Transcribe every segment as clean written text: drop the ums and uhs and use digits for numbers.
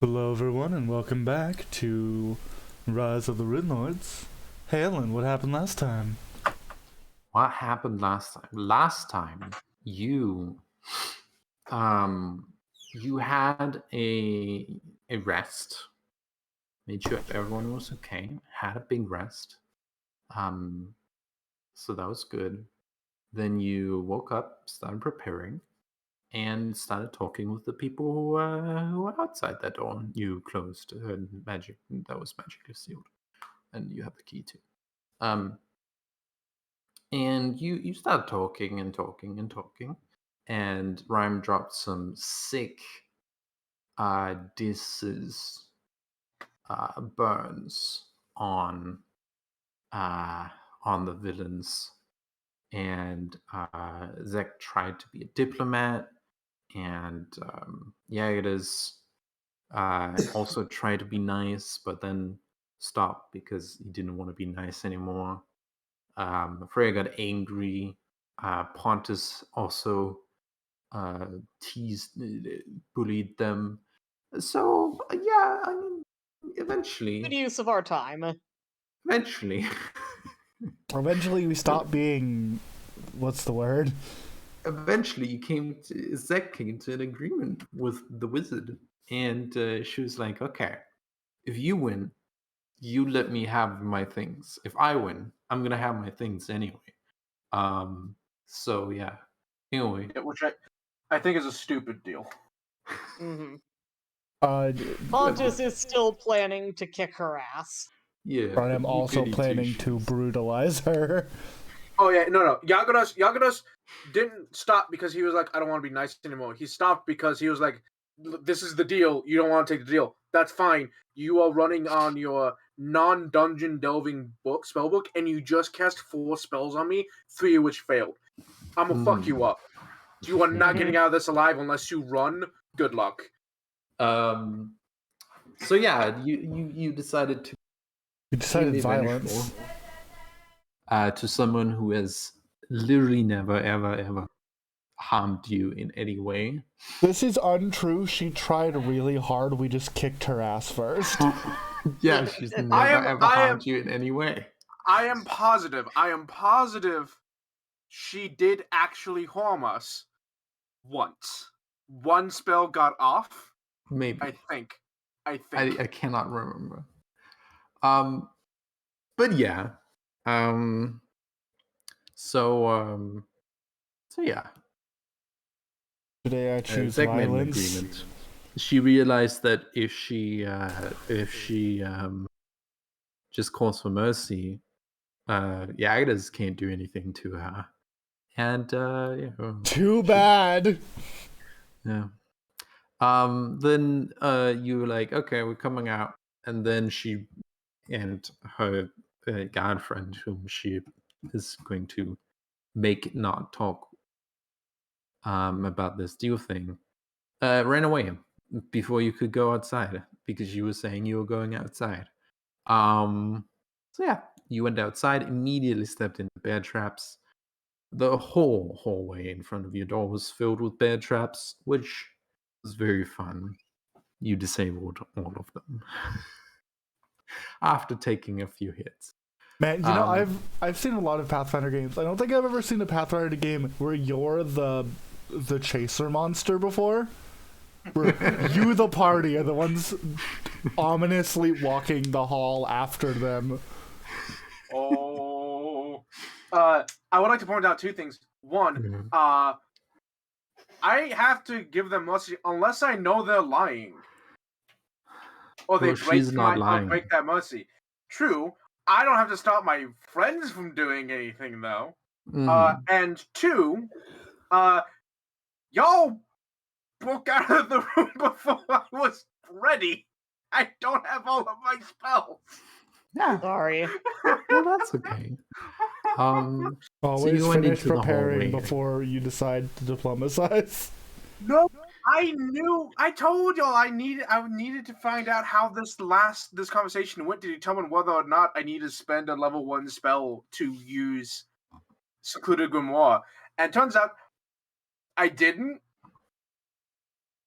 Hello, everyone, and welcome back to Rise of the Runelords. Hey, Ellen, what happened last time? What happened last time? Last time you you had a rest, made sure everyone was okay, had a big rest. So that was good. Then you woke up, started preparing, and started talking with the people who were outside that door. You closed magic that was magically sealed, and you have the key too. And you started talking and talking and talking, and Rhyme dropped some sick disses, burns uh, on the villains, and Zek tried to be a diplomat, and it is also tried to be nice, but then stopped because he didn't want to be nice anymore. Freya got angry. Pontus also teased, bullied them. So yeah, I mean, eventually, Good use of our time. eventually, Eventually, we stopped being. What's the word? eventually, Zek came to an agreement with the wizard, and she was like, "Okay, if you win, you let me have my things. If I win, I'm gonna have my things anyway." So yeah. Anyway, Which I think is a stupid deal. Mm-hmm. Uh, Pontus is still planning to kick her ass. yeah. but I'm you also goody planning to two-shoes. brutalize her. Oh yeah, no. Yagadas didn't stop because he was like, I don't want to be nice anymore. He stopped because he was like, this is the deal. You don't want to take the deal. That's fine. You are running on your non-dungeon delving spell book, and you just cast 4 spells on me, 3 of which failed. I'm gonna fuck you up. You are not getting out of this alive unless you run. Good luck. So yeah, you decided to We decided be violence. vengeful, to someone who has literally never ever harmed you in any way. This is untrue. She tried really hard. We just kicked her ass first. Yeah, she's never ever harmed you in any way. I am positive she did actually harm us once. One spell got off. Maybe. I think. I cannot remember. But yeah. So yeah. Today I choose Zek made an violence. agreement. She realized that if she just calls for mercy, Yagadas can't do anything to her. And Too bad. Yeah. Then you were like, okay, we're coming out, and then she and her guard friend, whom she is going to make not talk about this deal thing, ran away before you could go outside because you were saying you were going outside. So yeah, you went outside, immediately stepped into bear traps. The whole hallway in front of your door was filled with bear traps, which was very fun. You disabled all of them after taking a few hits. Man, you know, I've seen a lot of Pathfinder games. I don't think I've ever seen a Pathfinder game where you're the chaser monster before. Where you, the party, are the ones ominously walking the hall after them. Oh. I would like to point out 2 things. One, I have to give them mercy unless I know they're lying. Or they break that mercy. True, I don't have to stop my friends from doing anything though. And 2, y'all broke out of the room before I was ready. I don't have all of my spells. Yeah. Sorry. Well, that's okay. Always so finish preparing before you decide to diplomatize. No, I knew. I told y'all I needed to find out how this conversation went to determine whether or not I need to spend a level 1 spell to use Secluded Grimoire. And turns out I didn't.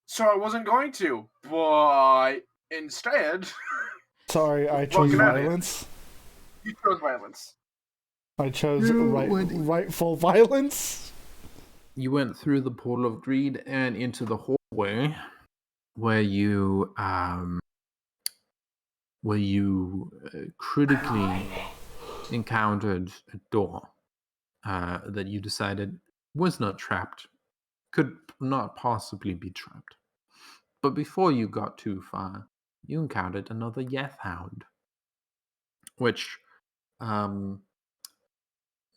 So I wasn't going to. But instead, Sorry, I chose Looking at it. violence. you chose violence. I chose You went- rightful violence. You went through the portal of greed and into the hallway, where you critically encountered a door that you decided was not trapped, could not possibly be trapped. But before you got too far, you encountered another Yeth Hound, which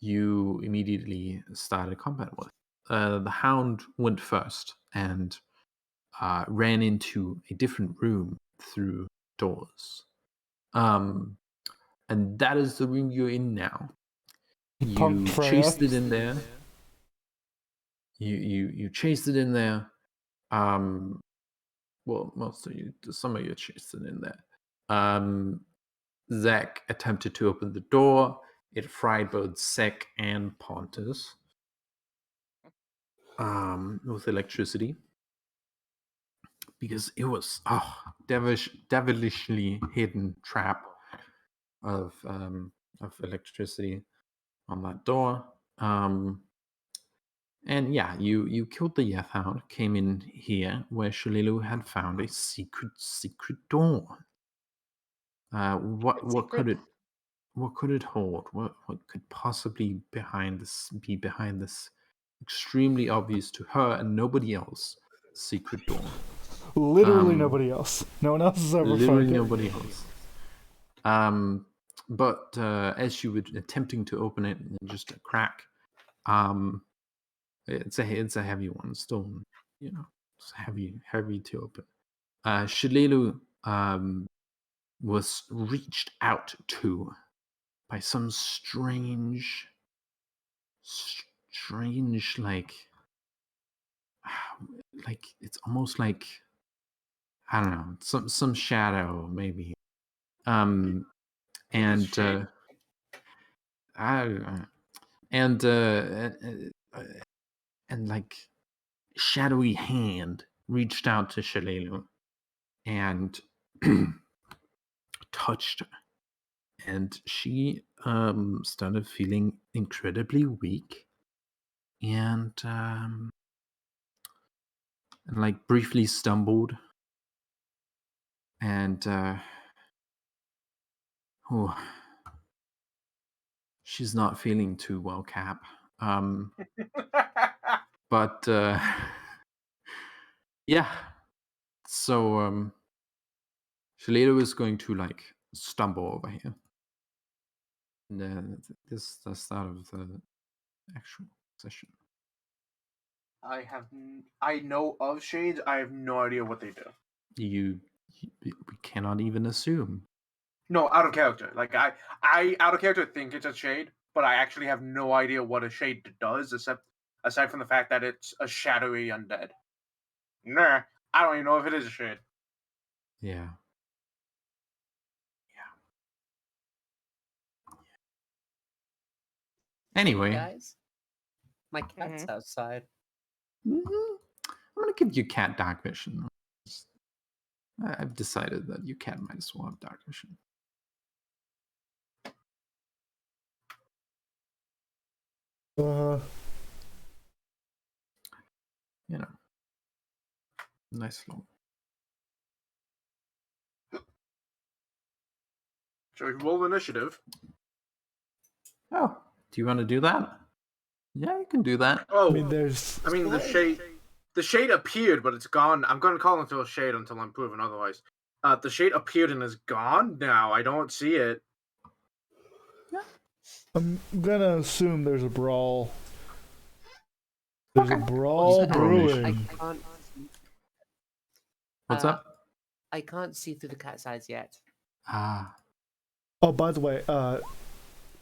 you immediately started combat with. The Hound went first and ran into a different room through doors. And that is the room you're in now. You Punked Freya. chased it in there. You chased it in there. Well, some of you chased it in there. Zach attempted to open the door. It fried both Zach and Pontus with electricity because it was devilishly hidden trap of electricity on that door. And yeah, you killed the Yeth Hound, came in here where Shalilu had found a secret door. What could it hold? What could possibly be behind this extremely obvious to her and nobody else secret door? Literally nobody else. No one else has ever Literally found it. nobody else. But as you were attempting to open it, just a crack. It's a heavy one, stone. It's heavy to open. Shalilu was reached out to by some strange like it's almost like, I don't know, some shadow maybe. And like shadowy hand reached out to Shalelu and touched her, and she started feeling incredibly weak and like briefly stumbled and she's not feeling too well, Cap. But yeah, so Shalito is going to like stumble over here. And this is the start of the actual session. I know of shades. I have no idea what they do. We cannot even assume. No, out of character. Like I out of character think it's a shade, but I actually have no idea what a shade does, aside from the fact that it's a shadowy undead. Nah, I don't even know if it is a shade. Yeah. Anyway, guys, my cat's outside. I'm gonna give you cat dark vision. I've decided that your cat might as well have dark vision. Nice little. Shall we roll initiative? Oh, do you want to do that? Yeah, you can do that. Oh, the shade appeared, but it's gone. I'm gonna call it a shade until I'm proven otherwise. The shade appeared and is gone now. I don't see it. I'm gonna assume there's a brawl. There's a brawl I brewing. can't. What's up? I can't see through the cat's eyes yet. Oh, by the way,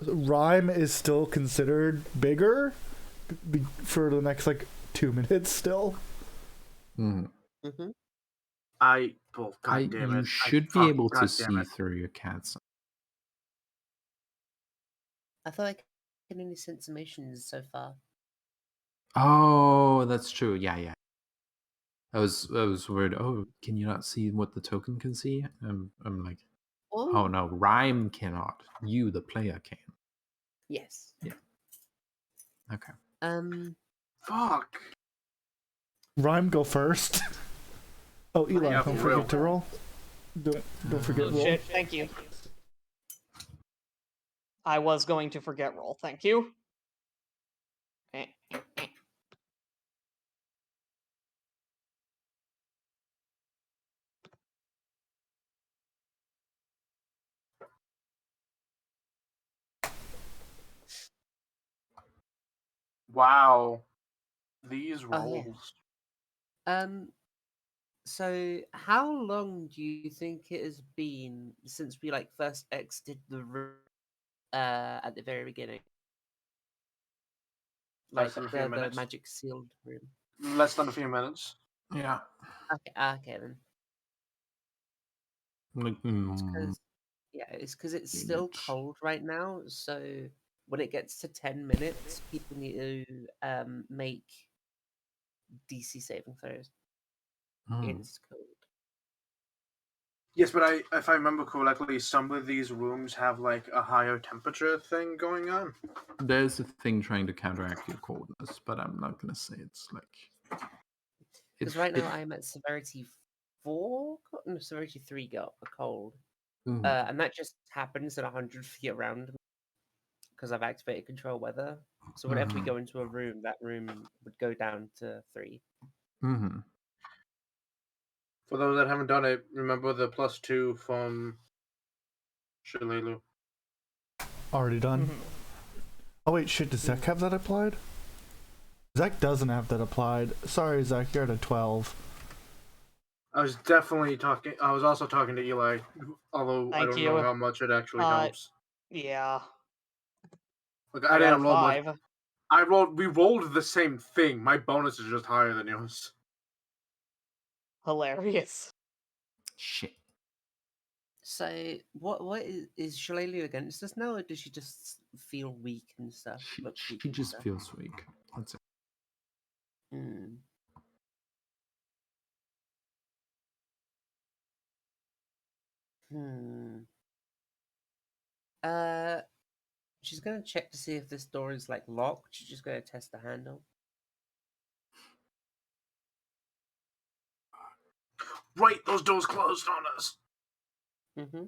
Rhyme is still considered bigger for the next like 2 minutes still. Mm. Mm-hmm. God damn it. You should be able to see through your cat's. I thought I could only sense emotions so far. Oh, that's true. Yeah. I was worried. Oh, can you not see what the token can see? I'm like, oh Oh, no, Rhyme cannot. You, the player, can. yes. Okay. Fuck. Rhyme, go first. Oh, Eli, Yeah, don't for real. forget to roll. Don't forget Oh, roll. shit, thank you. I was going to forget roll, thank you. Wow. These Oh, yeah. rolls. So how long do you think it has been since we like first exited the room at the very beginning? Like Less than a few the minutes. magic sealed room. Less than a few minutes. Yeah. Okay then. Like, It's because it's still Units. cold right now. So when it gets to 10 minutes, people need to make DC saving throws against cold. Yes, but if I remember correctly, some of these rooms have like a higher temperature thing going on. There's a thing trying to counteract your coldness, but I'm not gonna say it's like. Because right now I'm at severity 4, no, severity 3 got a cold. And that just happens at 100 feet around me because I've activated control weather. So whenever we go into a room, that room would go down to 3. Mm-hmm. For those that haven't done it, remember the +2 from Shillelagh. Already done. Oh wait, shit, does Zach have that applied? Zach doesn't have that applied. Sorry, Zach, you're at a 12. I was also talking to Eli, although I Thank don't you. know how much it actually helps. Yeah. Like I I got a didn't roll much. 5. We rolled the same thing. My bonus is just higher than yours. Hilarious. Shit. So what is Shillelagh against us now, or does she just feel weak and stuff? Look weak She and just stuff? feels weak. That's it. Hmm. Hmm. She's gonna check to see if this door is like locked. She's just gonna test the handle. Right, those doors closed on us. Mm-hmm.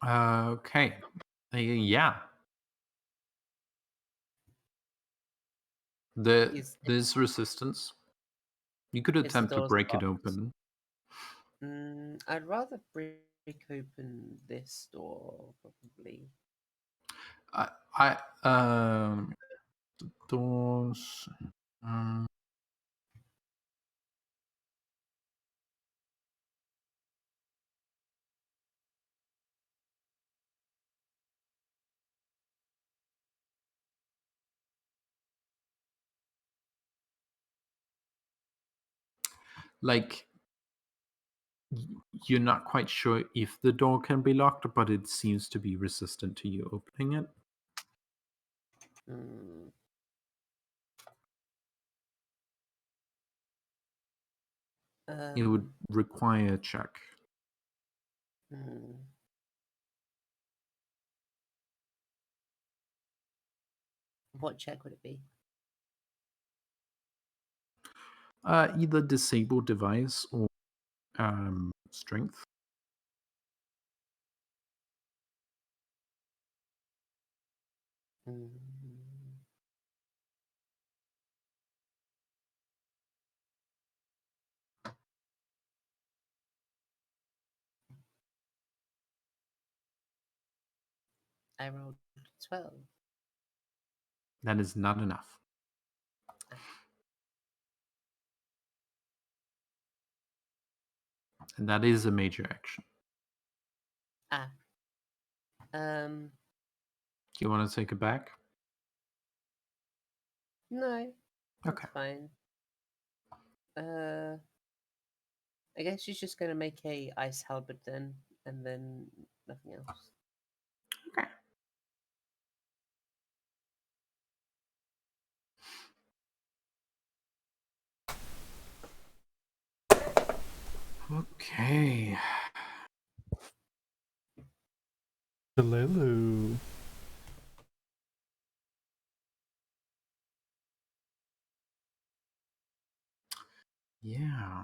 Okay. Yeah. There's resistance. You could Is the attempt to doors break it locked? open. I'd rather break open this door, probably. Doors. Like, you're not quite sure if the door can be locked, but it seems to be resistant to you opening it. Hmm. It would require a check. What check would it be? Either disable device or strength. I rolled 12. That is not enough. And that is a major action. Um. Do you want to take it back? No. That's Okay. fine. I guess she's just gonna make a ice halberd then, and then nothing else. Okay. Okay. Delulu. Yeah.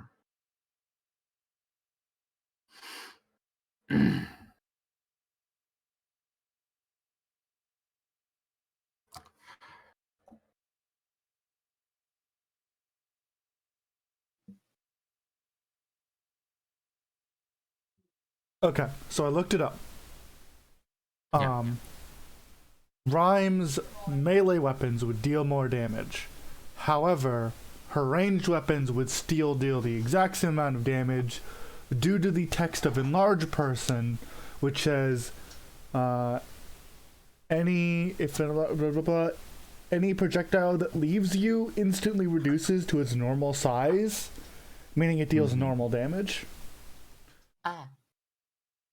Okay, so I looked it up. Yeah. Rhyme's melee weapons would deal more damage. However, her ranged weapons would still deal the exact same amount of damage due to the text of enlarge person, which says any projectile that leaves you instantly reduces to its normal size, meaning it deals normal damage. Ah.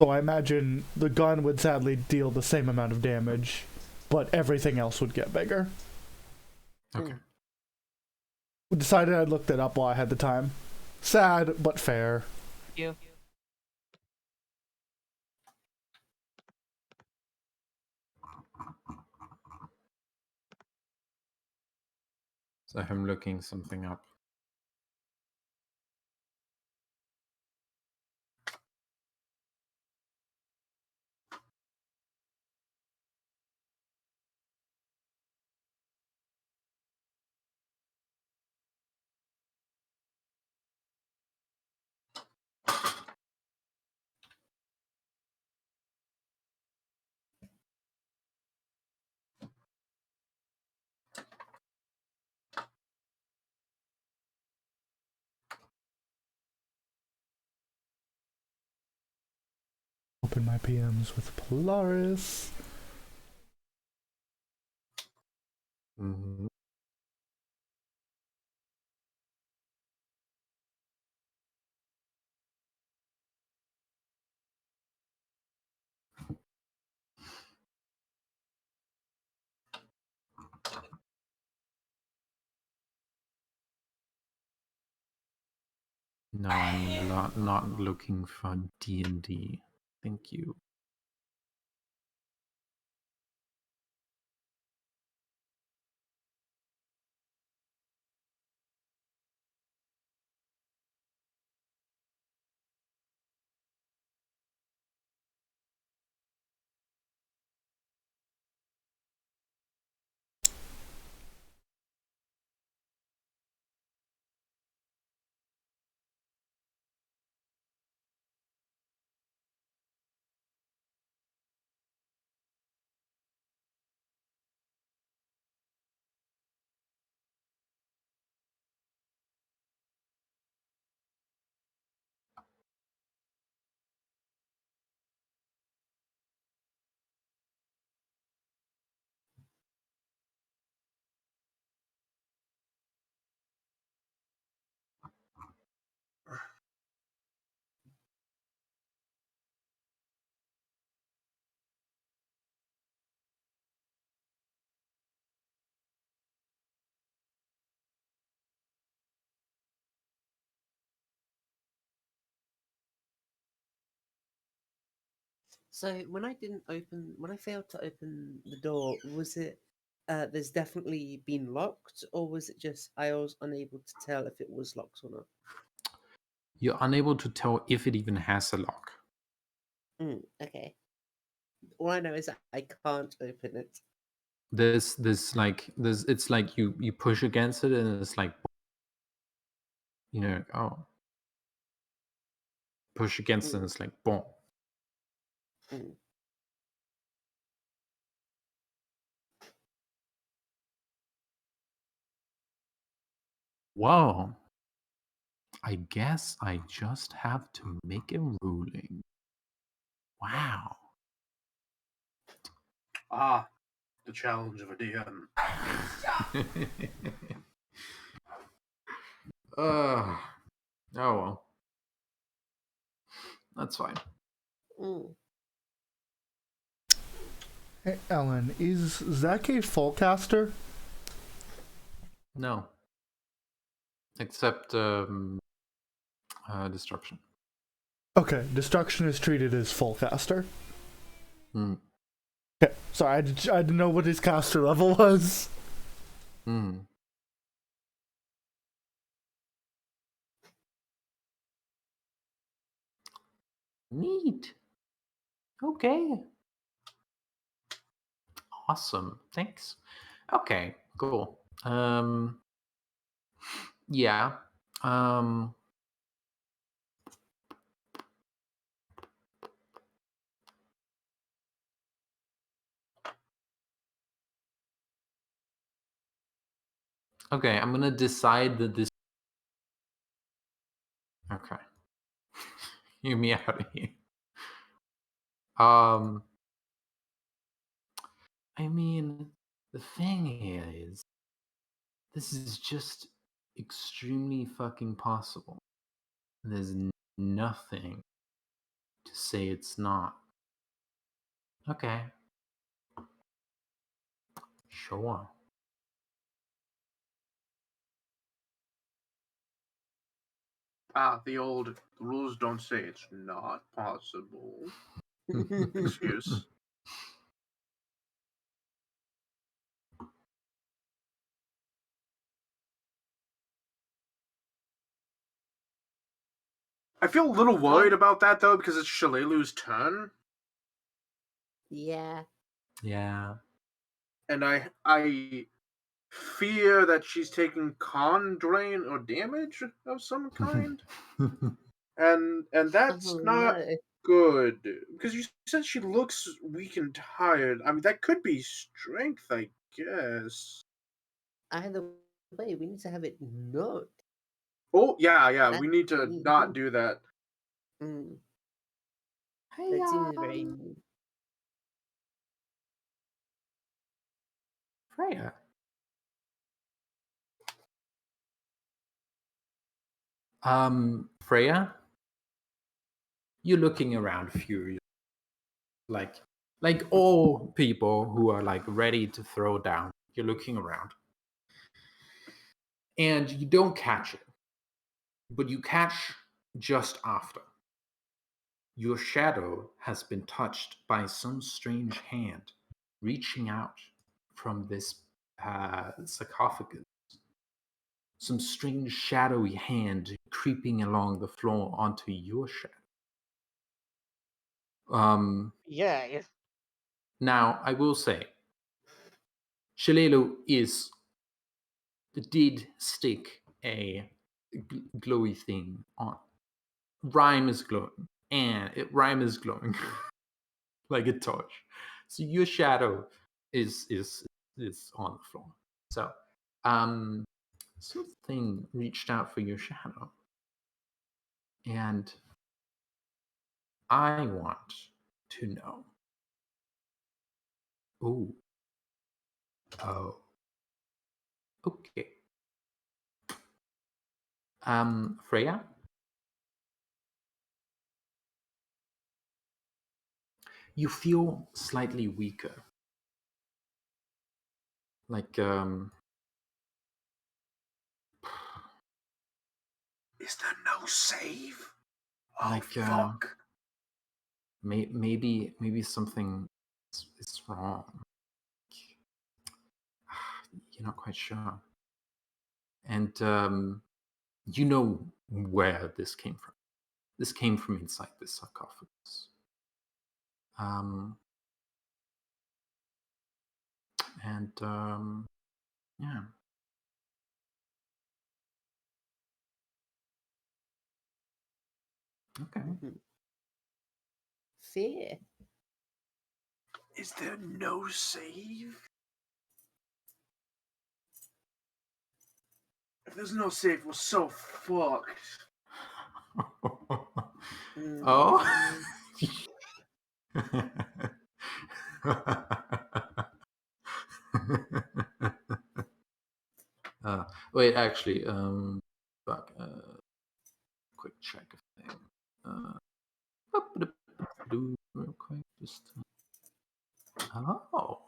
So I imagine the gun would sadly deal the same amount of damage, but everything else would get bigger. Okay. We decided I'd look that up while I had the time. Sad, but fair. You. So I'm looking something up. Open my PMs with Polaris. Mm-hmm. No, I'm not looking for D&D. Thank you. So when I failed to open the door, was it there's definitely been locked, or was it just I was unable to tell if it was locked or not? You're unable to tell if it even has a lock. Okay. All I know is that I can't open it. There's it's like you push against it and it's like, oh, push against it and it's like boom. Mm. Whoa. I guess I just have to make a ruling. Wow. Ah, the challenge of a DM. Oh well. That's fine. Mm. Hey, Ellen, is Zach a full caster? No. Except destruction. Okay, destruction is treated as full caster. Hmm. Okay, sorry, I didn't know what his caster level was. Hmm. Neat. Okay. Awesome. Thanks. Okay, cool. Yeah. Um Okay, I'm gonna decide that this. Okay. Hear me out here. Um I mean, the thing is, this is just extremely fucking possible. There's nothing to say it's not. Okay. Sure. The old rules don't say it's not possible. Excuse. I feel a little worried about that though because it's Shalelu's turn, Yeah. Yeah. and I fear that she's taking con drain or damage of some kind, and that's Oh, not no. good because you said she looks weak and tired. I mean, that could be strength, I guess. Either way, we need to have it not. Oh yeah, That we need to not do that. Mm, Hey, that seems very. Freya. Freya, you're looking around furious, like all people who are like ready to throw down. You're looking around, and you don't catch it, but you catch just after. Your shadow has been touched by some strange hand reaching out from this sarcophagus. Some strange shadowy hand creeping along the floor onto your shadow. Yay. Now, I will say, Shalelo did stick a glowy thing on. Rhyme is glowing, and Rhyme is glowing like a torch. So your shadow is on the floor. So, something reached out for your shadow, and I want to know. Ooh. Oh. Okay. Freya, you feel slightly weaker. Like, Is there no save? Oh like, fuck! maybe something is wrong. You're not quite sure, and you know where this came from. This came from inside this sarcophagus. And yeah. Okay. Fear. Is there no save? If there's no save, we're so fucked. Oh. Wait, actually, fuck, quick check of thing. Real quick, just. Oh,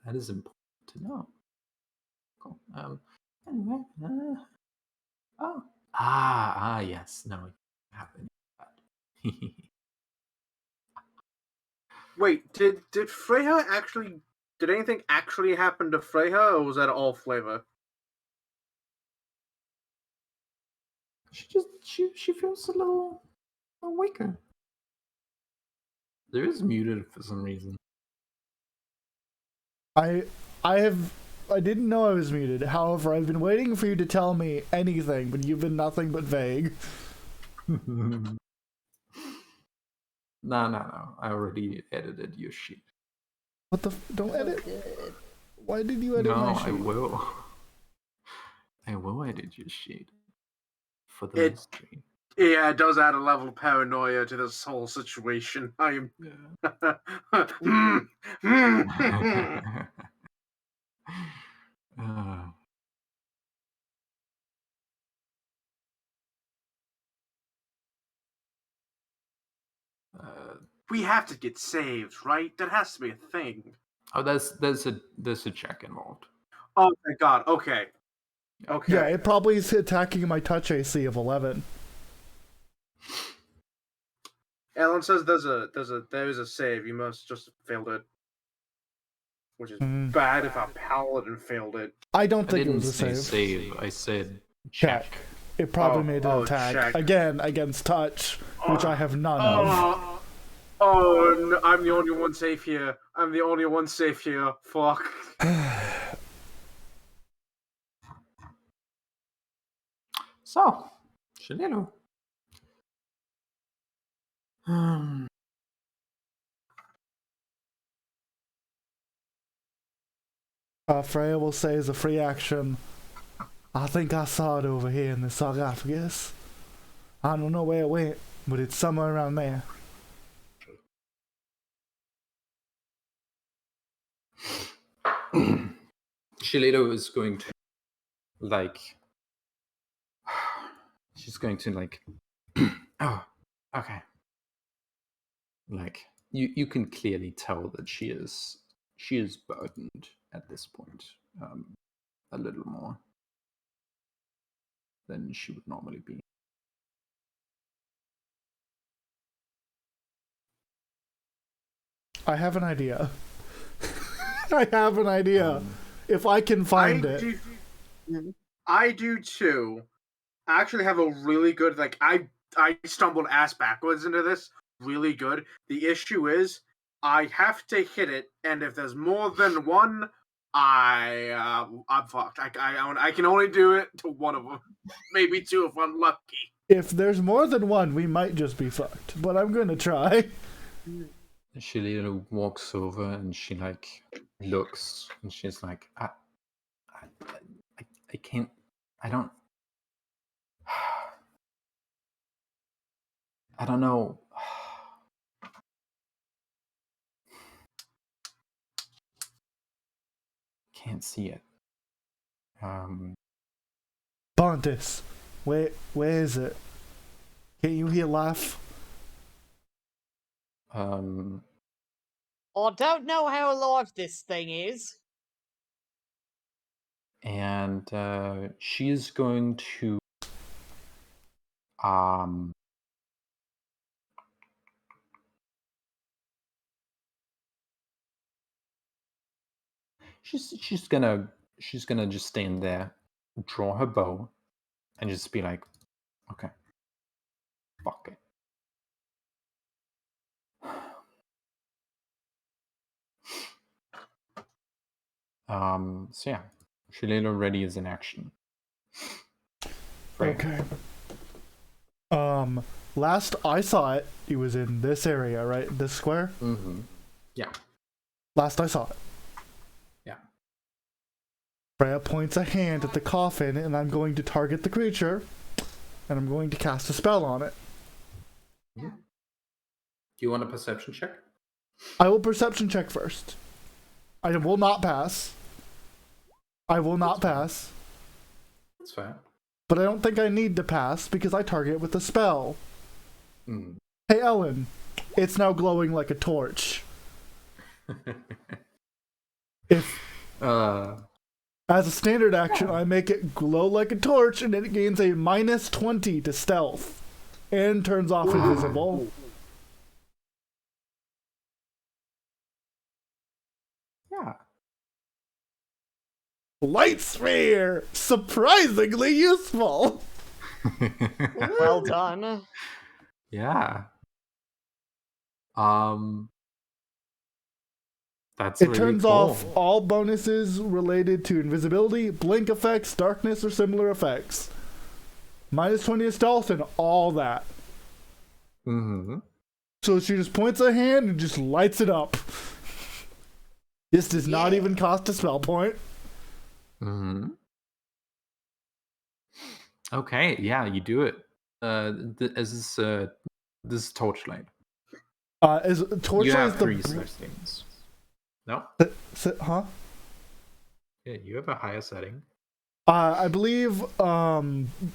that is important to know. Cool. Anyway, oh, yes, no, we haven't. Wait, did Freya actually? Did anything actually happen to Freya, or was that all flavor? She feels a little weaker. There is muted for some reason. I didn't know I was muted. However, I've been waiting for you to tell me anything, but you've been nothing but vague. No. I already edited your sheet. What the? Don't edit. Why did you edit my sheet? I will. I will edit your sheet for the mystery. Yeah, it does add a level of paranoia to this whole situation. I am. We have to get saved, right? That has to be a thing. Oh, there's a check involved. Oh, thank God. Okay. Okay. Yeah, it probably is attacking my touch AC of 11. Alan says there is a save. You must just have failed it, which is bad if a paladin failed it. I don't think it didn't was a say save. I said check. It probably made an attack check. again against touch, which I have none of. Oh, no, I'm the only one safe here. I'm the only one safe here. Fuck. So, Shalino. Freya will say as a free action, I think I saw it over here in the sarcophagus. I don't know where it went, but it's somewhere around there. Shilito is going to she's going to oh, okay. You can clearly tell that she is burdened at this point, a little more than she would normally be. I have an idea. I have an idea. If I can find it. I do too. I actually have a really good, I stumbled ass backwards into this. Really good. The issue is, I have to hit it, and if there's more than one, I'm fucked. I can only do it to one of them. Maybe two if I'm lucky. If there's more than one, we might just be fucked. But I'm gonna try. She walks over and she looks and she's like, I can't, I don't know. Can't see it. Pontus, where is it? Can you hear laugh? I don't know how alive this thing is. And she is going to she's gonna just stand there, draw her bow, and just be like, okay, fuck it. So yeah, Shilelo ready is in action. Okay. Last I saw it, it was in this area, right? This square? Mm-hmm. Yeah. Last I saw it. Yeah. Freya points a hand at the coffin, and I'm going to target the creature, and I'm going to cast a spell on it. Do you want a perception check? I will perception check first. I will not pass. I will not pass. That's fair. But I don't think I need to pass because I target with a spell. Mm. Hey Ellen, it's now glowing like a torch. If as a standard action I make it glow like a torch and it gains a -20 to stealth. and turns off invisible. Yeah. Light sphere, surprisingly useful. Well done. Yeah. That's It really turns cool. off all bonuses related to invisibility, blink effects, darkness, or similar effects. Minus 20 to stealth and all that. Mm-hmm. So she just points a hand and just lights it up. This does not even cost a spell point. Mm-hmm. Okay, yeah, you do it. This is torchlight. Is You torchlight have the 3 settings. No? huh? Yeah, you have a higher setting. I believe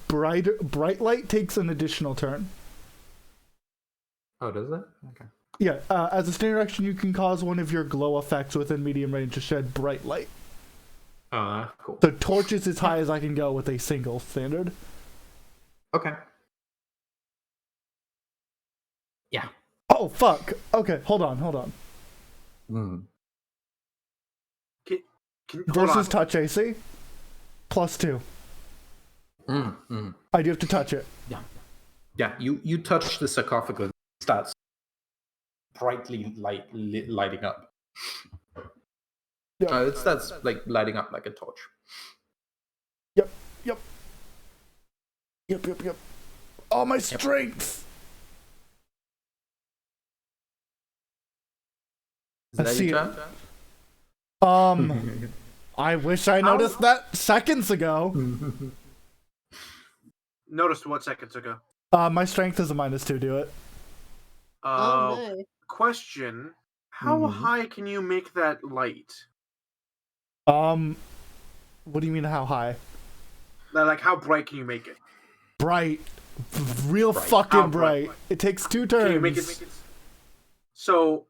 bright light takes an additional turn. Oh, does it? Okay. Yeah, as a standard action, you can cause one of your glow effects within medium range to shed bright light. Oh, cool. So torch is as high as I can go with a single standard. Okay. Yeah. Oh fuck. Okay, hold on. Mm. Can, hold Versus on. touch AC, +2. I do have to touch it. Yeah. You touch the sarcophagus, it starts brightly lighting up. Yep. It starts like lighting up like a torch. Yep. All my strength. Is that see your it. turn? I wish I noticed that seconds ago. Noticed what seconds ago. My strength is a -2. Do it. Oh no. Question: how high can you make that light? What do you mean? How high? Like, how bright can you make it? Bright, real Bright. fucking How bright? bright. It takes 2 turns. Can you make it? So,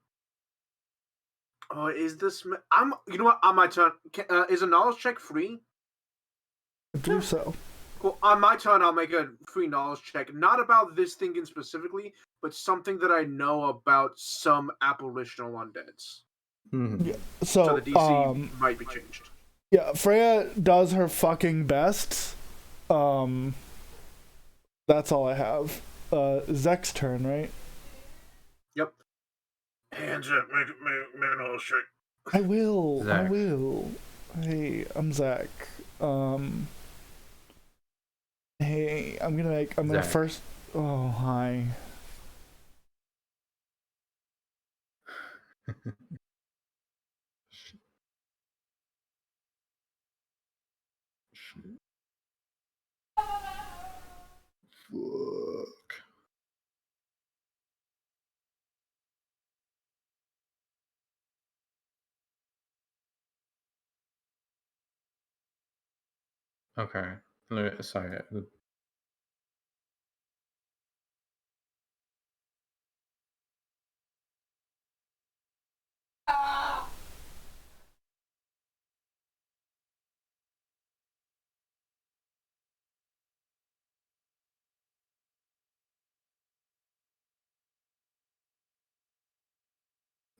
is this? I'm. You know what? On my turn, is a knowledge check free? I believe so. Cool. On my turn, I'll make a free knowledge check. Not about this thing in specifically, but something that I know about some apparitional undeads. Mm-hmm. Yeah. So So, the DC might be changed. yeah, Freya does her fucking best. That's all I have. Zek's turn, right? Yep. Hands up, make a knowledge check. I will. Zach. Hey, I'm Zach. Hey, I'm gonna Zach. first. Oh, hi. Fuck. Okay. Sorry.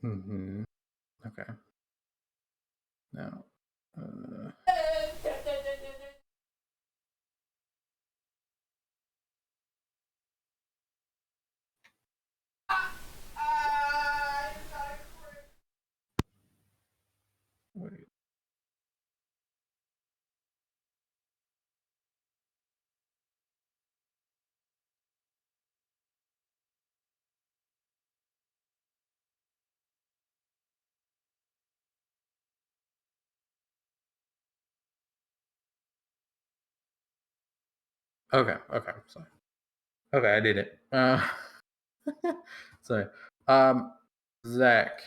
Mm-hmm. Okay. Now. Wait. Okay. Sorry. Okay, I did it. Sorry. Zach.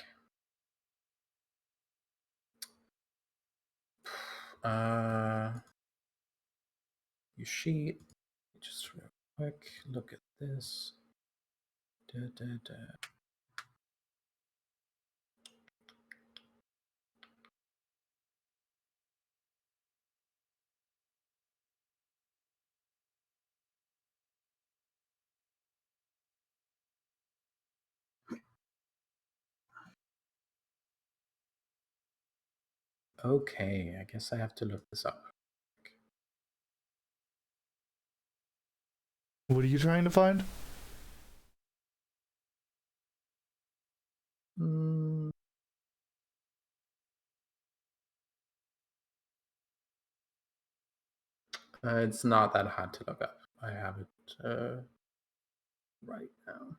Your sheet. Just real quick. Look at this. Da, da, da. Okay, I guess I have to look this up. What are you trying to find? Mm. It's not that hard to look up. I have it right now.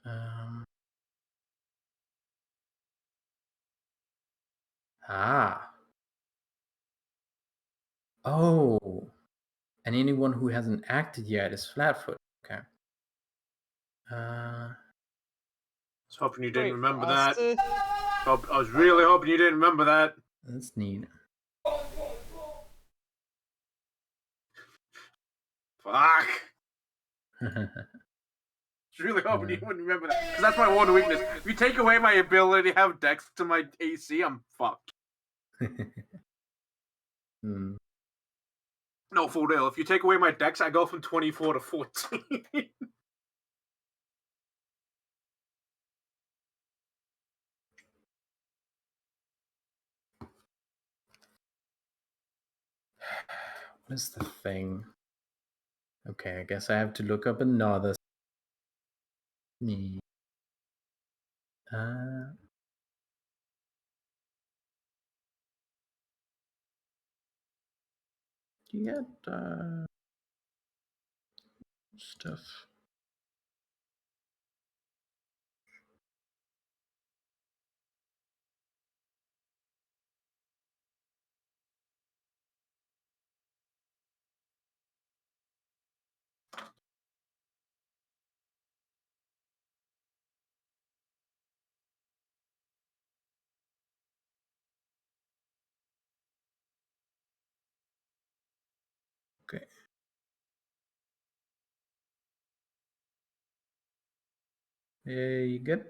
Um, Oh. And anyone who hasn't acted yet is flat-footed. Okay. I was hoping you didn't Wait, remember for us that. to- I was really hoping you didn't remember that. That's neat. Fuck. I was really hoping you wouldn't remember that. Because that's my one weakness. If you take away my ability to have dex to my AC, I'm fucked. Hmm. No, for real. If you take away my dex, I go from 24 to 14. What is the thing? Okay, I guess I have to look up another. Do you get stuff? Okay. You good?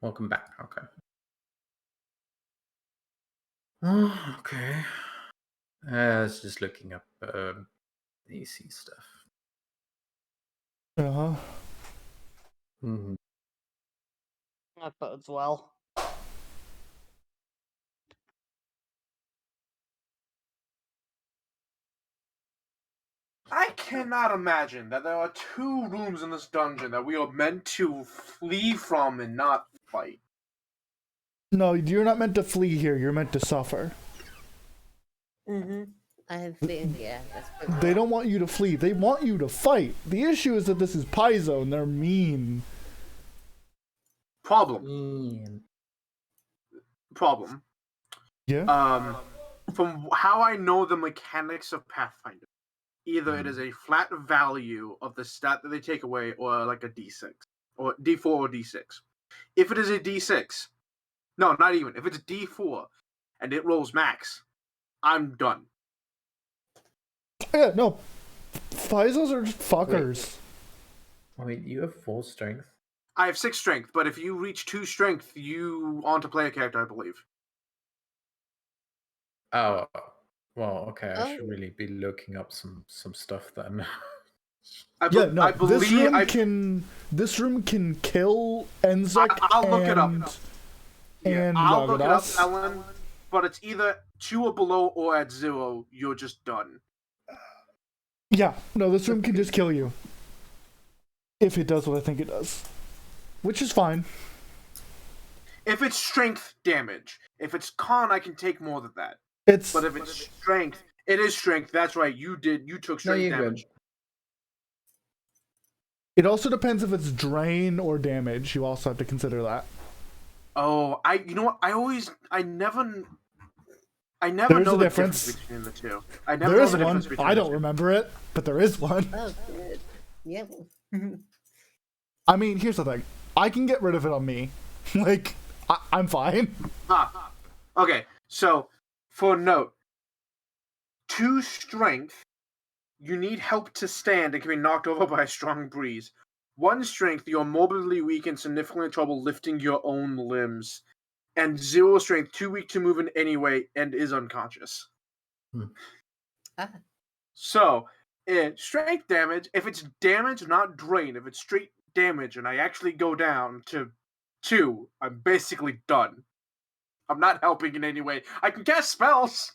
Welcome back. Okay. Okay. I was just looking up AC stuff. Uh-huh. Mm-hmm. That bodes well. I cannot imagine that there are 2 rooms in this dungeon that we are meant to flee from and not fight. No, you're not meant to flee here. You're meant to suffer. Mm-hmm. I think, yeah, that's pretty They don't want you to flee. They want you to fight. The issue is that this is Paizo and they're mean. Problem. Yeah? From how I know the mechanics of Pathfinder, either it is a flat value of the stat that they take away, or like a D6, or D4 or D6. If it is a D6, no, not even. If it's a D4 and it rolls max, I'm done. Yeah, no. Paizos are just fuckers. Wait, you have full strength? I have 6 strength, but if you reach 2 strength, you on to play a character, I believe. Oh, well, okay. I Oh. should really be looking up some stuff then. I Yeah, no. believe this room can kill Enzek I'll look it up. And I'll look it up, Yagadas. Ellen. But it's either 2 or below, or at 0, you're just done. Yeah, no, this room can just kill you. If it does what I think it does. Which is fine. If it's strength damage. If it's con, I can take more than that. It's But if it's strength, it is strength. That's right. You took strength you're damage. good. It also depends if it's drain or damage. You also have to consider that. Oh, you know what? I never There is know a the difference. between the two. I never There know is the one. difference between I the don't two. remember it, but there is one. Oh, good. Yeah. I mean, here's the thing. I can get rid of it on me. Like, I'm fine. Okay, so for a note, 2 strength, you need help to stand and can be knocked over by a strong breeze. 1 strength, you're morbidly weak and significantly trouble lifting your own limbs. And 0 strength, too weak to move in any way and is unconscious. Ah. So, strength damage, if it's damage, not drain, if it's straight damage and I actually go down to 2, I'm basically done. I'm not helping in any way. I can cast spells,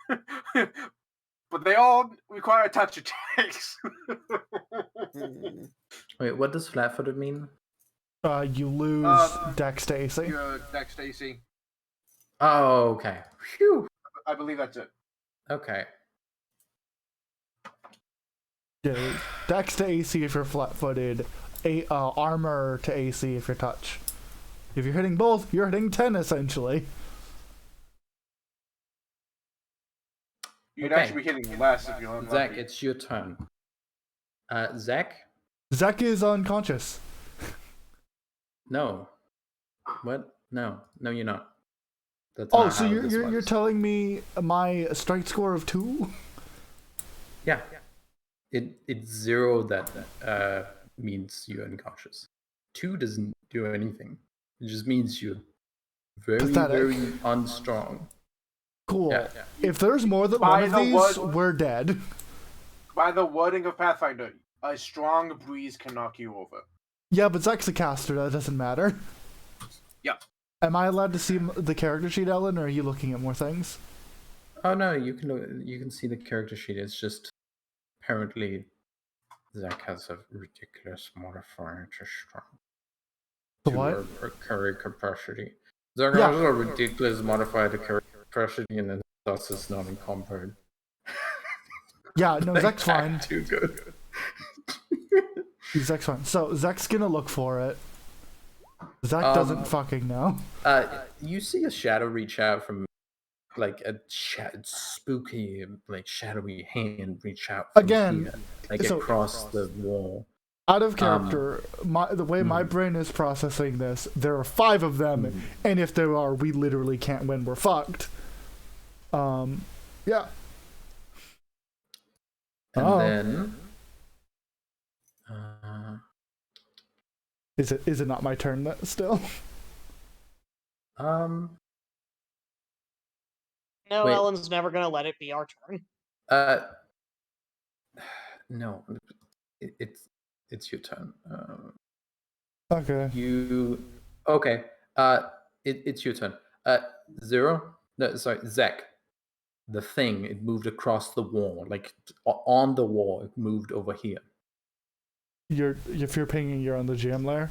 but they all require touch attacks. Wait, what does flat-footed mean? You lose Dex to AC. Your Dex to AC. Oh, okay. Phew. I believe that's it. Okay. Yeah, Dex to AC if you're flat-footed, armor to AC if you're touch. If you're hitting both, you're hitting 10 essentially. You'd Okay. actually be hitting less if you're unlucky. Zach, it's your turn. Zach? Zek is unconscious. No. What? No, you're not. That's Oh, not so how you're this you're works. telling me my strength score of 2? Yeah. It's 0 that means you're unconscious. 2 doesn't do anything. It just means you're very, Pathetic. very unstrong. Cool. Yeah. If there's more than By one of the these, word- we're dead. By the wording of Pathfinder, a strong breeze can knock you over. Yeah, but Zek's a caster, that doesn't matter. Yep. Am I allowed to see the character sheet, Ellen, or are you looking at more things? Oh no, you can see the character sheet. It's just apparently Zach has a ridiculous modifier to strong. The To what? her character capacity. Zach Yeah. has a ridiculous modifier to character capacity, and then thus is not encumbered. Yeah, no, Zek's fine. Too good. Zek's fine. So, Zek's gonna look for it. Zek doesn't fucking know. You see a shadow reach out from, like a spooky, like shadowy hand reach out from Again, here, like so- across the wall. Out of character, the way my brain is processing this, there are 5 of them, and if there are, we literally can't win. We're fucked. Yeah. And Oh. then, Is it not my turn still? No, Wait. Ellen's never gonna let it be our turn. no, it's your turn. Okay. Okay. It's your turn. 0. No, sorry, Zach. The thing, it moved across the wall, like on the wall. It moved over here. If you're pinging, you're on the GM layer.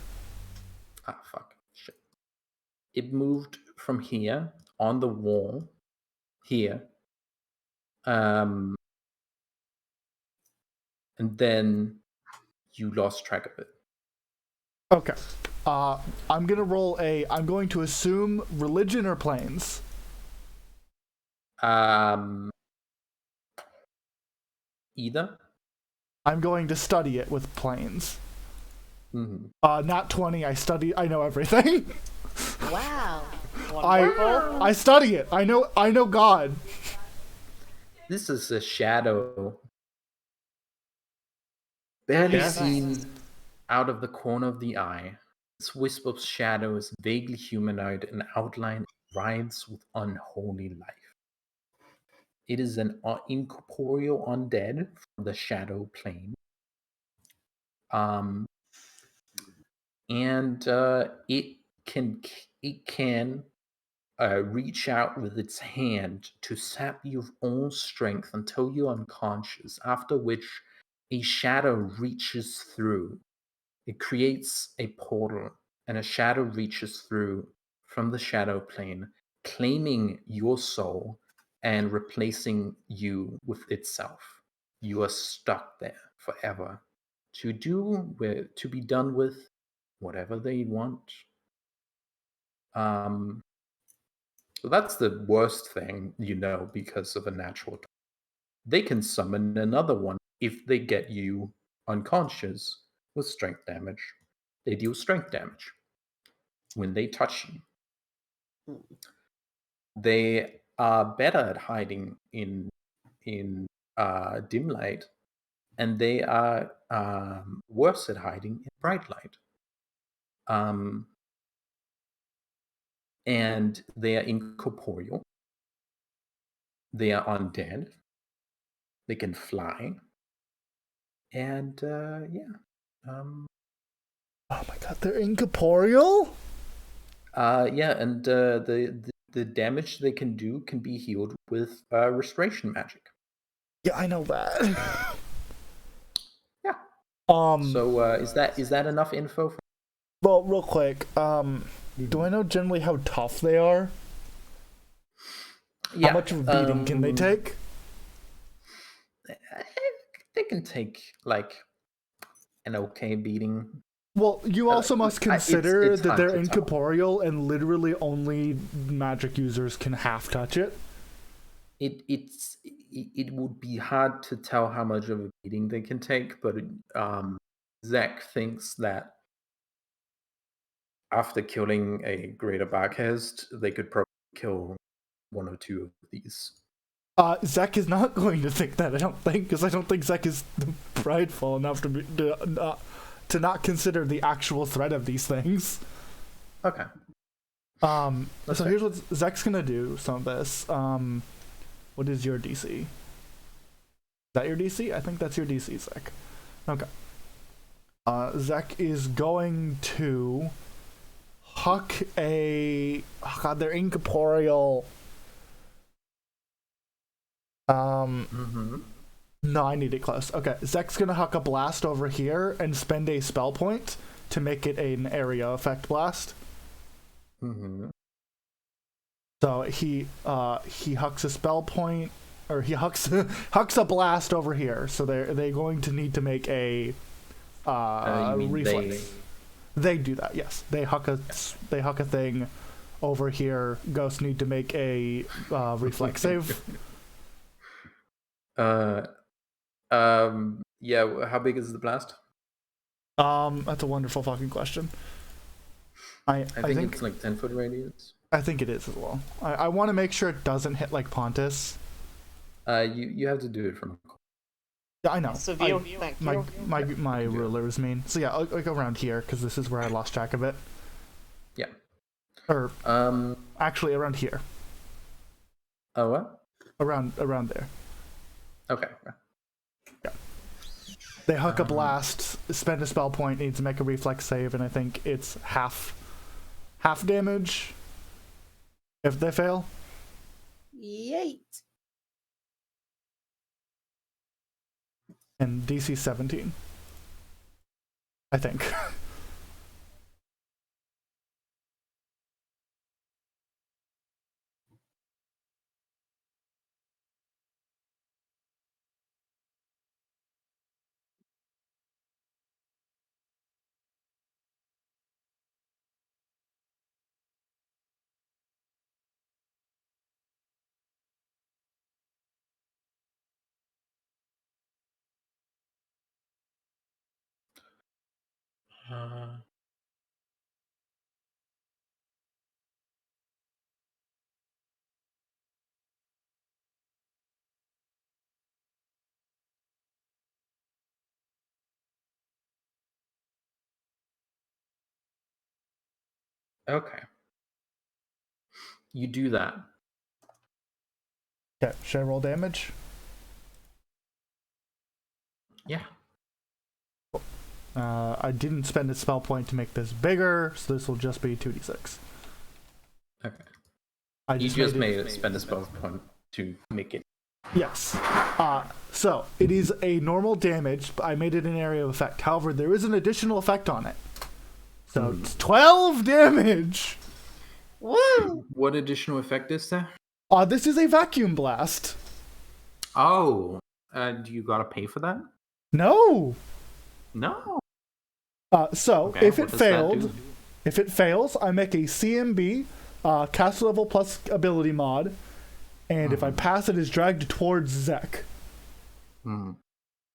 Ah, fuck. Shit. It moved from here on the wall here. And then you lost track of it. Okay. I'm gonna roll I'm going to assume religion or planes. Either. I'm going to study it with planes. Mm-hmm. Not 20. I know everything. Wow. I study it. I know God. This is a shadow, barely Yes. seen out of the corner of the eye. This wisp of shadow is vaguely humanoid in outline, writhes with unholy life. It is an incorporeal undead from the shadow plane. And it can reach out with its hand to sap you of all strength until you're unconscious, after which a shadow reaches through. It creates a portal, and a shadow reaches through from the shadow plane, claiming your soul and replacing you with itself. You are stuck there forever to be done with whatever they want. So that's the worst thing, because of a natural. They can summon another one if they get you unconscious with strength damage. They deal strength damage when they touch you. They are better at hiding in dim light, and they are worse at hiding in bright light. And they are incorporeal. They are undead. They can fly. And yeah. Oh my god, they're incorporeal? Yeah, and the damage they can do can be healed with restoration magic. Yeah, I know that. Yeah. So is that enough info? Well, real quick, do I know generally how tough they are? Yeah. How much of a beating can they take? They can take like an okay beating. Well, you also must consider it's that hard they're to tell. incorporeal and literally only magic users can half touch it. It would be hard to tell how much of a beating they can take, but Zach thinks that after killing a greater Barkhest, they could probably kill one or two of these. Zek is not going to think that, I don't think, because I don't think Zek is prideful enough to not consider the actual threat of these things. Okay. So here's what Zek's gonna do. Some of this. What is your DC? Is that your DC? I think that's your DC, Zek. Okay. Zek is going to huck a. Oh god, they're incorporeal. No, I need it close. Okay, Zek's gonna huck a blast over here and spend a spell point to make it an area effect blast. So he hucks a spell point, or he hucks a blast over here. So they're going to need to make a reflex. They do that, yes. They huck a thing over here. Ghosts need to make a reflex save. Yeah, how big is the blast? That's a wonderful fucking question. I think it's like 10-foot radius. I think it is as well. I want to make sure it doesn't hit like Pontus. You have to do it from. Yeah, I know. Severe, my ruler is mean. So yeah, I'll go around here because this is where I lost track of it. Yeah. Or actually around here. Oh what? Around there. Okay. Yeah. They huck a blast, spend a spell point, need to make a reflex save, and I think it's half damage if they fail. Yeet. And DC 17. I think. Okay. You do that. Okay, should I roll damage? Yeah. I didn't spend a spell point to make this bigger, so this will just be 2d6. Okay. You just made spend a spell point to make it. Yes. So it is a normal damage, but I made it an area of effect. However, there is an additional effect on it. So it's 12 damage! Woo! What additional effect is there? This is a vacuum blast. Oh, do you gotta pay for that? No! No. So Okay, if what it does that failed, do? if it fails, I make a CMB, cast level plus ability mod, and if I pass it, is dragged towards Zek. Hmm.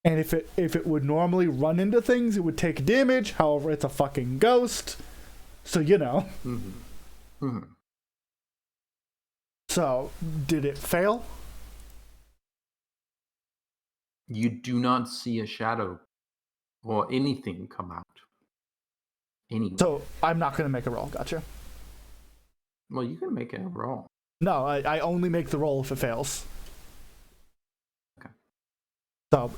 And if it would normally run into things, it would take damage. However, it's a fucking ghost, so you know. So, did it fail? You do not see a shadow or anything come out. Anyway. So I'm not gonna make a roll. Gotcha. Well, you can make a roll. No, I only make the roll if it fails. Okay. So,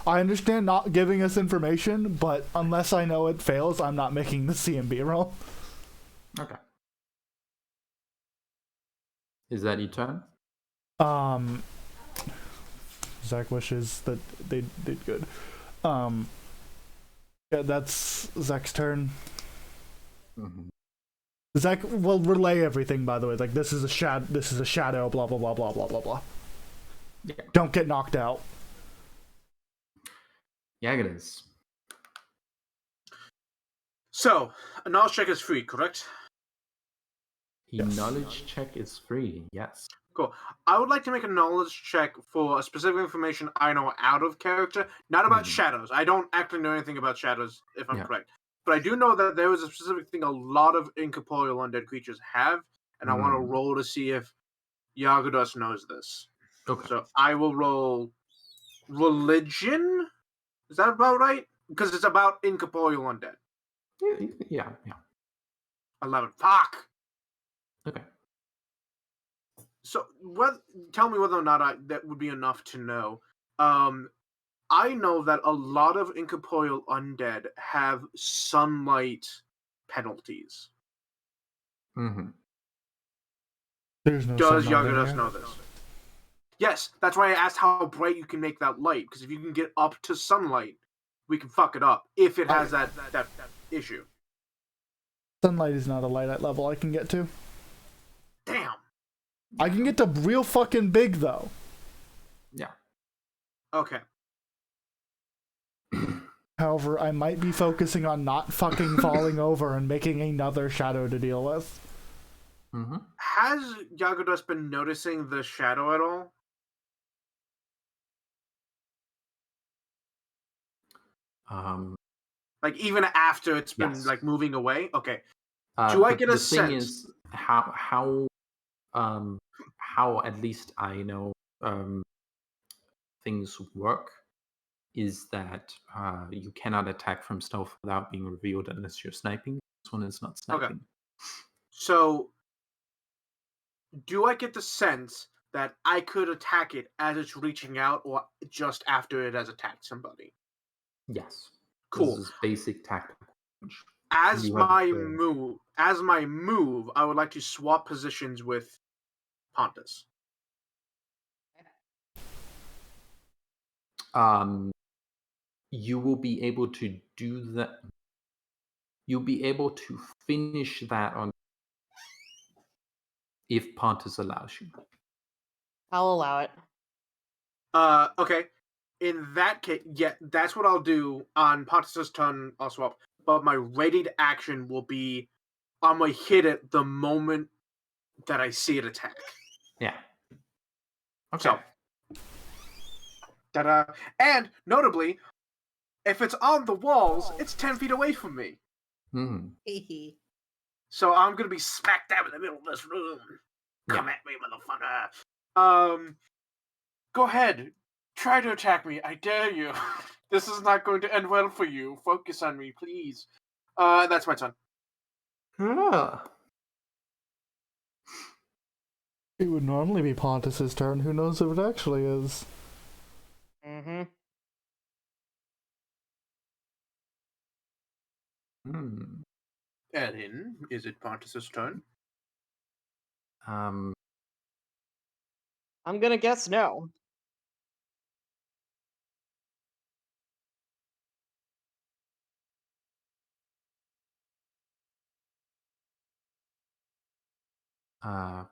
I understand not giving us information, but unless I know it fails, I'm not making the CMB roll. Okay. Is that your turn? Zach wishes that they did good. Yeah, that's Zach's turn. Mm-hmm. Zach will relay everything, by the way. Like, this is a shadow, blah blah blah blah blah blah blah. Yeah. Don't get knocked out. Yeah, it is. So, a knowledge check is free, correct? A Yes. knowledge check is free. Yes. Cool. I would like to make a knowledge check for a specific information I know out of character, not about shadows. I don't actually know anything about shadows, if I'm correct. But I do know that there is a specific thing a lot of incorporeal undead creatures have, and I want to roll to see if Yagados knows this. Okay. So I will roll religion. Is that about right? Because it's about incorporeal undead. Yeah. 11. Fuck! Okay. So, tell me whether or not that would be enough to know. I know that a lot of incorporeal undead have sunlight penalties. Mm-hmm. There's no. Does sunlight in Yagados here. know this? Yes, that's why I asked how bright you can make that light. Because if you can get up to sunlight, we can fuck it up. If it has that issue. Sunlight is not a light at level I can get to. Damn. I can get to real fucking big though. Yeah. Okay. However, I might be focusing on not fucking falling over and making another shadow to deal with. Mm-hmm. Has Yagados been noticing the shadow at all? Like even after it's been like moving away? Okay. Do I get a sense? The thing is how at least I know things work is that you cannot attack from stealth without being revealed unless you're sniping. This one is not sniping. Okay. So, do I get the sense that I could attack it as it's reaching out or just after it has attacked somebody? Yes. Cool. This is basic tactical. As my move, I would like to swap positions with Pontus. You will be able to do that. You'll be able to finish that on if Pontus allows you. I'll allow it. Okay. In that case, yeah, that's what I'll do on Pontus's turn. I'll swap, but my readied action will be I'm gonna hit it the moment that I see it attack. Yeah. Okay. So, ta-da. And notably, if it's on the walls, it's 10 feet away from me. Mm-hmm. So I'm gonna be smack dab in the middle of this room. Come at me, motherfucker. Go ahead. Try to attack me. I dare you. This is not going to end well for you. Focus on me, please. That's my turn. Yeah. It would normally be Pontus's turn. Who knows if it actually is? Mm-hmm. Ellen, is it Pontus's turn? I'm gonna guess no. I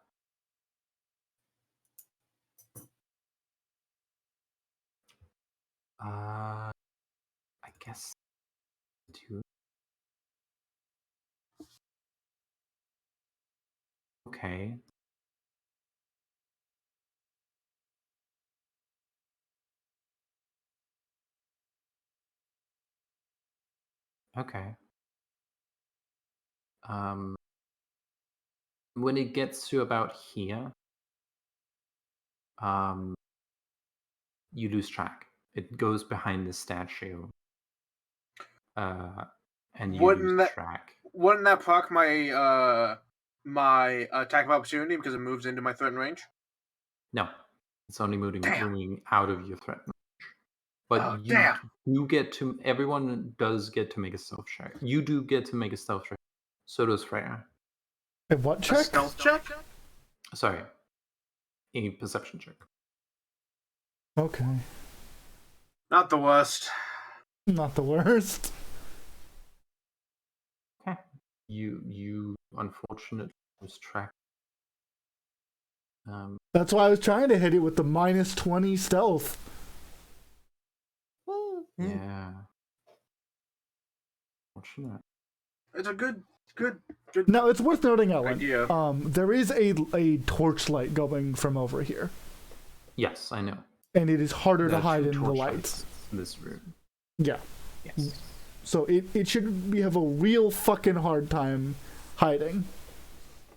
guess two. Okay. Okay. When it gets to about here, you lose track. It goes behind the statue. And you lose track. Wouldn't that proc my my attack of opportunity because it moves into my threat range? No. It's only moving out of your threat range. But Oh, you damn. do get to. Everyone does get to make a stealth check. You do get to make a stealth check. So does Freya. And what A check? stealth check? Sorry, a perception check. Okay. Not the worst. Not the worst. Okay. You unfortunately lose track. That's why I was trying to hit it with the -20 stealth. Woo. Yeah. Fortunate. It's a good. Now, it's worth noting, Ellen, Idea. there is a torchlight going from over here, Yes, I know. and it is harder There to are hide two in the torch lights. in this room. Yeah. Yes. So it should we have a real fucking hard time hiding.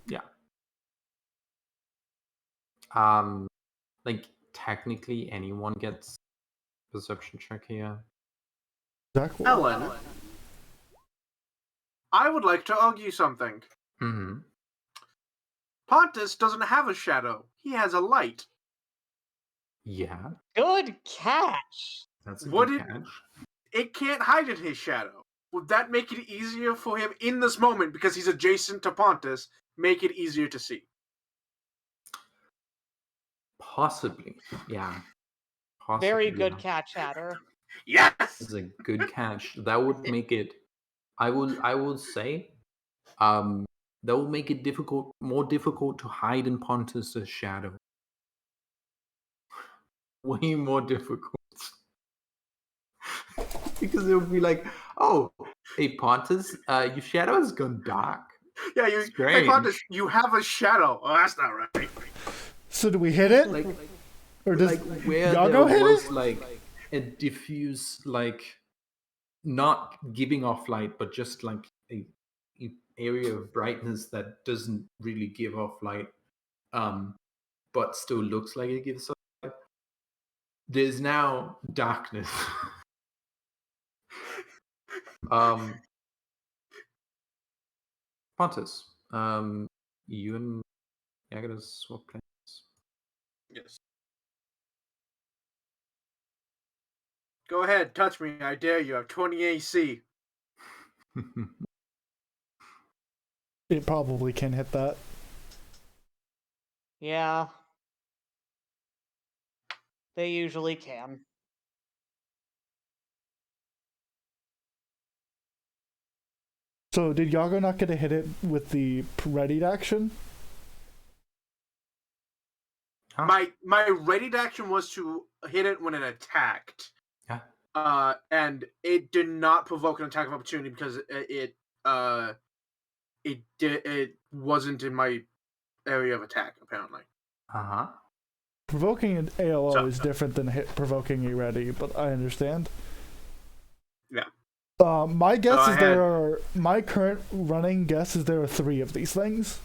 Yeah. Like technically anyone gets perception check here. Exactly. Ellen, I would like to argue something. Mm-hmm. Pontus doesn't have a shadow. He has a light. Yeah, Good catch. that's a What good did- catch. It can't hide in his shadow. Would that make it easier for him in this moment, because he's adjacent to Pontus, make it easier to see? Possibly, yeah. Possibly, Very good yeah. catch, Hatter. Yes! It's a good catch. That would make it. I would say, that will make it more difficult to hide in Pontus's shadow. Way more difficult. Because it would be like, oh, hey Pontus, your shadow has gone dark. Yeah, hey Strange. Pontus, you have a shadow. Oh, that's not right. So do we hit it? Like, or does like where Yago there hit was it? like a diffuse, like not giving off light, but just like a area of brightness that doesn't really give off light, but still looks like it gives off light. There's now darkness. Pontus, you and I gotta swap plans. Yes. Go ahead, touch me. I dare you. I have 20 AC. It probably can hit that. Yeah. They usually can. So did Yago not get to hit it with the readied action? Huh? My ready action was to hit it when it attacked. Yeah. And it did not provoke an attack of opportunity because it wasn't in my area of attack, apparently. Uh-huh. Provoking an AOO So- is different than provoking a ready, but I understand. Yeah. My guess So is my current running guess is there are 3 of these things.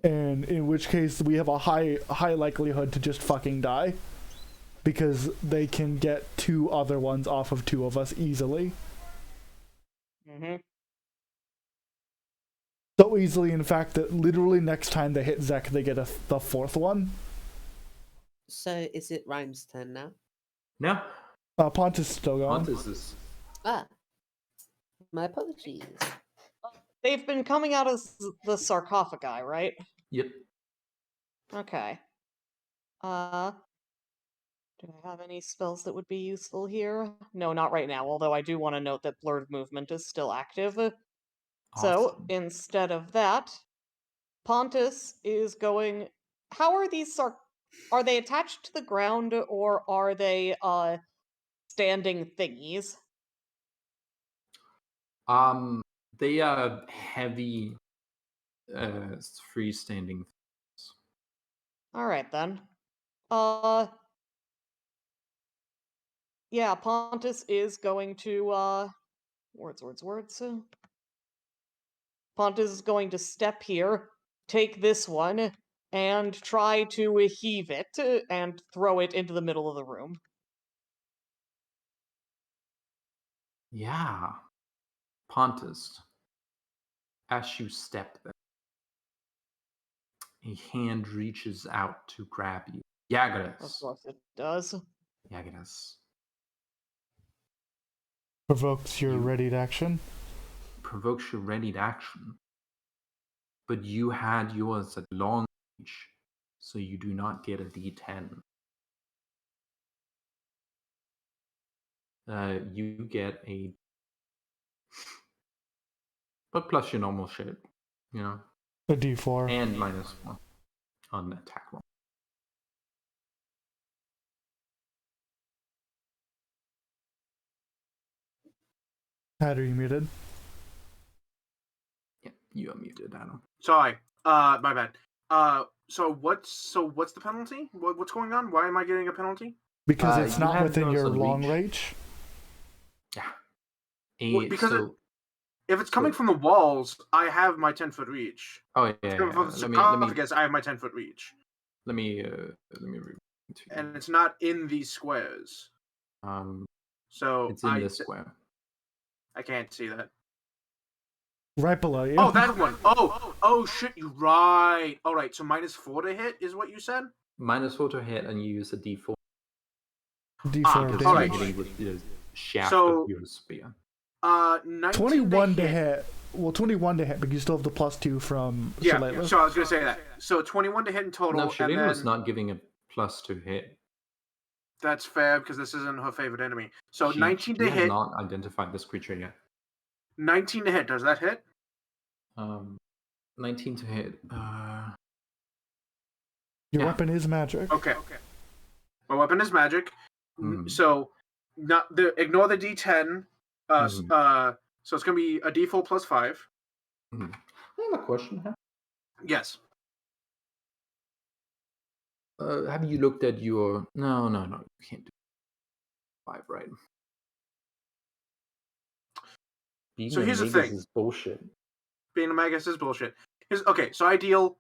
And in which case we have a high likelihood to just fucking die. Because they can get 2 other ones off of 2 of us easily. Mm-hmm. So easily, in fact, that literally next time they hit Zek, they get the 4th one. So is it Rhyme's turn now? No, Pontus is still going. Pontus is. Ah, my apologies. They've been coming out of the sarcophagi, right? Yep. Okay. Do I have any spells that would be useful here? No, not right now, although I do want to note that Blurred Movement is still active. So, Awesome. instead of that, Pontus is going... How are these Are they attached to the ground, or are they, standing thingies? They are heavy, freestanding. Alright then. Yeah, Pontus is going to, words. Pontus is going to step here, take this one, and try to heave it and throw it into the middle of the room. Yeah. Pontus, as you step there, a hand reaches out to grab you. Of Yagadas, course it does. Yeah, I guess. Provokes your readied action. Provokes your readied action. But you had yours at long range, so you do not get a D10. You get a... But plus your normal shit, you know? A D4. And -1 on the attack roll. Pat, are you muted? Yeah, you are muted, Adam. Sorry. My bad. So what's the penalty? What's going on? Why am I getting a penalty? Because it's you not have within yours your on long reach. range. Yeah. Because so, if it's coming from the walls, I have my 10-foot reach. oh If it's yeah, coming from the let me sarcophagus, I have my 10-foot reach. let me read it to you. And it's not in these squares. So It's in this square. I can't see that. Right below you. Oh, that one. Oh shit, you're right. All right, so -4 to hit is what you said? -4 to hit, and you use a D4. D4 Because damage. you're Alright. hitting with the shaft So- of your spear. 19 21 to to hit. hit. Well, 21 to hit, but you still have the +2 from Yeah, Shalala. so I was gonna say that. So 21 to hit in total, No, and Shalina was then not giving a +2 hit. that's fair because this isn't her favorite enemy. So She 19 to has hit. not identified this creature yet. 19 to hit. Does that hit? 19 to hit. Your Yeah. weapon is magic. Okay. My weapon is magic. Mhm. So ignore the D10. So it's gonna be a D4 plus 5. I have a question. Yes. Have you looked at your... No, you can't do 5, right? Being So a here's the Magus thing. is bullshit. Being a Magus is bullshit. Okay, so I deal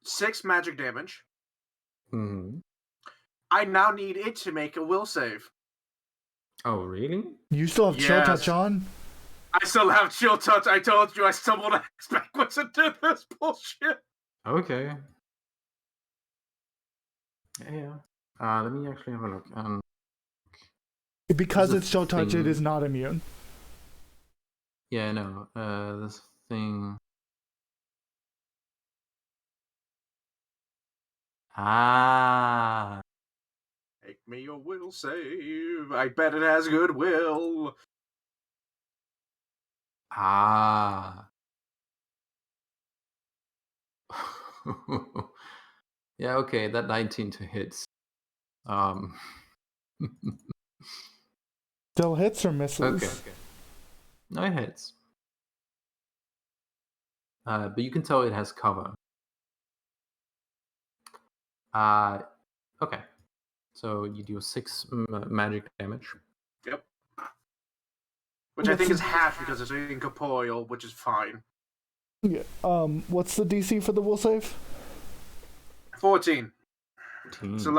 6 magic damage. Mhm. I now need it to make a will save. Oh, really? You still have chill Yes. touch on? I still have chill touch. I told you I stumbled backwards into this bullshit. Okay. Yeah. Let me actually have a look. Because There's a it's chill touch, it thing- is not immune. Yeah, no. This thing... Ah. Make me a will save. I bet it has goodwill. Ah. Yeah, okay, that 19 to hits. Still hits or misses? Okay. No, it hits. But you can tell it has cover. Okay. So you deal 6 magic damage. Yep. Which I think is half because it's incorporeal, which is fine. Yeah. What's the DC for the will save? 14. 14. It's a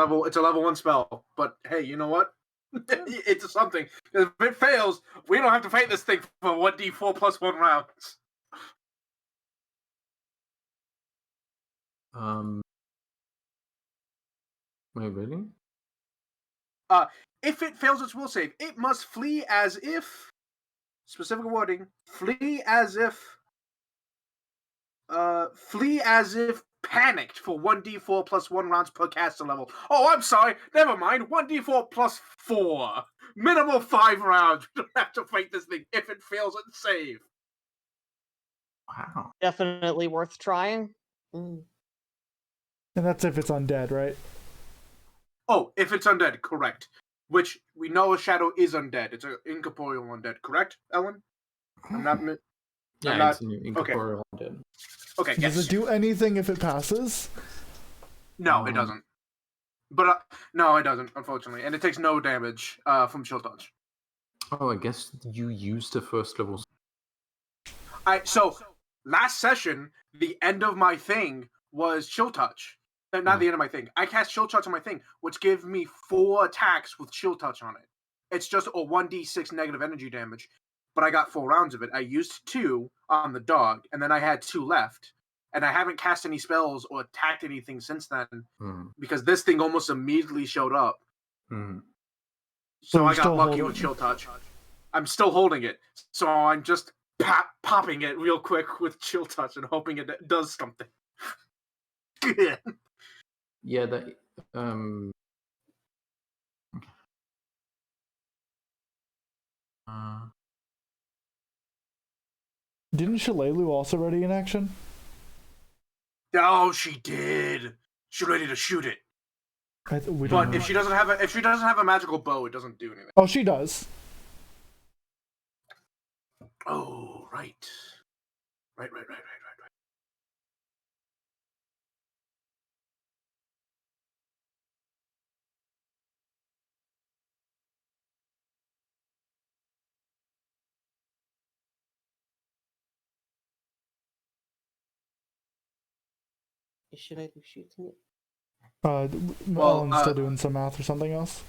level 1 spell. But hey, you know what? It's something. If it fails, we don't have to fight this thing for 1d4 plus 1 rounds. Wait, really? If it fails its will save, it must flee as if... Specific wording. Flee as if panicked for 1d4 plus 1 rounds per caster level. Oh, I'm sorry. Never mind. 1d4 plus 4. Minimal 5 rounds. We don't have to fight this thing if it fails its save. Wow. Definitely worth trying. And that's if it's undead, right? Oh, if it's undead, correct. Which we know a shadow is undead. It's an incorporeal undead, correct, Ellen? I'm not... Yeah, not- it's an incorporeal undead. Okay, yes. Does it do anything if it passes? No, it doesn't. But no, it doesn't, unfortunately. And it takes no damage from chill touch. Oh, I guess you used the first level. So last session, the end of my thing was chill touch. Not the end of my thing. I cast chill touch on my thing, which gave me 4 attacks with chill touch on it. It's just a 1d6 negative energy damage, but I got 4 rounds of it. I used 2 on the dog, and then I had 2 left. And I haven't cast any spells or attacked anything since then, because this thing almost immediately showed up. Mhm. So you're I got still lucky holding- with Chill Touch. I'm still holding it, so I'm just popping it real quick with Chill Touch and hoping it does something. Yeah, the uh, Didn't Shalelu also ready in action? Oh, she did. She's ready to shoot it. We don't But know. if she doesn't have a magical bow, it doesn't do anything. Oh, she does. Oh, right. Right. Is Shillelagh shooting it? Ellen's still doing some math or something else.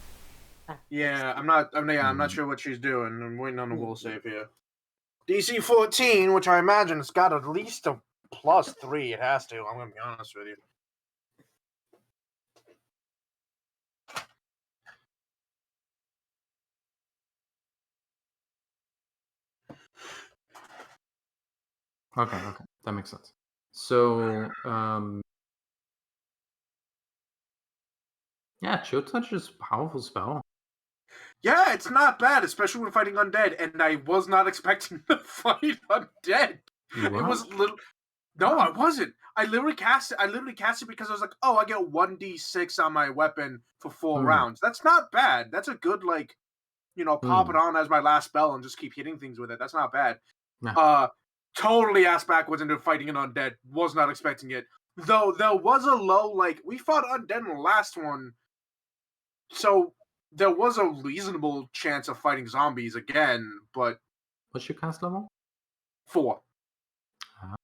Yeah, I'm not sure what she's doing. I'm waiting on a will save here. DC 14, which I imagine has got at least a +3. It has to. I'm gonna be honest with you. okay, that makes sense. So, yeah, Chill Touch is a powerful spell. Yeah, it's not bad, especially when fighting undead. And I was not expecting to fight undead. You It was weren't? little. No, I wasn't. I literally cast it because I was like, oh, I get 1d6 on my weapon for 4 rounds. That's not bad. That's a good, like, pop it on as my last spell and just keep hitting things with it. That's not bad. Yeah. Totally ass backwards into fighting an undead. Was not expecting it. Though there was a low, like, we fought undead in the last one. So there was a reasonable chance of fighting zombies again, but What's your cast level? 4. Uh-huh.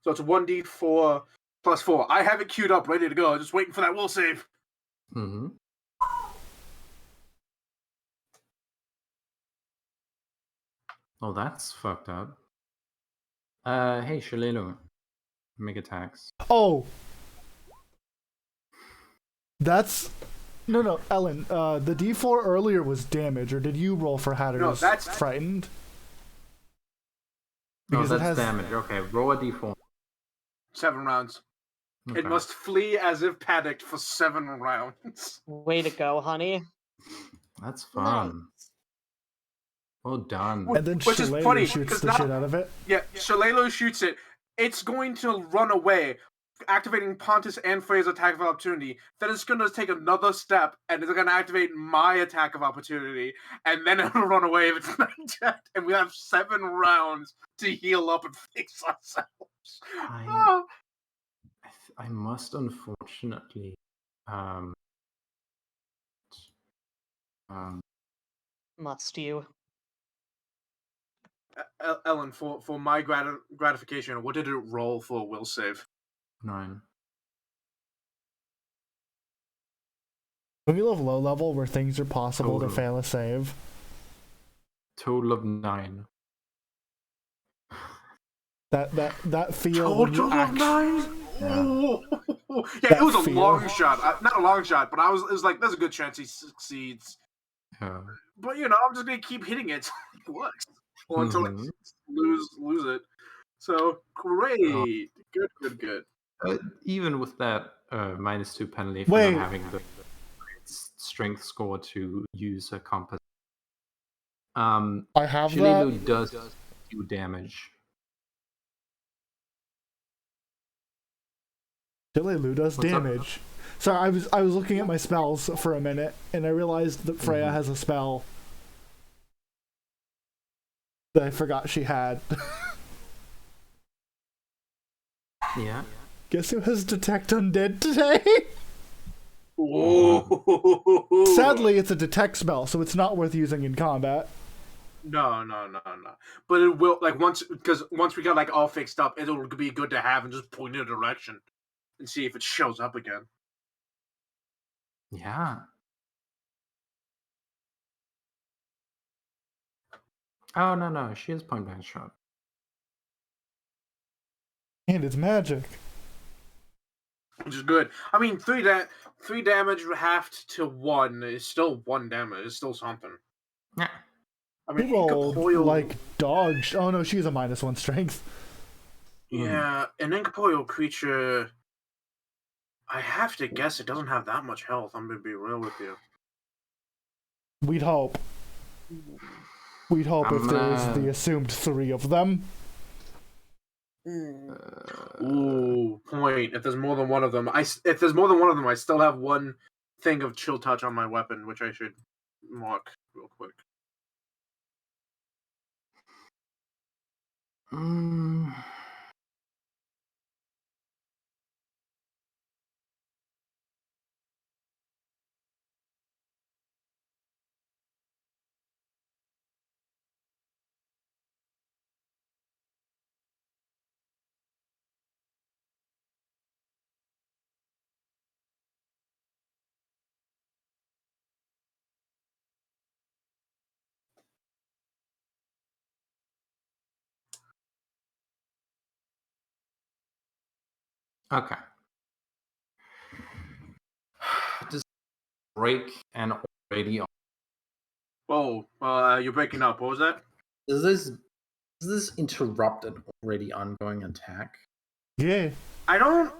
So it's 1d4 plus 4. I have it queued up, ready to go. Just waiting for that will save. Mm-hmm. Oh, that's fucked up. Hey, Shalelu. Make attacks. Oh, that's no, Ellen. The D4 earlier was damage, or did you roll for Hatter's No, that's frightened? Oh, Because that's it has damage. Okay, roll a d4. 7 rounds. Okay. It must flee as if panicked for 7 rounds. Way to go, honey. That's fun. Nice. Well done. and then Which is Shalelu funny, shoots because the shit out of it. Yeah, Shalelu shoots it. It's going to run away, activating Pontus and Freya's attack of opportunity. Then it's going to take another step, and it's going to activate my attack of opportunity, and then it'll run away if it's not dead. And we have 7 rounds to heal up and fix ourselves. I must unfortunately Must you? Ellen, for my gratification, what did it roll for a will save? 9. Don't you love low level where things are possible to Total. fail a save? Total of 9. That feel when you Total of 9? Yeah. Yeah, That it was a feel. long shot. Not a long shot, but it was like, there's a good chance he succeeds. Yeah. But, I'm just going to keep hitting it. It works. Well, until I lose it. So, great. Good. Even with that -2 penalty for Wait. not having the strength score to use a compass. I have Shalelu that. does do damage. Shalelu does What's up? damage. So I was looking at my spells for a minute, and I realized that Freya has a spell that I forgot she had. Yeah. Guess who has Detect Undead today? Ooh. Sadly, it's a detect spell, so it's not worth using in combat. No. But it will, like, once we got, like, all fixed up, it'll be good to have and just point in a direction and see if it shows up again. Yeah. Oh, no. She has point blank shot. And it's magic. which is good. I mean, three damage halved to 1 is still 1 damage. It's still something. Yeah. I He mean, rolled incorporeal. like dodge. Oh no, she's a -1 strength. Yeah, an incorporeal creature. I have to guess it doesn't have that much health. I'm gonna be real with you. We'd hope. We'd hope if there was the assumed 3 of them. Ooh, point. If there's more than one of them, I still have 1 thing of chill touch on my weapon, which I should mark real quick. Okay. Does break and already on? Whoa, you're breaking up. What was that? Does this interrupt an already ongoing attack? Yeah. I don't.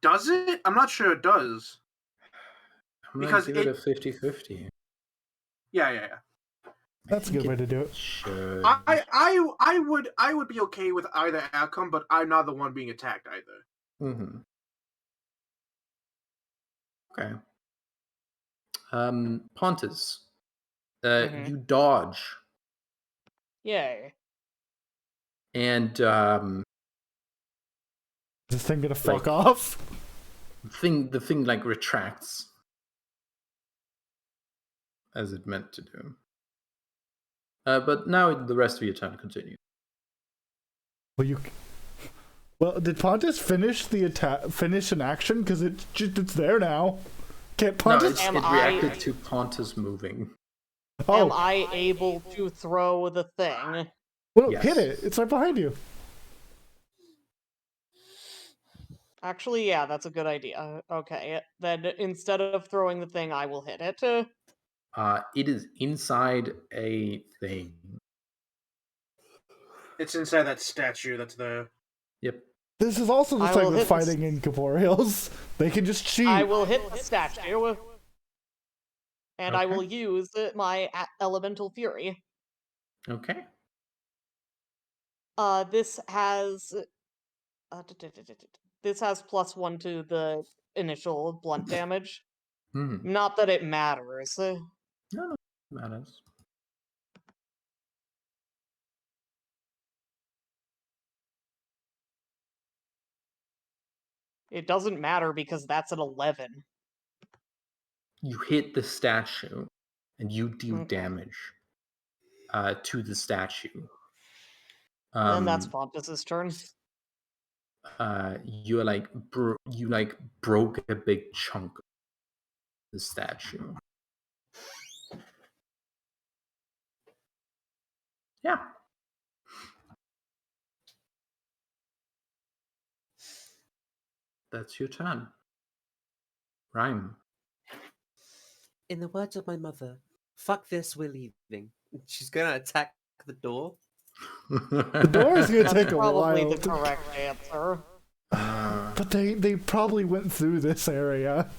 Does it? I'm not sure it does. I'm gonna Because give it a 50-50. Yeah. That's a good way to do it. Should. I would be okay with either outcome, but I'm not the one being attacked either. Mm-hmm. Okay. Pontus, you dodge, Yay. and Is this thing gonna fuck off? the thing like retracts as it meant to do. But now the rest of your turn continues. Well, did Pontus finish the attack? Finish an action? Because it's there now. Can't Pontus? No, it reacted to Pontus moving. Am I able to throw the thing? Well, Yes. hit it. It's right behind you. Actually, yeah, that's a good idea. Okay, then instead of throwing the thing, I will hit it. It is inside a thing. It's inside that statue that's there. Yep. This is also the I type will of hit fighting incorporeals. They can just cheat. I will hit the statue, and I Okay. will use my elemental fury. Okay. This has +1 to the initial blunt damage. Not that it matters. No, matters. It doesn't matter because that's an 11. You hit the statue, and you deal Okay. damage to the statue. Then that's Pontus's turn. You broke a big chunk of the statue. Yeah. That's your turn. Rhyme. In the words of my mother, fuck this, we're leaving. She's gonna attack the door. The door is gonna That's take a probably while. the correct answer. But they probably went through this area.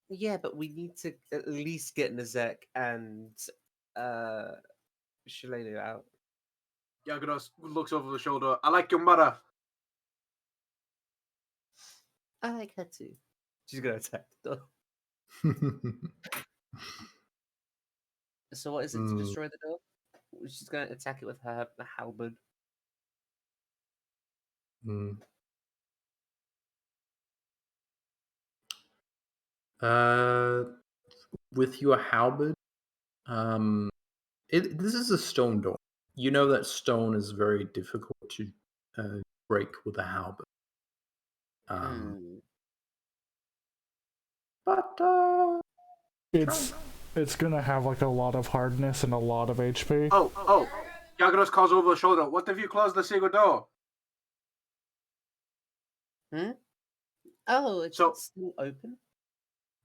Yeah, but we need to at least get Nazek and Shalelu out. Yagados looks over the shoulder. I like your mother. I like her too. She's gonna attack the door. So what is it to destroy the door? She's gonna attack it with her halberd. With your halberd, this is a stone door. You know that stone is very difficult to break with a halberd. But It's gonna have like a lot of hardness and a lot of HP. Oh. Yagados calls over the shoulder. What if you close the secret door? Oh, it's So- still open.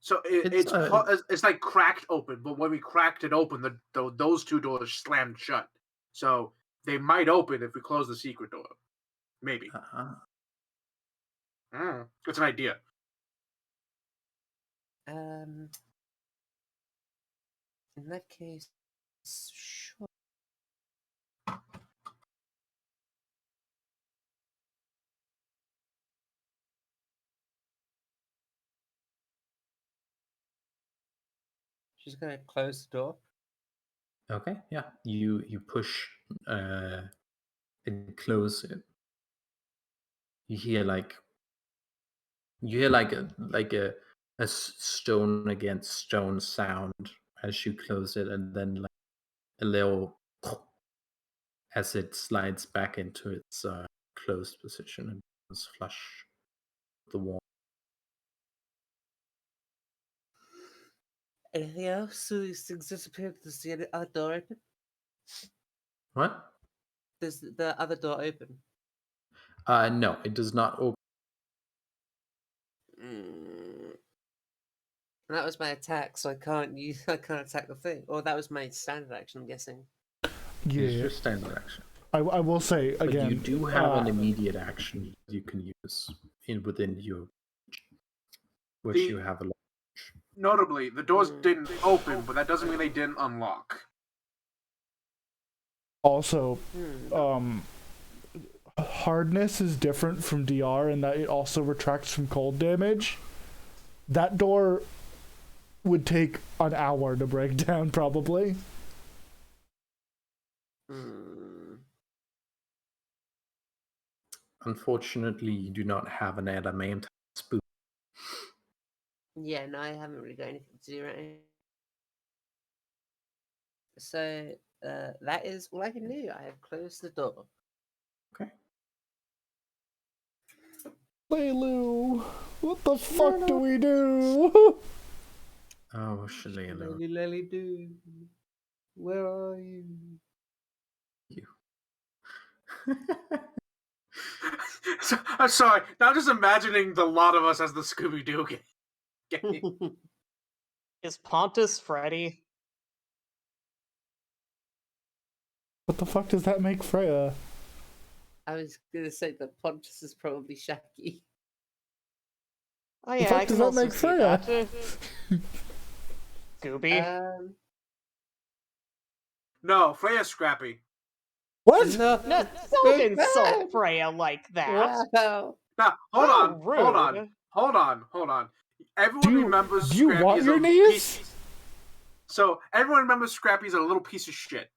So it's like cracked open, but when we cracked it open, those two doors slammed shut. So they might open if we close the secret door. Maybe. It's an idea. In that case, sure. She's gonna close the door. Okay, yeah. You push and close it. You hear like a stone against stone sound as you close it, and then like a little as it slides back into its closed position and becomes flush with the wall. Anything else? So these things disappeared. Does the other door open? What? Does the other door open? No, it does not open. And that was my attack, so I can't attack the thing. Or that was my standard action, I'm guessing. It's Yeah, your standard action. I will say But again. you do have an immediate action you can use within your, which you have a lot. Notably, the doors didn't open, but that doesn't mean they didn't unlock. Also, hardness is different from DR in that it also retracts from cold damage. That door would take an hour to break down, probably. Unfortunately, you do not have an adamant spoon. Yeah, no, I haven't really got anything to do right now. So, that is all I can do. I have closed the door. Okay. Leilu, what the fuck do we do? Oh, Shalelu. Lily do. Where are you? I'm sorry. Now I'm just imagining the lot of us as the Scooby-Doo gang. Is Pontus Freddy? What the fuck does that make Freya? I was gonna say that Pontus is probably Shaggy. Oh The yeah, fuck I does can that also make see Freya? that. Scooby. No, Freya's Scrappy. What? No, don't insult Freya like that. Wow. Now, hold How on, hold on. Everyone remembers Do you Scrappy want as your a knees? piece. So everyone remembers Scrappy as a little piece of shit.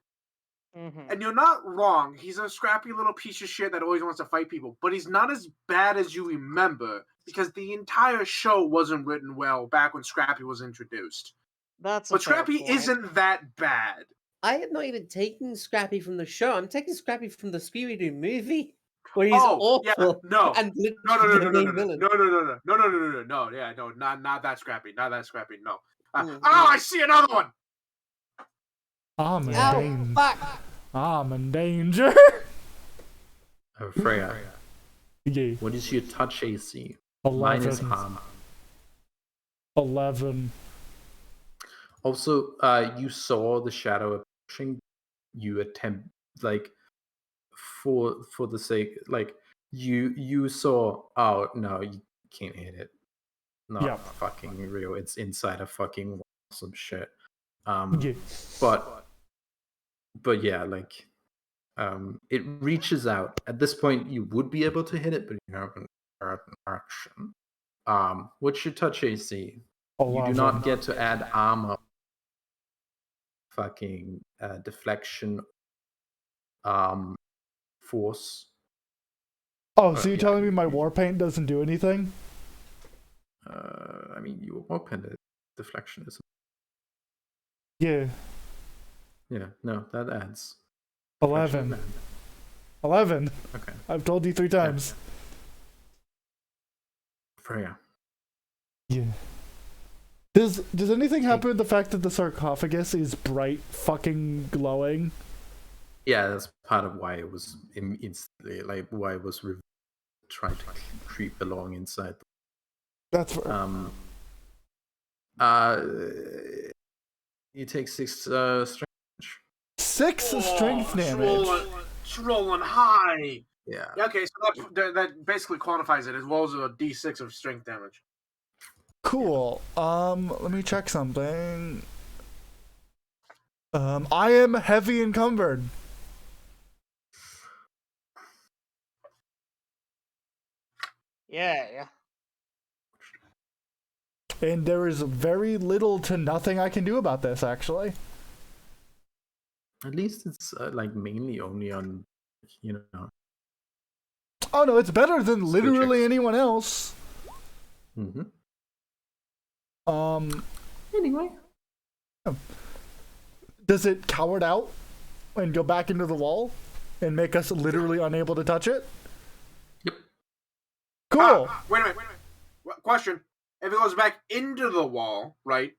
Mhm. And you're not wrong. He's a scrappy little piece of shit that always wants to fight people. But he's not as bad as you remember, because the entire show wasn't written well back when Scrappy was introduced. That's a But fair Scrappy point. isn't that bad. I am not even taking Scrappy from the show. I'm taking Scrappy from the Scooby-Doo movie, where he's Oh, yeah, awful. no. And No, literally the main villain. No, not that Scrappy. Not that Scrappy, no. Mm, I see another one! I'm in Ow, danger. fuck! I'm in danger. Freya, Yeah. what is your touch AC? 11. Mine is harm. 11. Also, you saw the shadow approaching. You attempt, like, for the sake, like, you saw. Oh no, you can't hit it. Not Yep. fucking real. It's inside a fucking wall, some shit. Yeah. But yeah, like, it reaches out. At this point, you would be able to hit it, but you have an action. What's your touch AC? 11. You do not get to add armor, fucking deflection, force. Oh, so you're yeah. telling me my war paint doesn't do anything? I mean, you open it. Deflection is. Yeah. Yeah, no, that adds. 11. 11. Okay. I've told you 3 times. Freya. Yeah. Does anything happen with the fact that the sarcophagus is bright fucking glowing? Yeah, that's part of why it was instantly, like, why it was revealed try to creep along inside. That's for You take 6 strength. 6 strength damage. It's rolling high. Yeah. Okay, so that basically quantifies it as well as a d6 of strength damage. Cool. Let me check something. I am heavy encumbered. Yeah. And there is very little to nothing I can do about this, actually. At least it's like mainly only on, Oh no, it's better than literally checks. anyone else. Mm-hmm. Anyway. Does it coward out and go back into the wall and make us literally unable to touch it? Yep. Cool. Wait a minute. Question. If it goes back into the wall, right,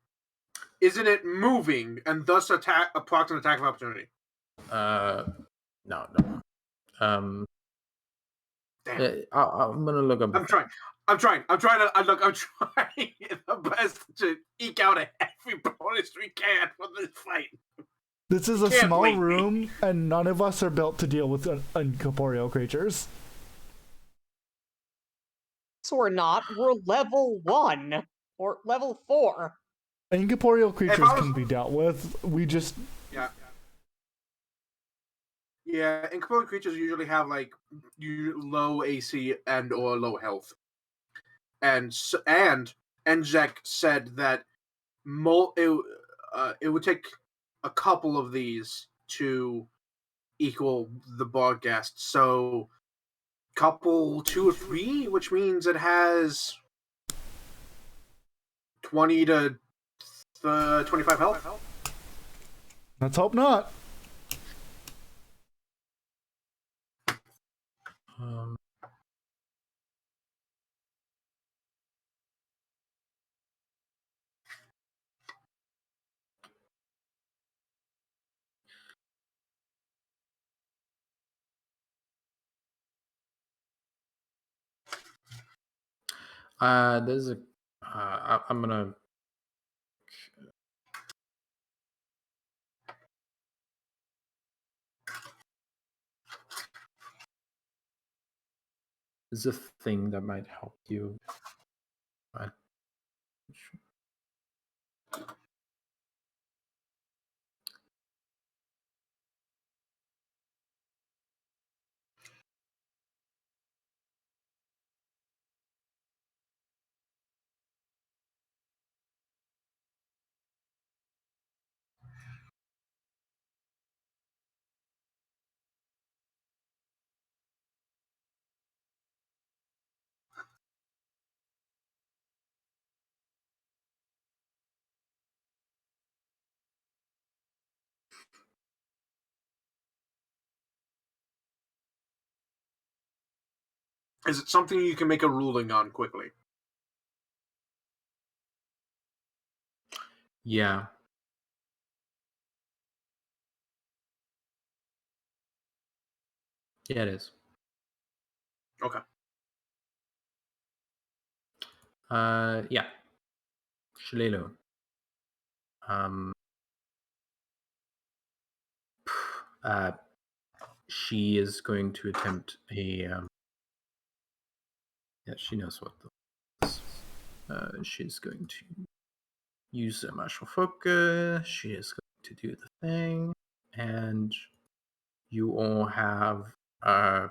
isn't it moving and thus approximate attack of opportunity? No. Damn. I'm gonna look up. I'm trying the best to eke out every bonus we can for this fight. This is a small room, and none of us are built to deal with incorporeal creatures. So we're not. We're level 1 or level 4. Incorporeal creatures can be dealt with. We just... Yeah, incorporeal creatures usually have like low AC and or low health. And Jack said that it would take a couple of these to equal the Barghast. So, couple 2 or 3, which means it has 20 to 25 health. Let's hope not. There's a. I'm gonna. There's a thing that might help you. Is it something you can make a ruling on quickly? Yeah. Yeah, it is. Okay. Yeah. Shalelo. She is going to attempt a. Yeah, she knows what this. She's going to use a martial focus. She is going to do the thing, and you all have +1.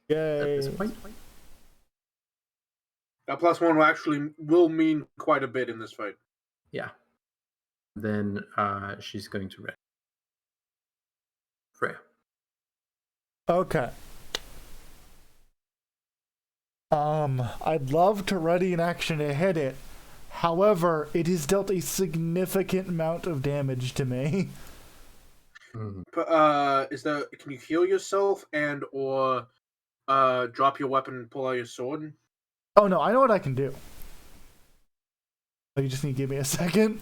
Yay. At this point. That +1 will mean quite a bit in this fight. Yeah. Then she's going to ready. Freya. Okay. I'd love to ready an action to hit it. However, it has dealt a significant amount of damage to me. But, can you heal yourself and or drop your weapon and pull out your sword? Oh no, I know what I can do. You just need to give me a second.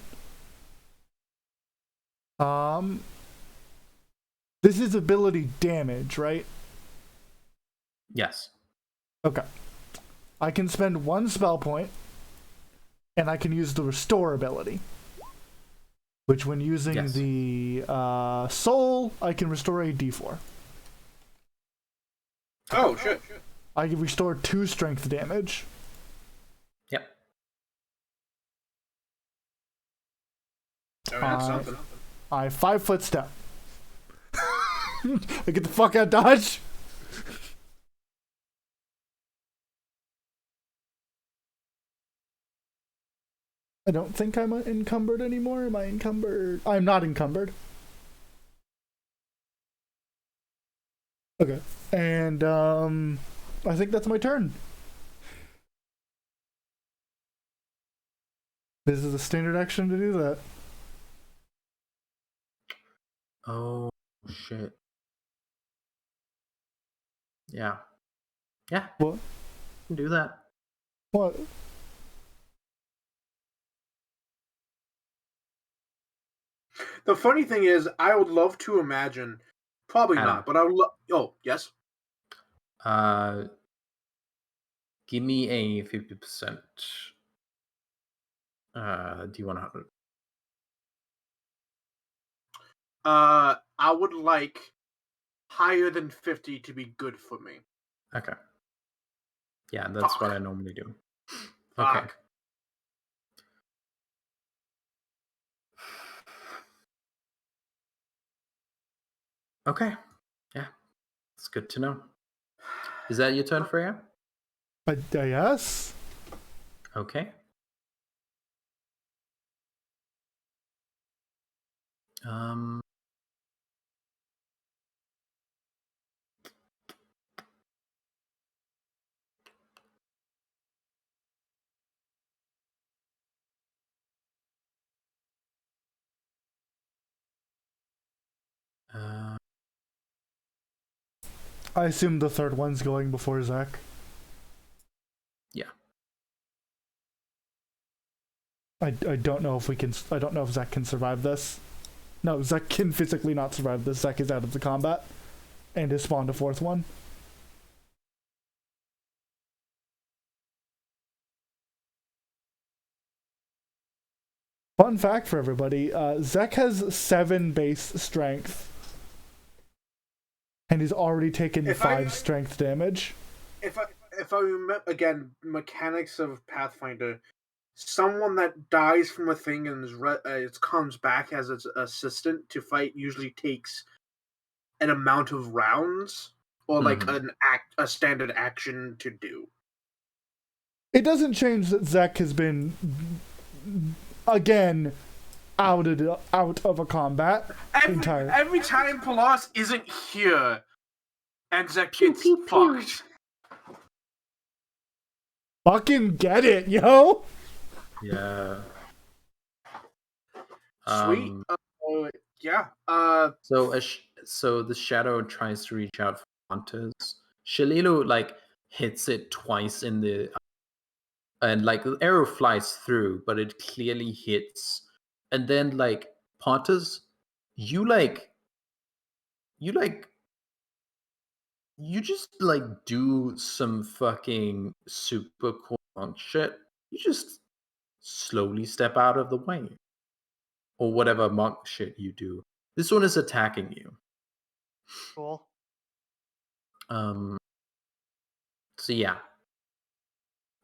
This is ability damage, right? Yes. Okay. I can spend 1 spell point, and I can use the restore ability. Which, when using Yes. the soul, I can restore a d4. Oh, shit. I can restore 2 strength damage. Yep. I mean, that's something. I 5-foot step. I get the fuck out, dodge. I don't think I'm encumbered anymore. Am I encumbered? I'm not encumbered. Okay. And I think that's my turn. This is a standard action to do that. Oh shit. Yeah. Yeah. What? Can do that. What? The funny thing is, I would love to imagine. Probably Adam. not, but I would love. Oh, yes. Give me a 50%. Do you want to? I would like higher than 50 to be good for me. Okay. Yeah, that's Fuck. what I normally do. Okay. Fuck. Okay. Yeah. It's good to know. Is that your turn, Freya? Yes. Okay. I assume the third one's going before Zach. Yeah. I don't know if we can. I don't know if Zach can survive this. No, Zach can physically not survive this. Zach is out of the combat, and has spawned a fourth one. Fun fact for everybody: Zach has 7 base strength, and he's already taken 5 strength damage. If I remember again, mechanics of Pathfinder, someone that dies from a thing and it comes back as its assistant to fight usually takes an amount of rounds or like a standard action to do. It doesn't change that Zach has been again out of a combat entirely. Every time Palos isn't here, and Zach gets fucked. Fucking get it, yo! Yeah. Sweet. Yeah. So the shadow tries to reach out for Pontus. Shalilo like hits it twice in the and like the arrow flies through, but it clearly hits. And then like Pontus, you just like do some fucking super cool monk shit. You just slowly step out of the way. Or whatever monk shit you do. This one is attacking you. Cool. So yeah.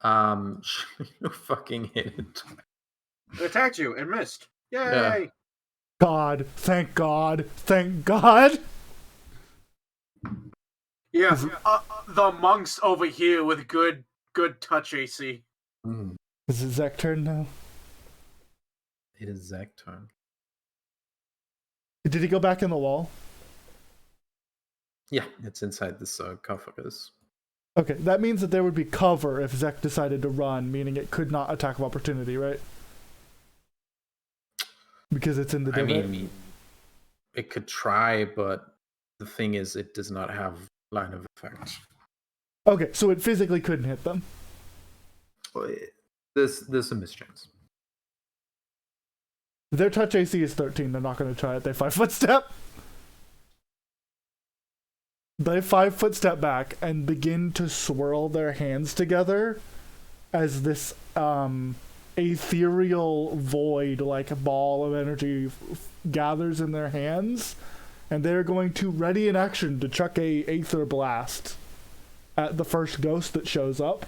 You fucking hit it. It attacked you and missed. Yay! Yeah. God, thank God, thank God! Yeah, the monks over here with good touch AC. Is it Zach's turn now? It is Zach's turn. Did he go back in the wall? Yeah, it's inside this sarcophagus. Okay, that means that there would be cover if Zach decided to run, meaning it could not attack of opportunity, right? Because it's in the divot. I mean, it could try, but the thing is, it does not have line of effect. Okay, so it physically couldn't hit them. Well, there's a mischance. Their touch AC is 13. They're not going to try it. They 5-foot step. They 5-foot step back and begin to swirl their hands together as this ethereal void, like a ball of energy, gathers in their hands, and they're going to ready in action to chuck a aether blast at the first ghost that shows up.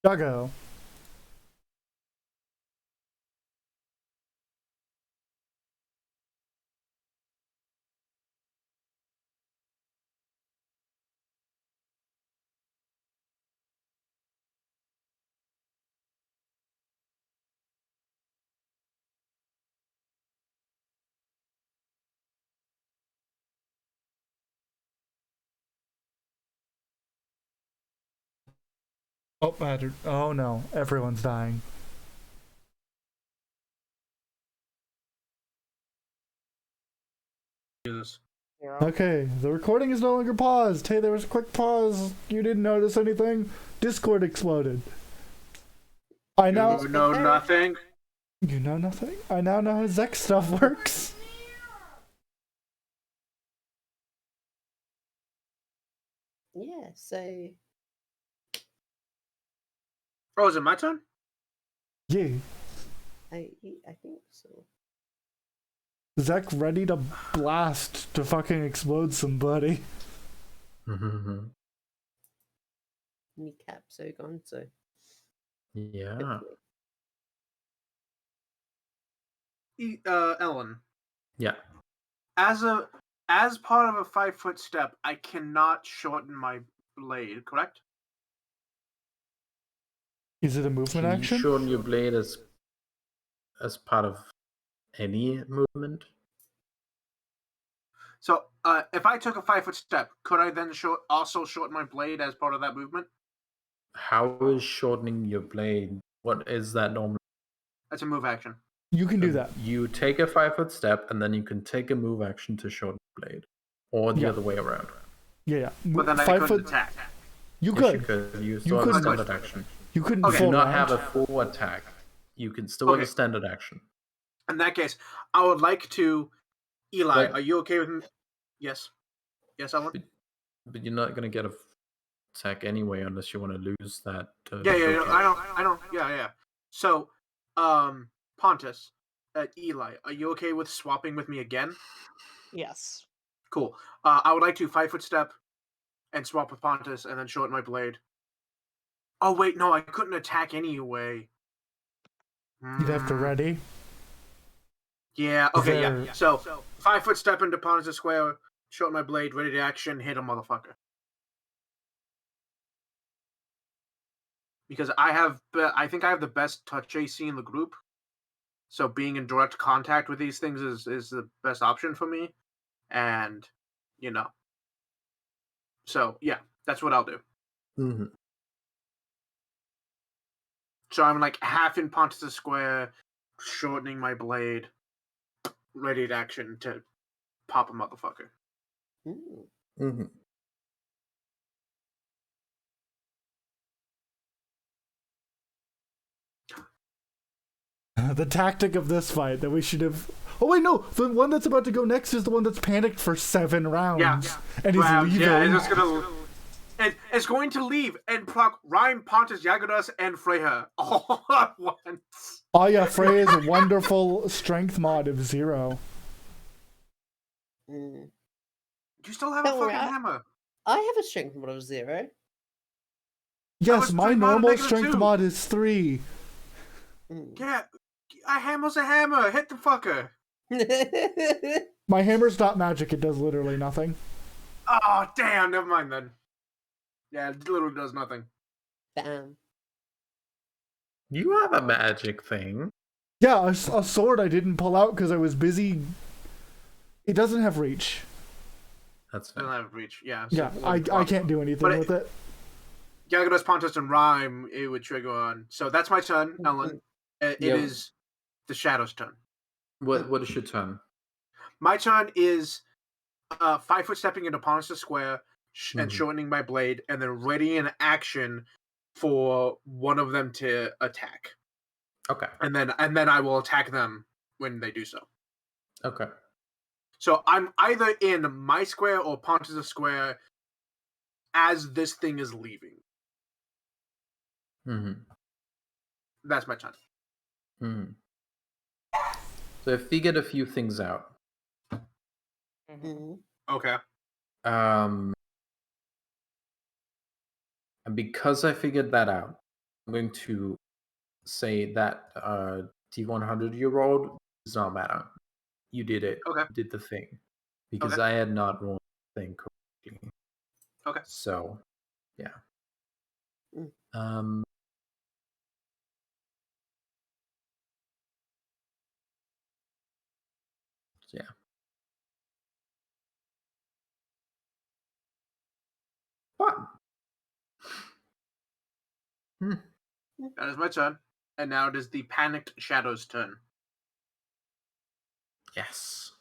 Doggo. Oh no, everyone's dying. Jesus. Okay, the recording is no longer paused. Hey, there was a quick pause. You didn't notice anything? Discord exploded. I now You know nothing. You know nothing? I now know how Zek stuff works. Yeah, so Oh, is it my turn? Yeah. I think so. Zek ready to blast to fucking explode somebody. Kneecap so gone, so Yeah. Ellen. Yeah. As part of a 5-foot step, I cannot shorten my blade. Correct? Is it a movement Can action? you shorten your blade as part of any movement? So, if I took a 5-foot step, could I then also shorten my blade as part of that movement? How is shortening your blade? What is that normally? That's a move action. You can do that. You take a 5-foot step, and then you can take a move action to shorten the blade, or the other way around. Yeah. But then I couldn't attack. You Yes, could. you could. You still have a standard action. You couldn't Okay. You full do not round. have a full attack. You can still have a standard action. In that case, I would like to. Eli, But- are you okay with me? Yes. Yes, Ellen? But you're not going to get a attack anyway unless you want to lose that. Yeah, showcase. I don't. Yeah. So, Pontus, Eli, are you okay with swapping with me again? Yes. Cool. I would like to 5-foot step and swap with Pontus and then shorten my blade. Oh, wait, no, I couldn't attack anyway. You'd have to ready. Yeah, okay, There- yeah. So, 5-foot step into Pontus' square, shorten my blade, ready to action, hit a motherfucker. Because I think I have the best touch AC in the group. So being in direct contact with these things is the best option for me. And, So, yeah, that's what I'll do. Mm-hmm. So I'm like half in Pontus' square, shortening my blade, ready to action to pop a motherfucker. Mm-hmm. The tactic of this fight that we should have. Oh wait, no. The one that's about to go next is the one that's panicked for 7 rounds. Yeah. And he's leaving. Yeah, it's just gonna. It's going to leave and proc Rhyme, Pontus, Jagodas, and Freyja all at once. Oh yeah, Freya's wonderful strength mod of 0. Mm. You still have Don't a worry, fucking hammer. I have a strength mod of 0. Yes, was my 3 mod, normal negative strength 2. mod is 3. Yeah, a hammer's a hammer. Hit the fucker. My hammer's not magic, it does literally nothing. Oh, damn, never mind then. Yeah, it literally does nothing. Damn. You have a magic thing. Yeah, a sword I didn't pull out because I was busy. It doesn't have reach. That's Doesn't fair. have reach, yeah. Yeah, I can't do anything with it. Jagodas, Pontus, and Rhyme, it would trigger on. So that's my turn, Ellen. It Yeah. is the Shadow's turn. What is your turn? My turn is 5-foot stepping into Pontus' square, and shortening my blade, and then ready in action for one of them to attack. Okay. And then I will attack them when they do so. Okay. So I'm either in my square or Pontus' square as this thing is leaving. Mm-hmm. That's my turn. Mm-hmm. So I figured a few things out. Mm-hmm. Okay. And because I figured that out, I'm going to say that T100 you rolled does not matter. You did it. Okay. You did the thing. Because Okay. I had not rolled the thing correctly. Okay. So, yeah. Mm. Yeah. What? That is my turn. And now it is the panicked Shadow's turn. Yes.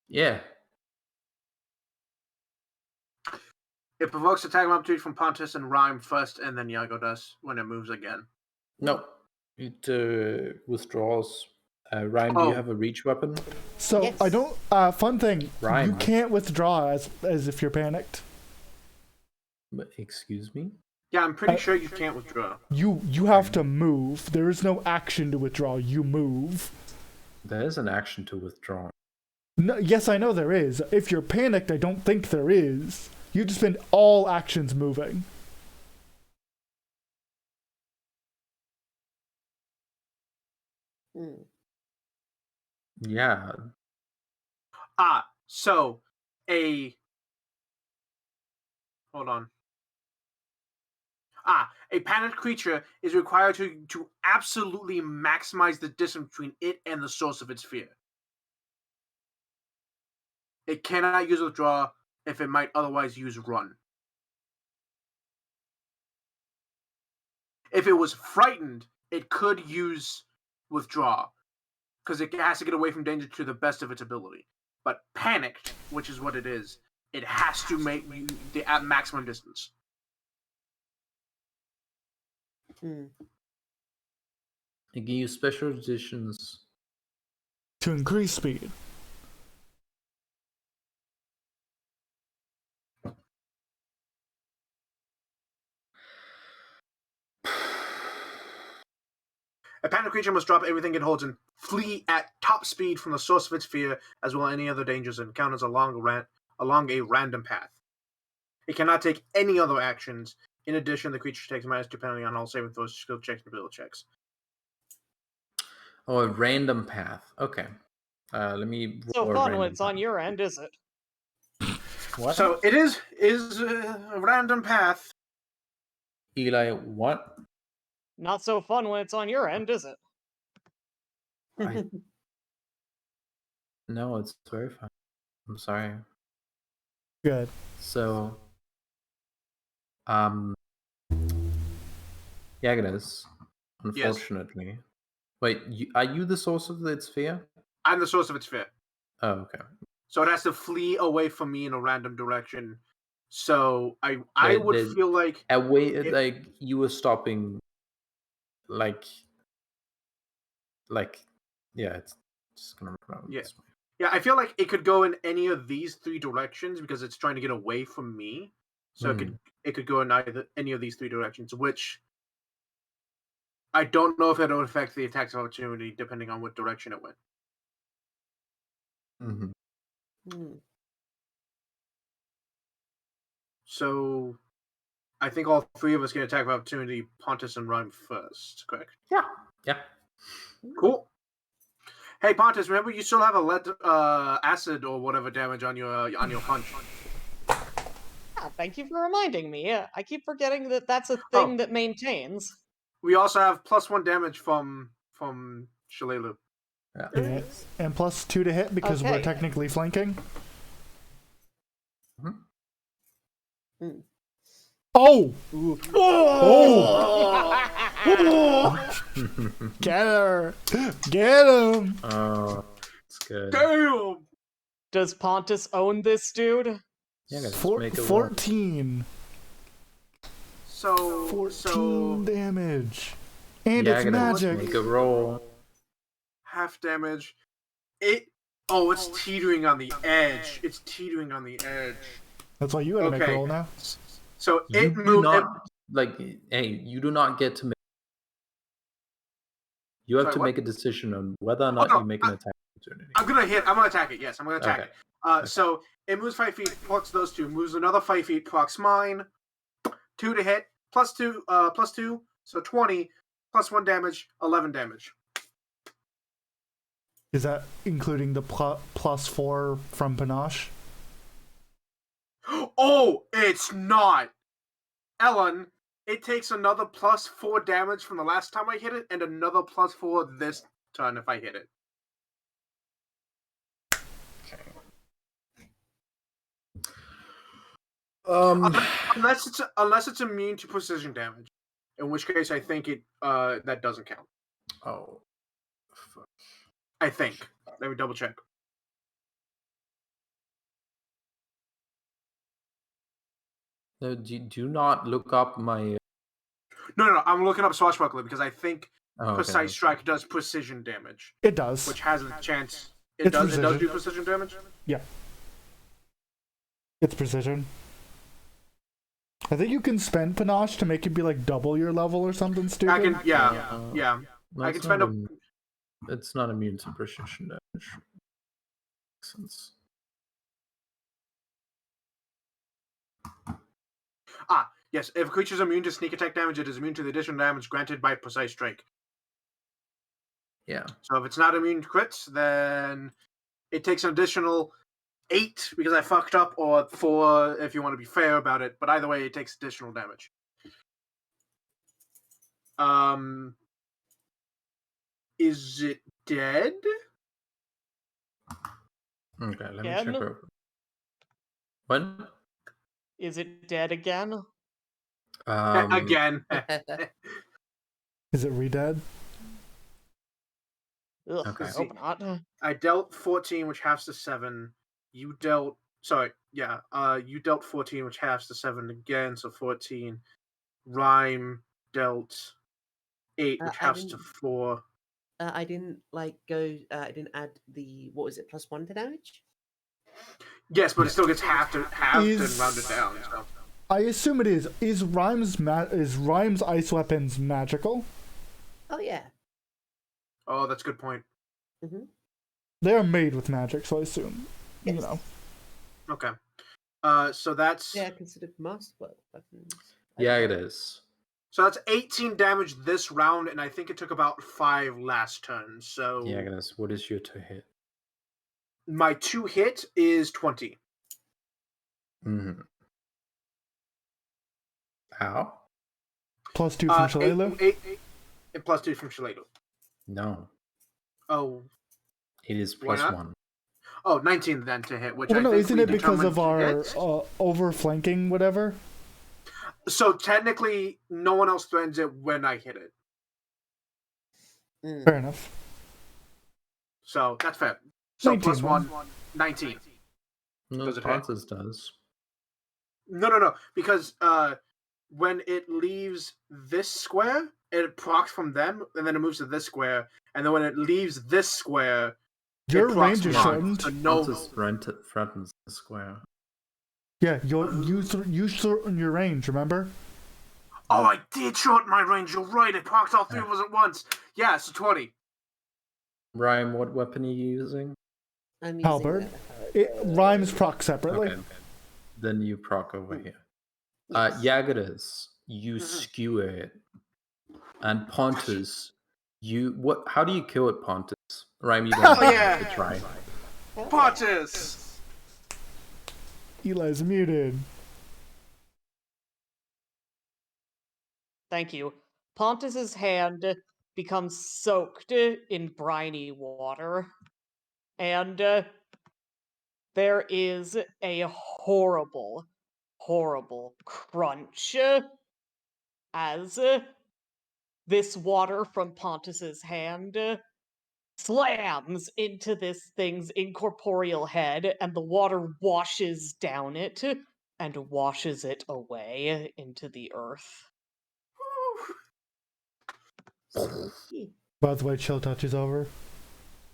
Yeah. It provokes attack of opportunity from Pontus and Rhyme first, and then Yago does when it moves again. No. It withdraws. Rhyme, do you have a reach weapon? So Yes. I don't. Fun thing. Rhyme. You can't withdraw as if you're panicked. Excuse me? Yeah, I'm pretty sure you can't withdraw. You have to move. There is no action to withdraw. You move. There is an action to withdraw. No, yes, I know there is. If you're panicked, I don't think there is. You just spend all actions moving. Mm. Yeah. So hold on. A panicked creature is required to absolutely maximize the distance between it and the source of its fear. It cannot use withdraw if it might otherwise use run. If it was frightened, it could use withdraw because it has to get away from danger to the best of its ability. But panicked, which is what it is, it has to make the at maximum distance. Mm. They give you special editions. To increase speed. A panicked creature must drop everything it holds and flee at top speed from the source of its fear, as well as any other dangers and encounters along a random path. It cannot take any other actions. In addition, the creature takes -2 penalty on all saving throws, skill checks, and ability checks. Oh, a random path. Okay. Let me So roll a fun when random it's on path. your end, is it? What? So it is a random path. Eli, what? Not so fun when it's on your end, is it? No, it's very fun. I'm sorry. Good. So, yeah, it is. Unfortunately. Wait, are you the source of its fear? I'm the source of its fear. Oh, okay. So it has to flee away from me in a random direction. So I would feel like like you were stopping, like yeah, it's just gonna run out this way. Yeah, I feel like it could go in any of these 3 directions because it's trying to get away from me. So it could go in any of these 3 directions, which I don't know if it would affect the attacks of opportunity depending on what direction it went. Mm. So I think all 3 of us get attack of opportunity, Pontus and Rhyme first, correct? Yeah. Cool. Hey Pontus, remember you still have a acid or whatever damage on your punch. Yeah, thank you for reminding me. I keep forgetting that that's a thing that maintains. We also have +1 damage from Shalelu. Yeah. And +2 to hit because we're Okay. technically flanking. Mm. Oh! Oh! Get her! Get him! Oh, it's good. Damn! Does Pontus own this dude? Yeah, guys, Four, make it 14. So 14 damage. And Yeah, it's guys, magic. make a roll. half damage. It's teetering on the edge. It's teetering on the edge. That's why you gotta make a Okay. roll now. So You it do moved. not hey, you do not get to make. You have Sorry, to what? make a decision on whether or not no, you make an attack opportunity. I'm gonna attack it. Yes, I'm gonna attack Okay. it. So it moves 5 feet, procs those two. Moves another 5 feet, procs mine. 2 to hit, plus 2, so 20, plus 1 damage, 11 damage. Is that including the +4 from Panache? Oh, it's not. Ellen, it takes another plus 4 damage from the last time I hit it, and another plus 4 this turn if I hit it. Unless it's immune to precision damage, in which case I think it that doesn't count. Oh, fuck. I think. Let me double check. No, do not look up my. No, I'm looking up Swashbuckler because I think Oh, okay, Precise Strike does precision damage, It does. which has a chance. It's It does precision. do precision damage. Yeah. It's precision. I think you can spend Panache to make it be like double your level or something stupid. I can, yeah. No, I it's can spend not a. It's not immune to precision damage. Makes sense. Yes, if a creature is immune to sneak attack damage, it is immune to the additional damage granted by Precise Strike. Yeah. So if it's not immune to crits, then it takes an additional 8 because I fucked up, or 4 if you want to be fair about it. But either way, it takes additional damage. Is it dead? Okay, let me Again? check over. What? Is it dead again? Again. Is it re-dead? Ugh, Okay. I hope not. I dealt 14, which halves to 7. You dealt. Sorry, yeah. You dealt 14, which halves to 7 again, so 14. Rhyme dealt 8, which I halves to didn't- 4. I didn't go. I didn't add the what was it +1 to damage? Yes, but it still gets halved and Is- rounded down. So. I assume it is. Is Rhyme's ice weapons magical? Oh yeah. Oh, that's a good point. They are made with magic, so I assume. You Yes. know. Okay. So that's Yeah, considered master weapons. Yeah, it is. so that's 18 damage this round, and I think it took about 5 last turn. So Yeah, it is. What is your to hit? my 2 hit is 20. Mm-hmm. How? +2 from Shalelu? 8 and plus 2 from Shalelu. No, Oh, it is Why not? +1. oh, 19 then to hit, which Well, I no, think isn't we it because of determined our hits. overflanking whatever? So technically, no one else threatens it when I hit it. Fair enough. So that's fair. So 19, plus then. 1, 19. No, Does it hit? Pontus does. No, because when it leaves this square, it procs from them, and then it moves to this square, and then when it leaves this square, Your it procs range is from shortened. So no, Pontus threatens the square. Yeah, you shorten your range, remember? oh, I did shorten my range. You're right. It procs all 3 of us at once. Yeah, so 20. Ryan, what weapon are you using? I'm using Halberd. It rhymes proc separately. Okay. Then you proc over here. Yes. Yagadas, you skewer it. And Pontus, how do you kill it, Pontus? Rhyme, you don't Oh, have yeah. to try. Pontus! Eli's muted. Thank you. Pontus's hand becomes soaked in briny water, and there is a horrible, horrible crunch as this water from Pontus's hand slams into this thing's incorporeal head, and the water washes down it and washes it away into the earth. Spooky. By the way, chill touch is over.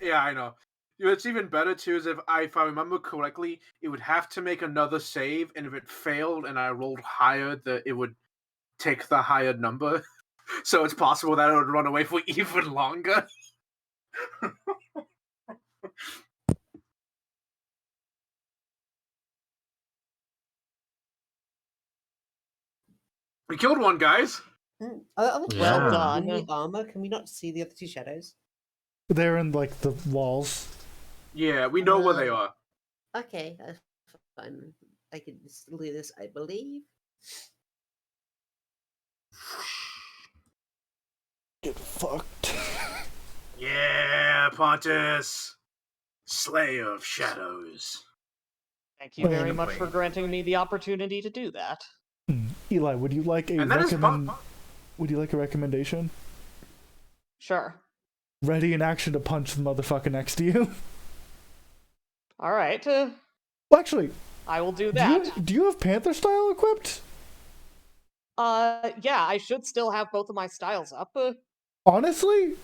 Yeah, I know. What's even better too is if I remember correctly, it would have to make another save, and if it failed and I rolled higher, it would take the higher number. So it's possible that it would run away for even longer. We killed one, guys. Well Yeah. done. done. In the armor, can we not see the other two shadows? They're in like the walls. Yeah, we know where they are. Okay, that's fine. I can still do this, I believe. Get fucked. Yeah, Pontus, Slayer of Shadows. Thank you very Wait. much for granting me the opportunity to do that. Eli, would you like a And that is Would you like a recommendation? Sure. Ready in action to punch the motherfucker next to you. All right. Well, actually, I will do do that. you have Panther style equipped? Yeah, I should still have both of my styles up. Honestly,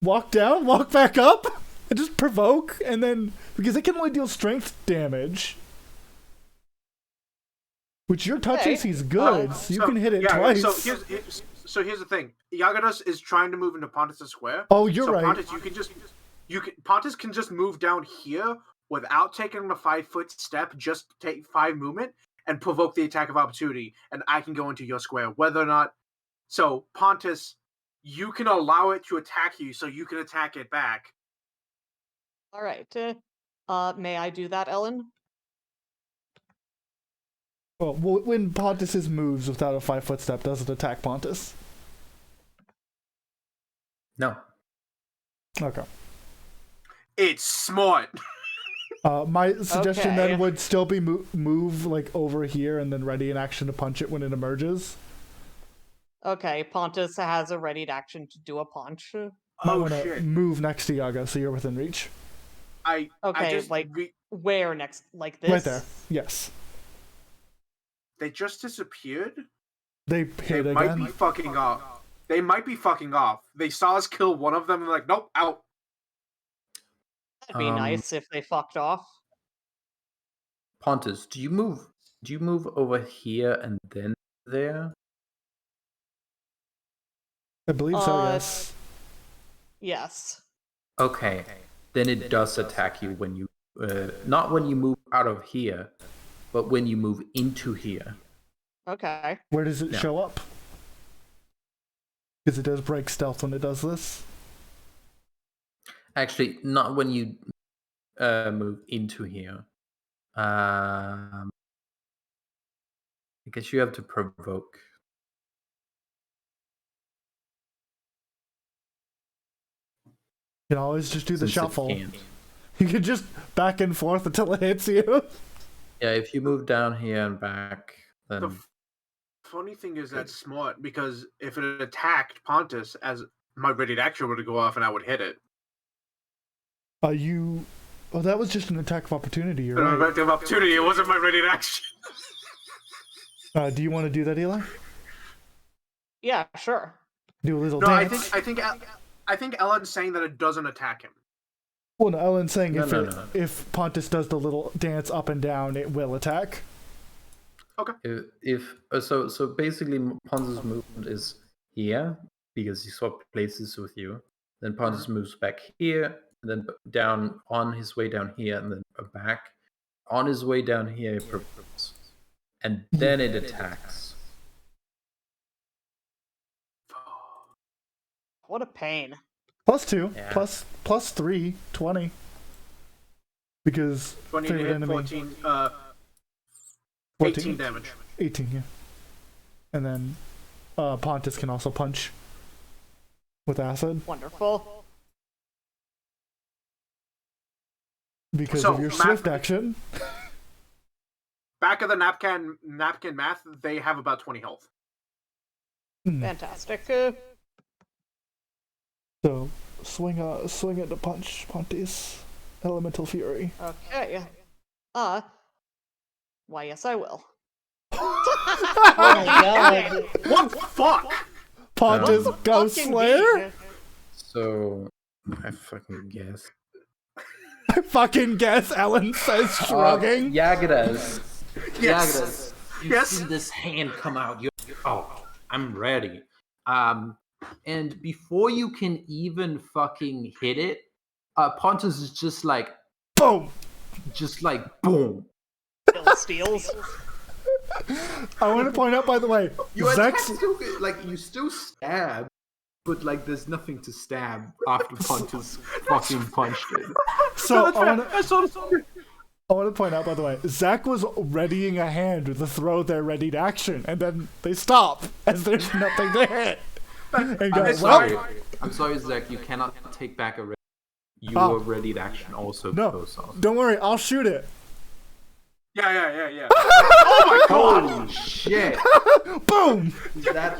walk down, walk back up, and just provoke, and then because it can only deal strength damage, which your touch Okay. AC is good, so you can hit it twice. So here's the thing. Yagadas is trying to move into Pontus' square. Oh, you're right. Pontus, Pontus can just move down here without taking the 5-foot step. Just take 5 movement and provoke the attack of opportunity, and I can go into your square. Whether or not, so Pontus, you can allow it to attack you, so you can attack it back. All right. May I do that, Ellen? Well, when Pontus moves without a 5-foot step, does it attack Pontus? No. Okay. It's smart. My suggestion Okay. then would still be move like over here and then ready in action to punch it when it emerges. Okay, Pontus has a readied action to do a punch. Might Oh want to shit! move next to Yaga so you're within reach. I Okay, just like where next? Like this? Right there. Yes. they just disappeared. They They hit might again. be fucking off. They might be fucking off. They saw us kill one of them and they're like, nope, out. That'd be nice if they fucked off. Pontus, do you move over here and then there? I believe so, Uh, yes. Yes. Okay, then it does attack you when you not when you move out of here, but when you move into here. Okay. Where does it Yeah. show up? Because it does break stealth when it does this. Actually, not when you move into here. I guess you have to provoke. You can always just do the since it shuffle. can't. You can just back and forth until it hits you. Yeah, if you move down here and back, then The funny thing is that's smart because if it attacked Pontus, as my ready action would go off and I would hit it. Oh, that was just an attack of opportunity, you're But an right. effective opportunity, it wasn't my ready action. Do you want to do that, Eli? Yeah, sure. Do a little No, dance? I think Ellen's saying that it doesn't attack him. Well, no, Ellen's saying No. if Pontus does the little dance up and down, it will attack. if so basically Pontus' movement is here because he swapped places with you. Then Pontus moves back here, and then down on his way down here, and then back. On his way down here, he provokes, and then it attacks. What a pain. +2, Yeah. plus 3, 20. Because 20 to favorite hit, enemy, 14, 14. 18 damage. 18, yeah. And then Pontus can also punch with acid Wonderful. because So, of your Matt- swift action. back of the napkin math, they have about 20 health. Fantastic. So swing it to punch Pontes. Elemental Fury. Okay. Why, yes, I will. Oh my god. What the fuck? Pontes Ghost Fucking Slayer? beat. So I fucking guess. I fucking guess, Ellen says, shrugging. Yagadas. Yes. Yagadas. You Yes. see this hand come out. I'm ready. And before you can even fucking hit it, Pontus is just like Boom! boom. Bill steals. I want to point out, by the way, You attack Zex. still, you still stab, but there's nothing to stab after Pontus fucking punched it. So I want to point out, by the way, Zach was readying a hand with a throw their readied action, and then they stop as there's nothing to hit. And go, I'm sorry, Zach. You cannot take back a ready. Your readied action also goes off. Don't worry, I'll shoot it. Yeah. Oh my god! Holy shit! Boom! That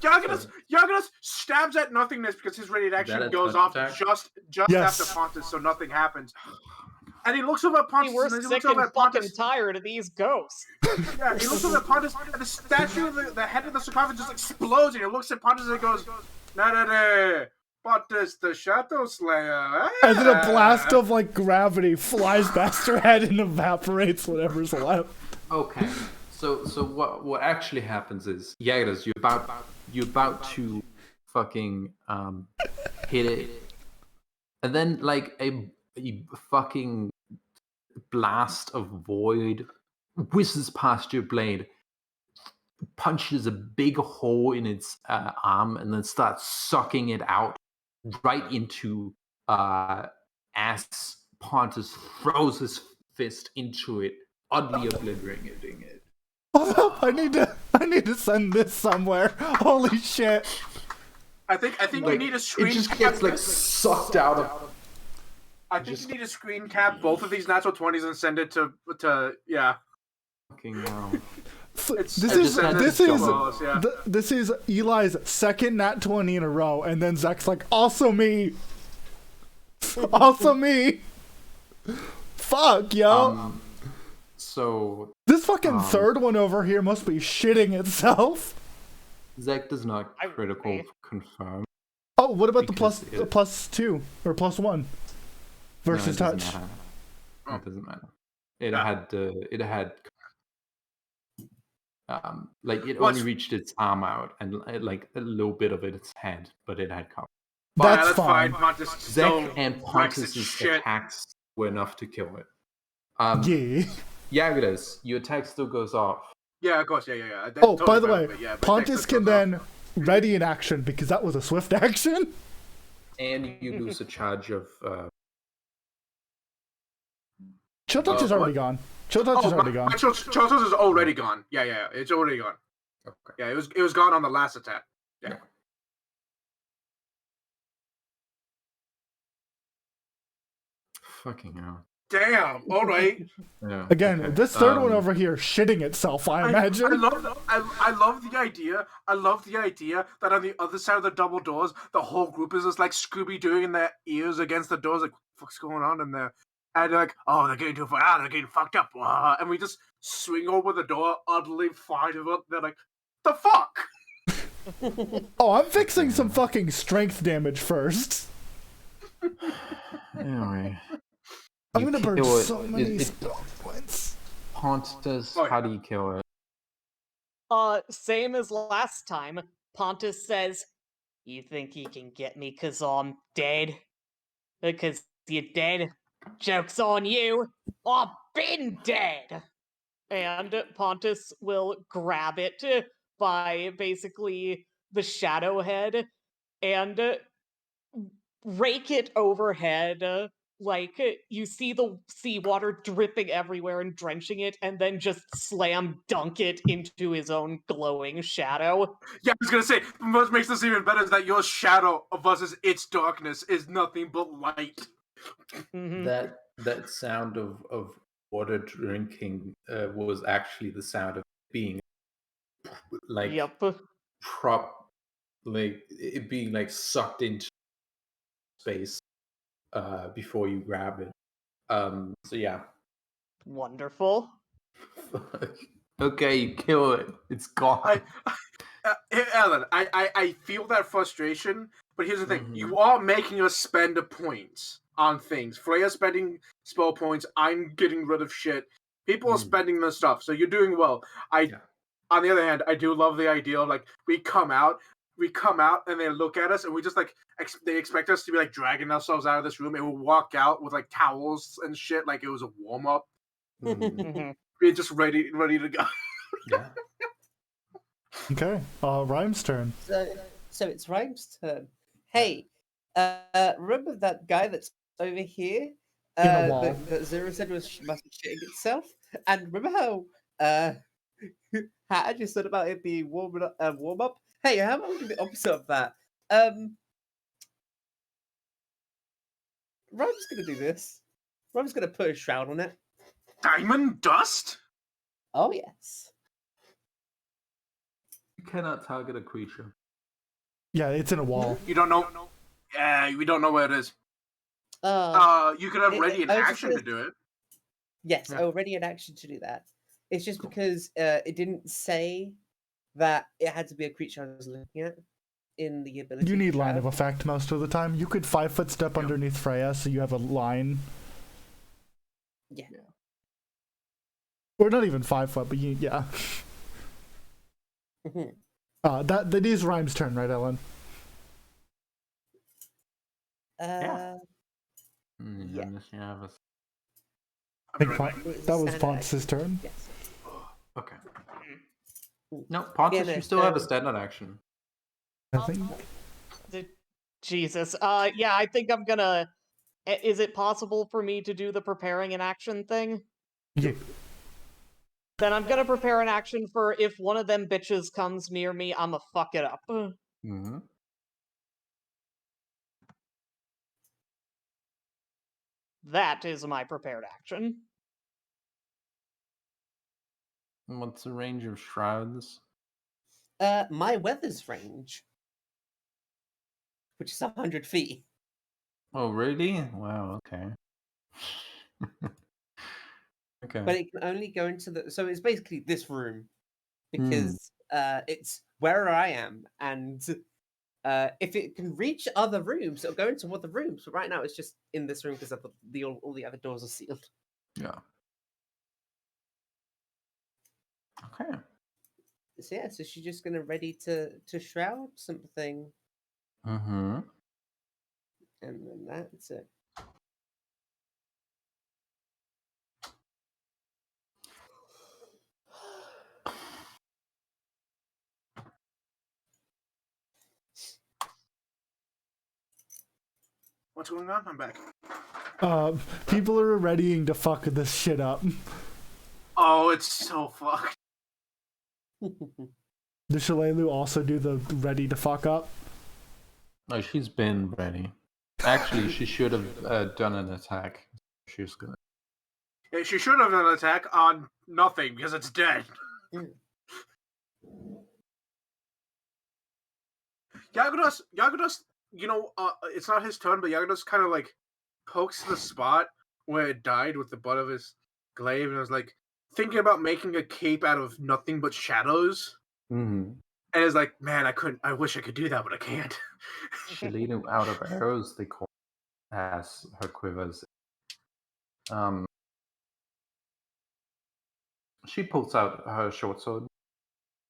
Yagadas stabs at nothingness because his ready action goes off just Yes. after Pontus, so nothing happens. And he looks over at Pontus, We're and he sick looks and over at fucking Pontus. tired of these ghosts. Yeah, he looks over at Pontus, and the statue of the head of the sarcophagus just explodes, and he looks at Pontus and he goes, "Nah, Pontus the Shadow Slayer." And then a blast of gravity flies past her head and evaporates whatever's left. Okay. So what actually happens is, Yagadas, you're about to fucking hit it, and then a fucking blast of void whizzes past your blade, punches a big hole in its arm, and then starts sucking it out right into as Pontus throws his fist into it, oddly obliterating it. Hold up, I need to send this somewhere. Holy shit. I think you need a screen It just cap. gets sucked out of. I think you need to screen cap both of these natural 20s and send it to Fucking wow. This is Eli's second nat 20 in a row, and then Zach's like, also me. Also me. Fuck, yo. So This fucking third one over here must be shitting itself. Zach does not I would critical be. confirm. Oh, what about Because the plus 2 or plus 1 versus No, it touch? doesn't matter. It doesn't matter. It had it only reached its arm out and a little bit of its head, but it had cover. That's fine. Pontus Zach still and wrecks its Pontus' shit. attacks were enough to kill it. Yeah. Yagadas, your attack still goes off. Yeah, of course, yeah. Oh, by the way, but Pontus can then ready an action because that was a swift action. And you lose a charge of Chill touch is already gone. Chill touch is already gone. Chill touch is already gone. Yeah, it's already gone. Okay. Yeah, it was gone on the last attack. Yeah. fucking hell. Damn. All right. Yeah. Again, okay. this third one over here shitting itself, I imagine. I love the idea. I love the idea that on the other side of the double doors, the whole group is just like Scooby-Dooing their ears against the doors, like, what's going on in there? And they're like, oh, they're getting too far. They're getting fucked up. And we just swing over the door, utterly fine with it. They're like, the fuck? Oh, I'm fixing some fucking strength damage first. Anyway. I'm You gonna burn kill it. so many It- spell points. Pontus, Oh, yeah. how do you kill it? Same as last time. Pontus says, "You think you can get me 'cause I'm dead? Because you're dead? Joke's on you! I've been dead!" And Pontus will grab it by basically the shadow head and rake it overhead. You see the seawater dripping everywhere and drenching it, and then just slam dunk it into his own glowing shadow. Yeah, I was gonna say, what makes this even better is that your shadow versus its darkness is nothing but light. Mhm. That sound of water drinking was actually the sound of being like Yep. like it being like sucked into space before you grab it. So yeah. Wonderful. Okay, you kill it. It's gone. Ellen, I feel that frustration, but here's the thing: Mhm. you are making us spend a point on things. Freya's spending spell points. I'm getting rid of shit. People are spending their stuff, so you're doing well. On the other hand, I do love the idea of like we come out, and they look at us, and we just like they expect us to be like dragging ourselves out of this room, and we'll walk out with like towels and shit, like it was a warm up. Mhm. We're just ready to go. Yeah. Okay, Rhyme's turn. So it's Rhyme's turn. Hey, remember that guy that's over here? In a wall. That Zero said must be shitting itself? And remember how I just said about it being warm up? Hey, how about we do the opposite of that? Rhyme's gonna do this. Rhyme's gonna put a shroud on it. Diamond dust? Oh yes. You cannot target a creature. Yeah, it's in a wall. You don't know? Yeah, we don't know where it is. You could have ready an action to do it. Yes, already an action to do that. It's just because it didn't say that it had to be a creature I was looking at in the ability. You need line of effect most of the time. You could 5-foot step underneath Freya, so you have a line. Yeah. Or not even 5 foot, but yeah. That is Rhyme's turn, right, Ellen? Yes. I think that was Pontus' turn. Yes. Okay. No, Pontus, Yeah, you still have a standard action. I think. Jesus. Yeah, I think I'm gonna. Is it possible for me to do the preparing an action thing? Yeah. Then I'm gonna prepare an action for if one of them bitches comes near me, I'ma fuck it up. Mm-hmm. That is my prepared action. What's the range of shrouds? My weather's range, which is 100 feet. Oh, really? Wow. Okay. Okay. But it can only go into the. So it's basically this room because it's where I am, and if it can reach other rooms, it'll go into other rooms. But right now, it's just in this room because all the other doors are sealed. Yeah. Okay. So yeah, so she's just gonna ready to shroud something, Mm-hmm. and then that's it. What's going on? I'm back. People are readying to fuck this shit up. Oh, it's so fucked. Does Shalelu also do the ready to fuck up? No, she's been ready. Actually, she should have done an attack. She's gonna. Yeah, she should have done an attack on nothing because it's dead. Yagodas, it's not his turn, but Yagodas kind of like pokes the spot where it died with the butt of his glaive, and was like thinking about making a cape out of nothing but shadows. Mm-hmm. And it's like, man, I wish I could do that, but I can't. She lead him out of arrows. They call as her quivers. She pulls out her short sword,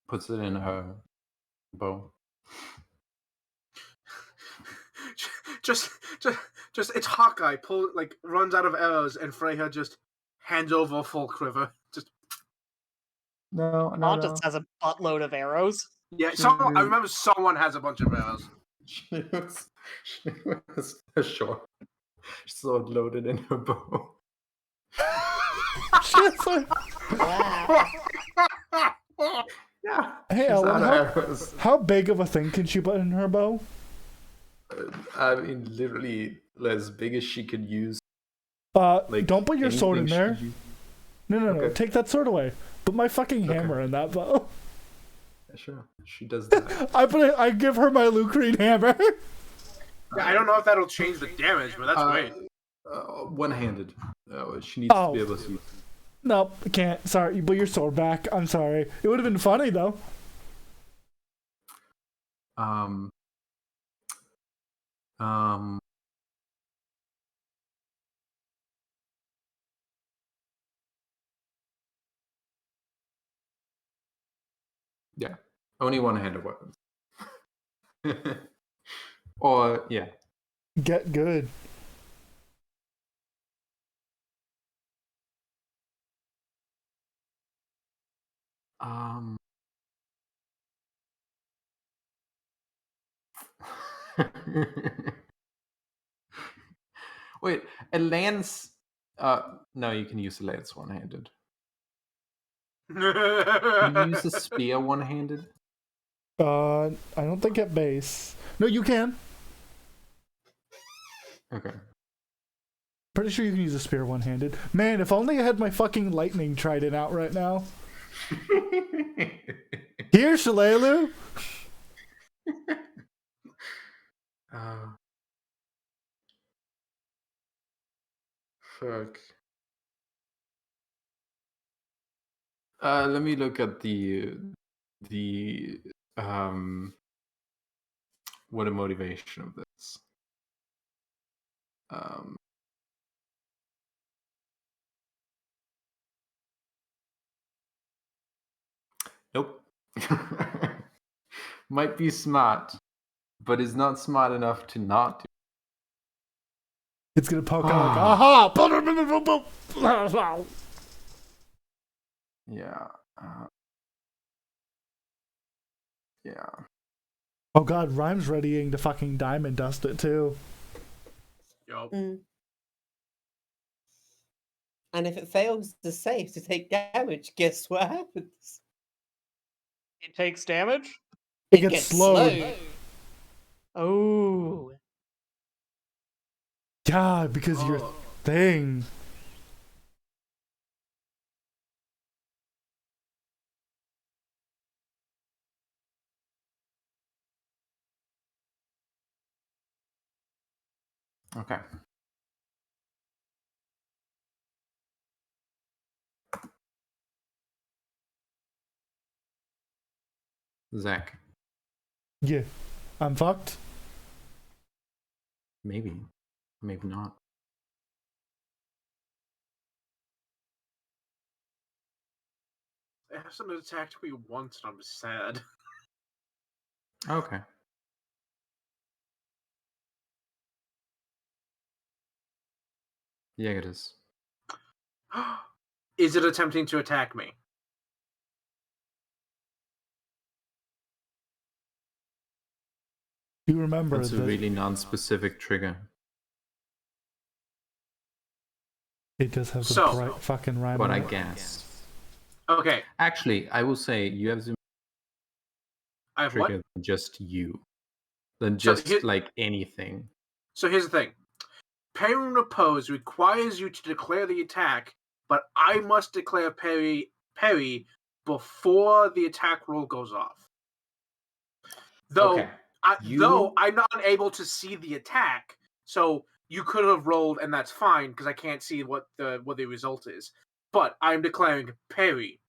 puts it in her bow. just it's Hawkeye runs out of arrows, and Freya just hands over a full quiver. Just No. Pontus has a buttload of arrows. yeah, I remember someone has a bunch of arrows. She was a short sword loaded in her bow. Yeah. Hey, Ellen, how big of a thing can she put in her bow? I mean, literally as big as she could use. Don't put your sword in there. No. Okay. Take that sword away. Put my fucking hammer in that bow. Yeah, sure. She does that. I give her my Lucrene hammer. Yeah, I don't know if that'll change the damage, but that's great. One-handed. She needs to be able to use. Nope, I can't. Sorry, you put your sword back. I'm sorry. It would have been funny though. Um. Yeah. Only one-handed weapons. Or yeah. Get good. Wait, a lance. No, you can use a lance one-handed. Can you use a spear one-handed? I don't think at base. No, you can. Okay. Pretty sure you can use a spear one-handed. Man, if only I had my fucking lightning trident out right now. Here, Shalelu. Fuck. Let me look at the what the motivation of this. Nope. Might be smart, but is not smart enough to not do. It's gonna poke out like, aha! Yeah. Yeah. Oh god, Rhyme's readying to fucking diamond dust it too. Yup. And if it fails to save to take damage, guess what happens? It takes damage? It gets slowed. Oh. God, because of your thing. Okay. Zach. Yeah. I'm fucked. Maybe. Maybe not. It hasn't attacked me once, and I'm sad. Okay. Yeah, it is. Is it attempting to attack me? You remember That's a really non-specific trigger. It does have the So- bright fucking rhyme. But on I it. guess. Okay, Actually, I will say you have the I have trigger what? than just you. Than So just here- like anything. So here's the thing. Parry repose requires you to declare the attack, but I must declare parry before the attack roll goes off. Though Okay. though I'm not able to see the attack, so you could have rolled, and that's fine because I can't see what the result is. But I'm declaring parry.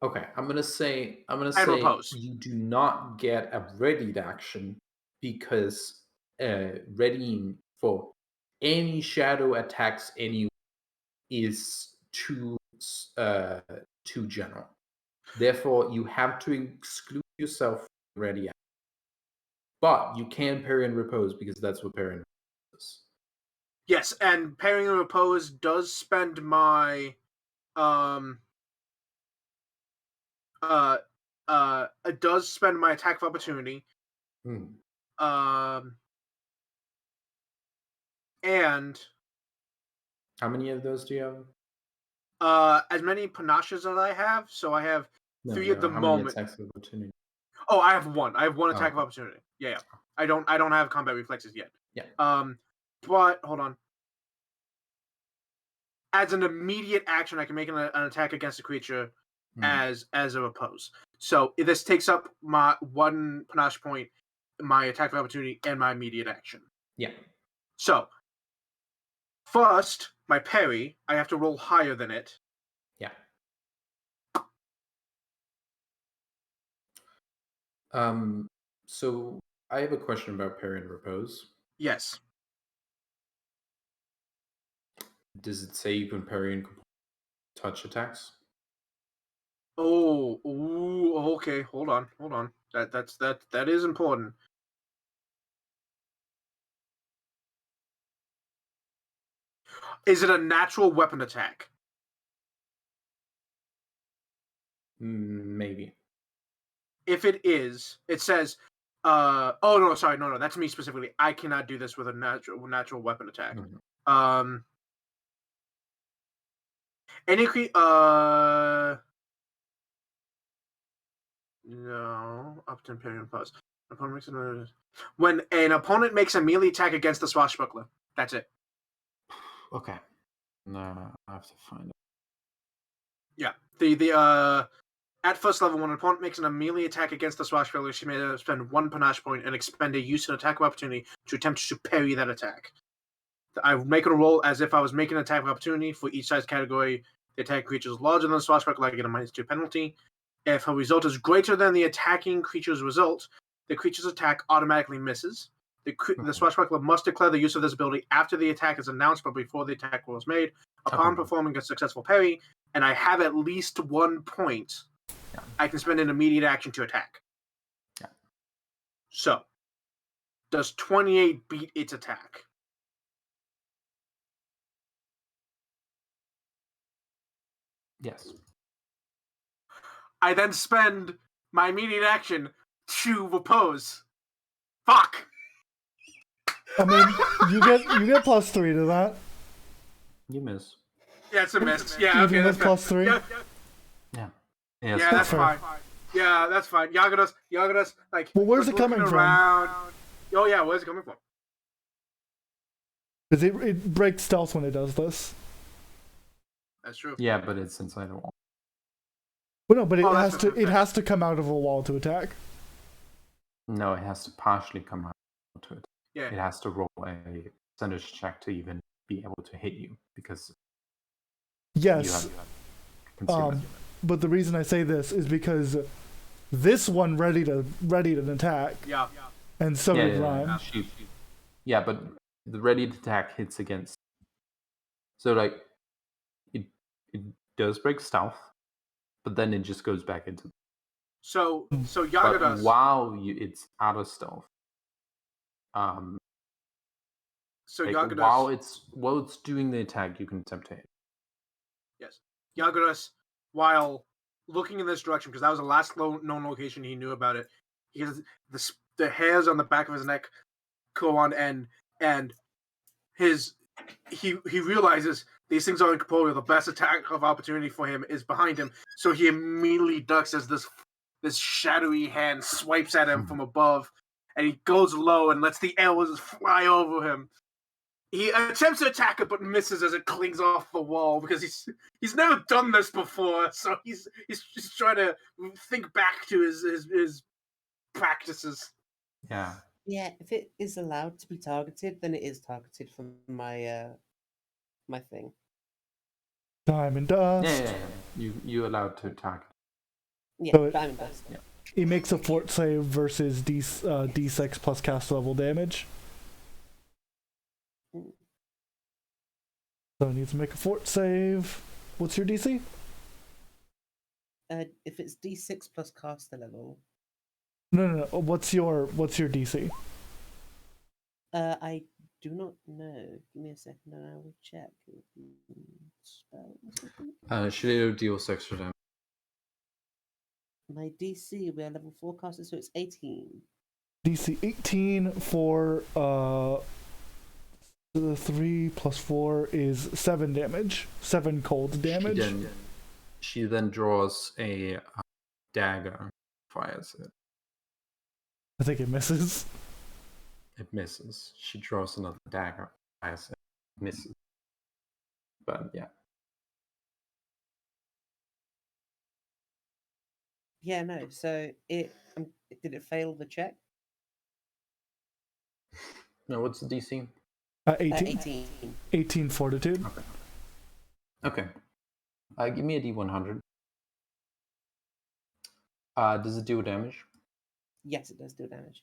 Okay, I'm gonna say repose. you do not get a readied action because readying for any shadow attacks is too general. Therefore, you have to exclude yourself from ready action. But you can parry and repose because that's what parry and repose is. Yes, and parry and repose does spend my it does spend my attack of opportunity. And how many of those do you have? As many panaches as I have, so I have 3 at the how moment. Many attacks of opportunity? Oh, I have 1. I have 1 attack okay. of opportunity. Yeah. I don't have combat reflexes yet. Yeah. But hold on. as an immediate action, I can make an attack against a creature as a repose. So this takes up my 1 panache point, my attack of opportunity, and my immediate action. Yeah. So first, my parry, I have to roll higher than it. Yeah. So I have a question about parry and repose. Yes. Does it say you can parry and touch attacks? Oh, ooh, okay. Hold on. That is important. Is it a natural weapon attack? Maybe. If it is, it says, oh no, sorry, no, that's me specifically. I cannot do this with a natural weapon attack. Any no, up to Imperium Plus. When an opponent makes a melee attack against the swashbuckler, that's it. Okay. No, I have to find it. Yeah, the at first level, when an opponent makes a melee attack against the swashbuckler, she may spend 1 panache point and expend a use an attack of opportunity to attempt to parry that attack. I make a roll as if I was making an attack of opportunity for each size category. The attack creature is larger than the swashbuckler, I get a -2 penalty. If a result is greater than the attacking creature's result, the creature's attack automatically misses. The swashbuckler must declare the use of this ability after the attack is announced, but before the attack roll is made. Upon performing a successful parry, and I have at least 1 point, I can spend an immediate action to attack. Yeah. So, does 28 beat its attack? Yes. I then spend my immediate action to repose. Fuck! I mean, you get +3 to that. You miss. Yeah, it's a miss. Yeah, You okay, do that's have +3. Yeah. Yeah, that's fine. Yeah, that's fine. Yagura's like. Well, where's it looking coming from? around. Oh yeah, where's it coming from? Because it breaks stealth when it does this. That's true. Yeah, but it's inside a wall. Well, no, but that's it has to come out of a wall to attack. No, it has to partially come out to it. Yeah. It has to roll a percentage check to even be able to hit you because Yes. you have concealment. But the reason I say this is because this one ready to attack. Yeah. And so did Rhyme. Yeah, but the ready to attack hits against. So like, it does break stealth, but then it just goes back into. So But Yagura's. while it's out of stealth, So like, Yagura's. while it's doing the attack, you can attempt to hit. Yes. Yagura's, while looking in this direction, because that was the last known location he knew about it, he has the hairs on the back of his neck go on end, and he realizes these things are incorporeal. The best attack of opportunity for him is behind him, so he immediately ducks as this shadowy hand swipes at him from above, and he goes low and lets the arrows fly over him. He attempts to attack it, but misses as it clings off the wall because he's never done this before. So he's just trying to think back to his practices. Yeah. Yeah, if it is allowed to be targeted, then it is targeted from my my thing. Diamond Dust. Yeah. You allowed to attack. Yeah, So Diamond Dust. Yeah. He makes a fort save versus D6 plus cast level damage. So he needs to make a fort save. What's your DC? If it's D6 plus caster level. No. What's your DC? I do not know. Give me a second and I will check. Should deal 6 for them. My DC, we are level 4 caster, so it's 18. DC 18 for the 3 plus 4 is 7 damage. 7 cold damage. She then draws a dagger, fires it. I think it misses. It misses. She draws another dagger, fires it, misses. But yeah, Yeah, no. So did it fail the check? No, what's the DC? 18. 18. 18 fortitude. Okay. Give me a D100. Does it deal damage? Yes, it does deal damage.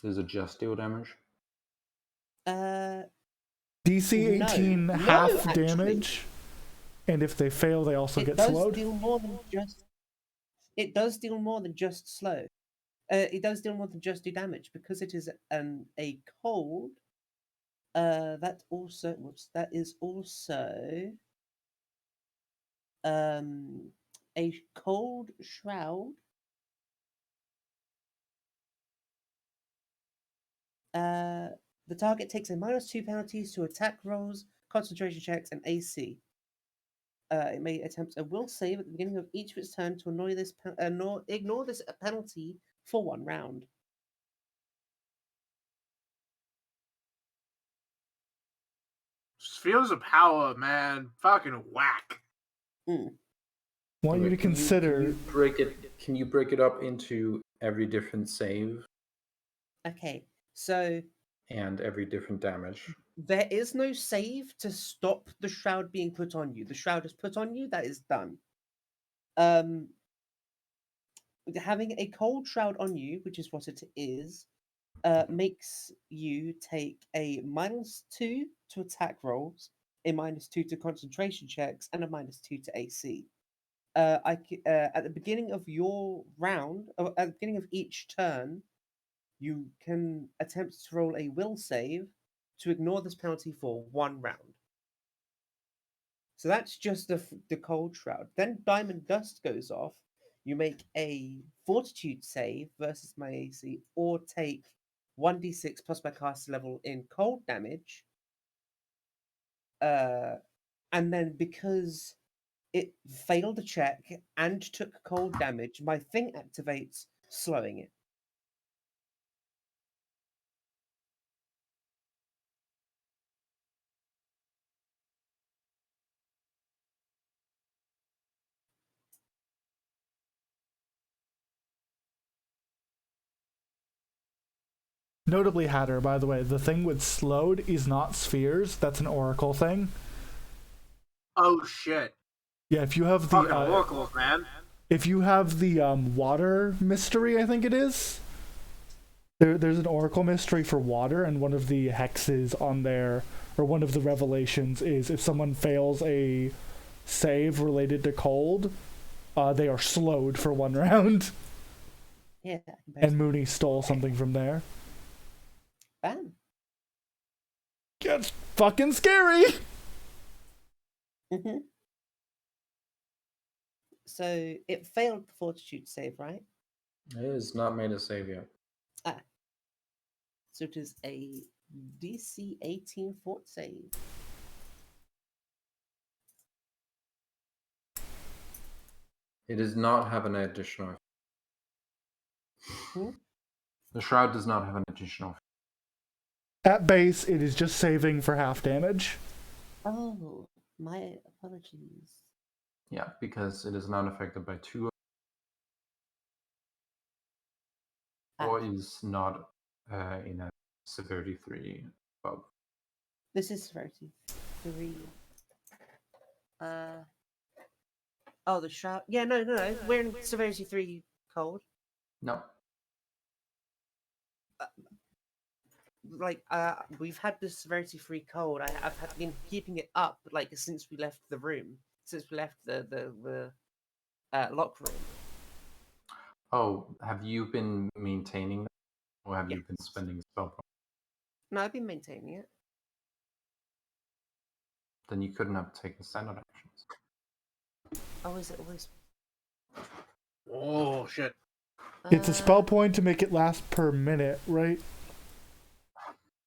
Does it just deal damage? DC 18 No, half actually. damage, and if they fail, they also get slowed. Deal more than just. It does deal more than just slow. It does deal more than just do damage because it is a cold. That is also a cold shroud. The target takes a -2 penalties to attack rolls, concentration checks, and AC. It may attempt a will save at the beginning of each of its turn to ignore this penalty for 1 round. Spheres of power, man, fucking whack. Want you to consider. Can you break it up into every different save Okay, so and every different damage? there is no save to stop the shroud being put on you. The shroud is put on you, that is done. Having a cold shroud on you, which is what it is, makes you take a -2 to attack rolls, a -2 to concentration checks, and a -2 to AC. At the beginning of your round, or at the beginning of each turn, you can attempt to roll a will save to ignore this penalty for 1 round. So that's just the cold shroud. Then diamond dust goes off. You make a fortitude save versus my AC, or take 1d6 plus my caster level in cold damage. And then because it failed a check and took cold damage, my thing activates, slowing it. Notably, Hatter, by the way, the thing with slowed is not spheres. That's an oracle thing. Oh shit. Yeah, if you have the Fucking oracles, man. if you have the water mystery, I think it is. There's an oracle mystery for water, and one of the hexes on there, or one of the revelations, is if someone fails a save related to cold, they are slowed for 1 round. Yeah. And Mooney stole something from there. Bam. That's fucking scary! Mm-hmm. So it failed the fortitude save, right? It has not made a save yet. So it is a DC 18 fort save. It does not have an additional. Hmm? The shroud does not have an additional. At base, it is just saving for half damage. Oh, my apologies. Yeah, because it is not affected by 2 or is not in a severity 3 above. This is severity 3. Oh, the shroud. Yeah, no. We're in severity 3 cold. No. We've had this severity 3 cold. I've been keeping it up since we left the room, since we left the locker room. Oh, have you been maintaining that, or have you Yes. been spending spell points? No, I've been maintaining it. Then you couldn't have taken standard actions. Oh, is it always? Oh shit. It's a spell point to make it last per minute, right?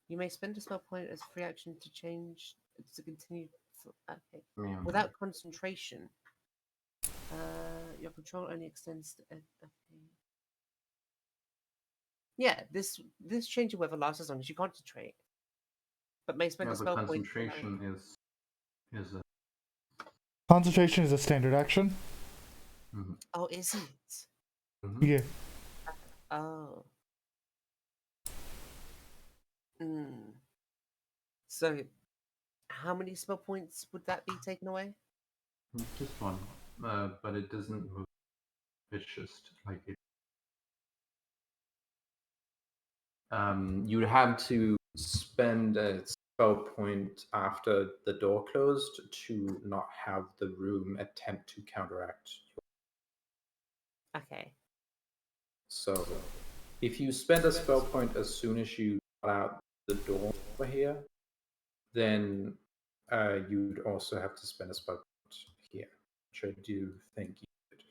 You may spend a spell point as a free action to change to continue. Okay. Yeah. Without concentration, your control only extends to. Okay. Yeah, this change of weather lasts as long as you concentrate, but may spend a spell point. Concentration is a. Concentration is a standard action. Mm-hmm. Oh, is it? Yeah. Oh. So, how many spell points would that be taken away? Just one, but it doesn't move. It's just like it. You'd have to spend a spell point after the door closed to not have the room attempt to counteract. Okay. So, if you spend a spell point as soon as you got out the door over here, then you'd also have to spend a spell point here, which I do think you could.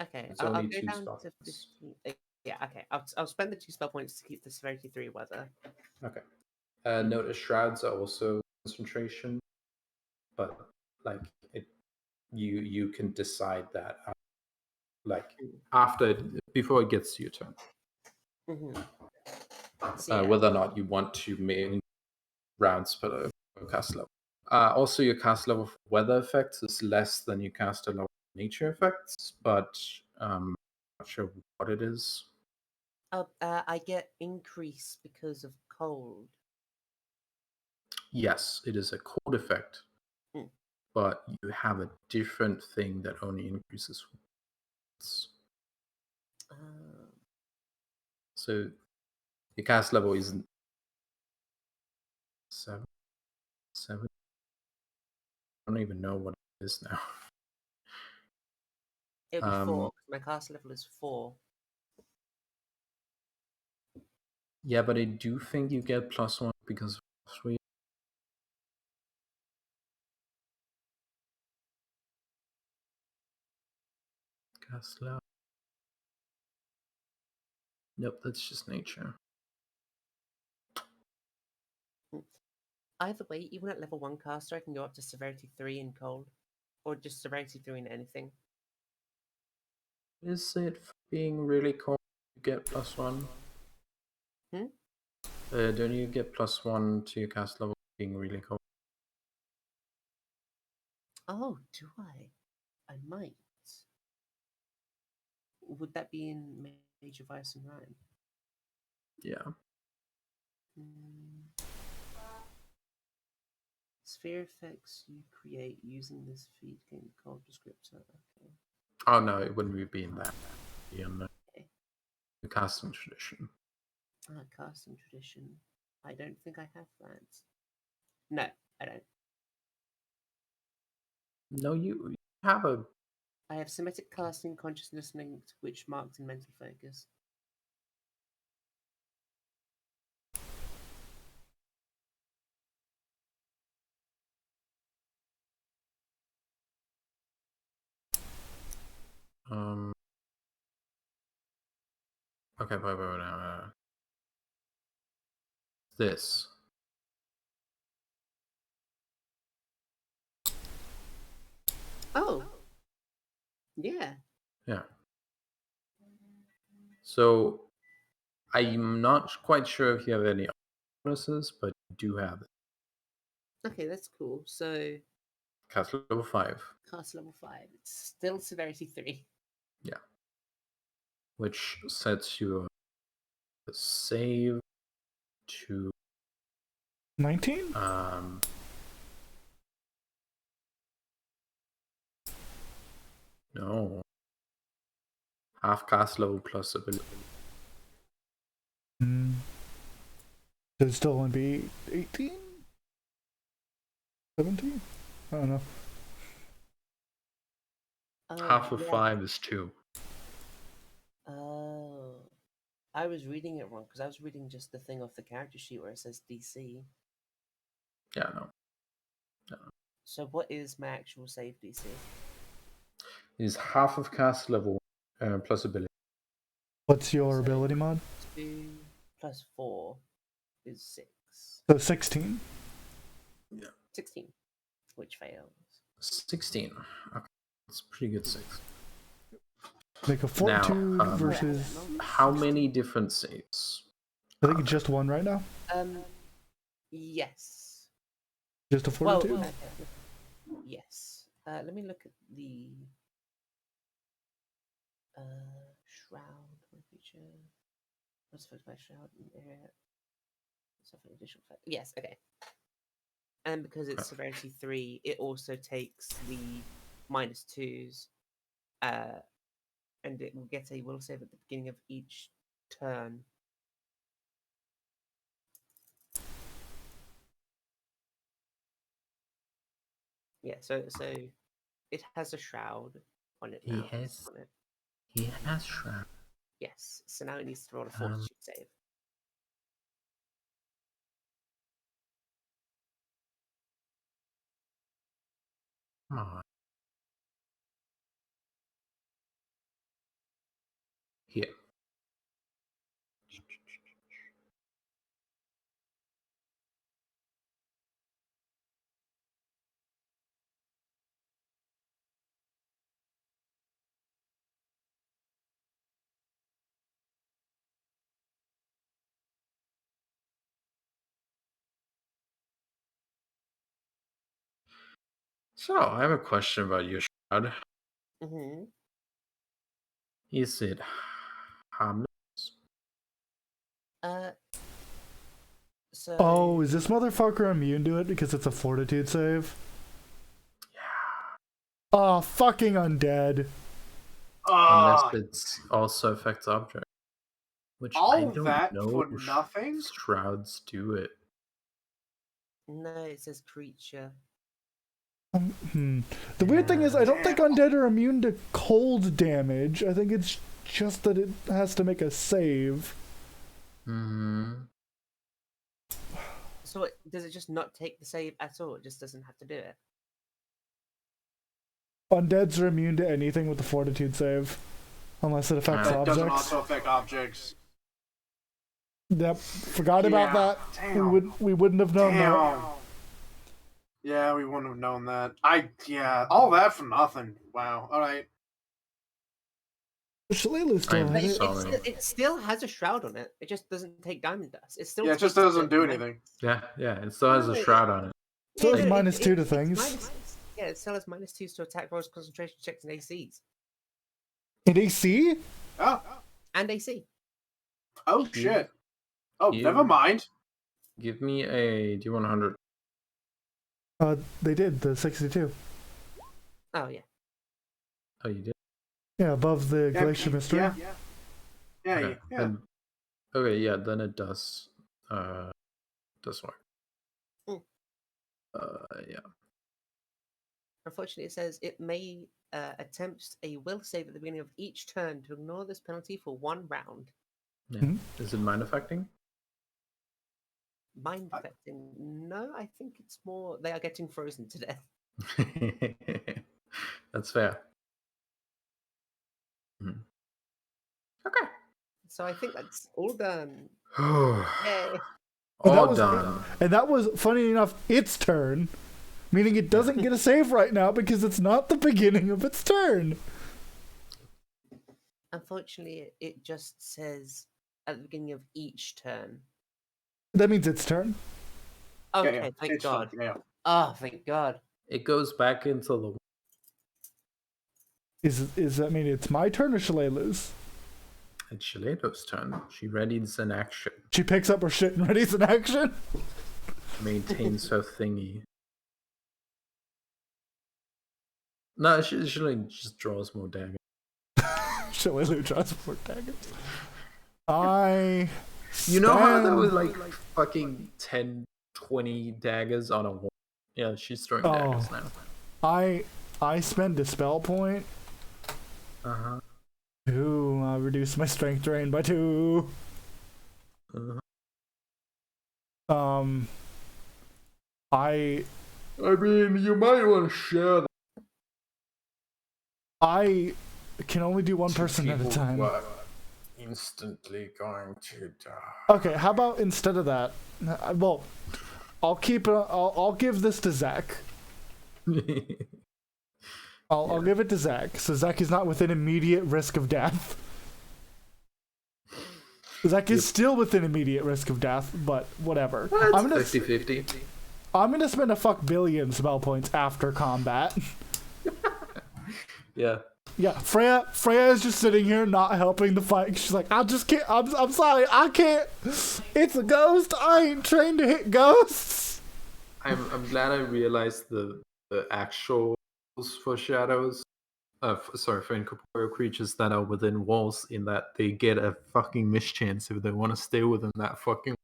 Okay, It's I'll only go 2 down spell to points. 15. Yeah, okay. I'll spend the 2 spell points to keep the severity 3 weather. Okay. Notice shrouds are also concentration, but like it, you can decide that like after before it gets to your turn, So, whether or not you want to make rounds per cast level. Also, your cast level for weather effects is less than your caster level for nature effects, but not sure what it is. I get increase because of cold. Yes, it is a cold effect, Hmm. but you have a different thing that only increases once. So your cast level isn't 7. I don't even know what it is now. It'll be 4. 'Cause my cast level is 4. Yeah, but I do think you get +1 because of 3. Cast level. Nope, that's just nature. Either way, even at level 1 caster, I can go up to severity 3 in cold. Or just severity 3 in anything. Is it for being really cold you get +1? Don't you get +1 to your cast level being really cold? Oh, do I? I might. Would that be in Mage of Ice and Rhyme? Yeah. Sphere effects you create using this feat gain cold descriptor. Okay. Oh no, it wouldn't be in that. It'd be in the casting tradition. Casting tradition. I don't think I have that. No, I don't. No, you have a. I have Semitic casting consciousness linked, which marked in mental focus. Okay, wait. This. Oh. Yeah. Yeah. So I'm not quite sure if you have any bonuses, but you do have it. Okay, that's cool. So Cast level 5. cast level 5. It's still severity 3. Yeah. Which sets your save to 19? No. Half cast level plus ability. Does it still only be 18? 17? I don't know. Half of 5 is 2. Oh. I was reading it wrong because I was reading just the thing off the character sheet where it says DC. Yeah, no. So what is my actual save DC? It is half of cast level plus ability. What's your ability mod? 2 plus 4 is 6. So 16. Yeah. 16, which fails. 16. Okay. It's pretty good 6. Make a fortitude Now, versus. how many different saves? I think it's just one right now. Yes. Just a fortitude. Yes. Let me look at the shroud. One creature. What's affected by shroud in the area? Suffer additional effect. Yes, okay. And because it's severity 3, it also takes the -2s, and it will get a will save at the beginning of each turn. Yeah, so it has a shroud on it now. He has shroud. Yes, so now it needs to roll a fortitude save. Come on. Here. So, I have a question about your shroud. Mm-hmm. Is it harmless? So. Oh, is this motherfucker immune to it because it's a fortitude save? Yeah. Oh, fucking undead. Unless it also affects objects. Which I all don't that know for nothing? shrouds do it. No, it says creature. The weird thing is, I don't think undead are immune to cold damage. I think it's just that it has to make a save. Mm-hmm. So does it just not take the save at all? It just doesn't have to do it? Undeads are immune to anything with the fortitude save. Unless it affects It objects. doesn't also affect objects. Yep, forgot about that. Damn. We wouldn't have known that. Yeah, we wouldn't have known that. All that for nothing. Wow. All right. Shillelagh still had it. Sorry. It still has a shroud on it. It just doesn't take diamond dust. It still Yeah, it just takes doesn't the do minus- anything. Yeah, it still has a shroud on it. So it's no, -2 to it's things. yeah, it still has -2s to attack rolls, concentration checks, and ACs. In AC? Oh, And AC. oh shit. Oh, You- never mind. Give me a D100. They did, the 62. Oh, yeah. Oh, you did? Yeah, above the Glacier Mystery. Yeah. Okay. Okay, yeah, then it does. Does work. Mm. Yeah. Unfortunately, it says it may attempt a will save at the beginning of each turn to ignore this penalty for 1 round. Yeah. Mm-hmm. Is it mind affecting? Mind affecting? No, I think it's more they are getting frozen to death. That's fair. Okay. So I think that's all done. All Yay! done. And that was, funny enough, its turn. Meaning it doesn't get a save right now because it's not the beginning of its turn. Unfortunately, it just says at the beginning of each turn. That means its turn. Okay, thank It's God. fun, yeah. Oh, thank God. It goes back into the. Is that mean it's my turn or Shillelagh's? It's Shaledo's turn. She readies an action. She picks up her shit and readies an action? Maintains her thingy. No, she just draws more daggers. Shillelagh draws 4 daggers. I. You know how that stand- was like fucking 10, 20 daggers on a wall? Yeah, she's throwing daggers now. I spend a spell point Uh-huh. to reduce my strength drain by 2. Uh-huh. I mean, you might want to share that. I can only do one person at a time. Instantly going to die. Okay, how about instead of that? Well, I'll give this to Zach. I'll give it to Zach. So Zach is not within immediate risk of death. Zach is still within immediate risk of death, but whatever. What? I'm gonna 50-50. I'm gonna spend a fuck billion spell points after combat. Yeah. Yeah, Freya is just sitting here not helping the fight. She's like, I just can't. I'm sorry, I can't. It's a ghost. I ain't trained to hit ghosts. I'm glad I realized the actual rules for shadows. For incorporeal creatures that are within walls, in that they get a fucking mischance if they want to stay within that fucking.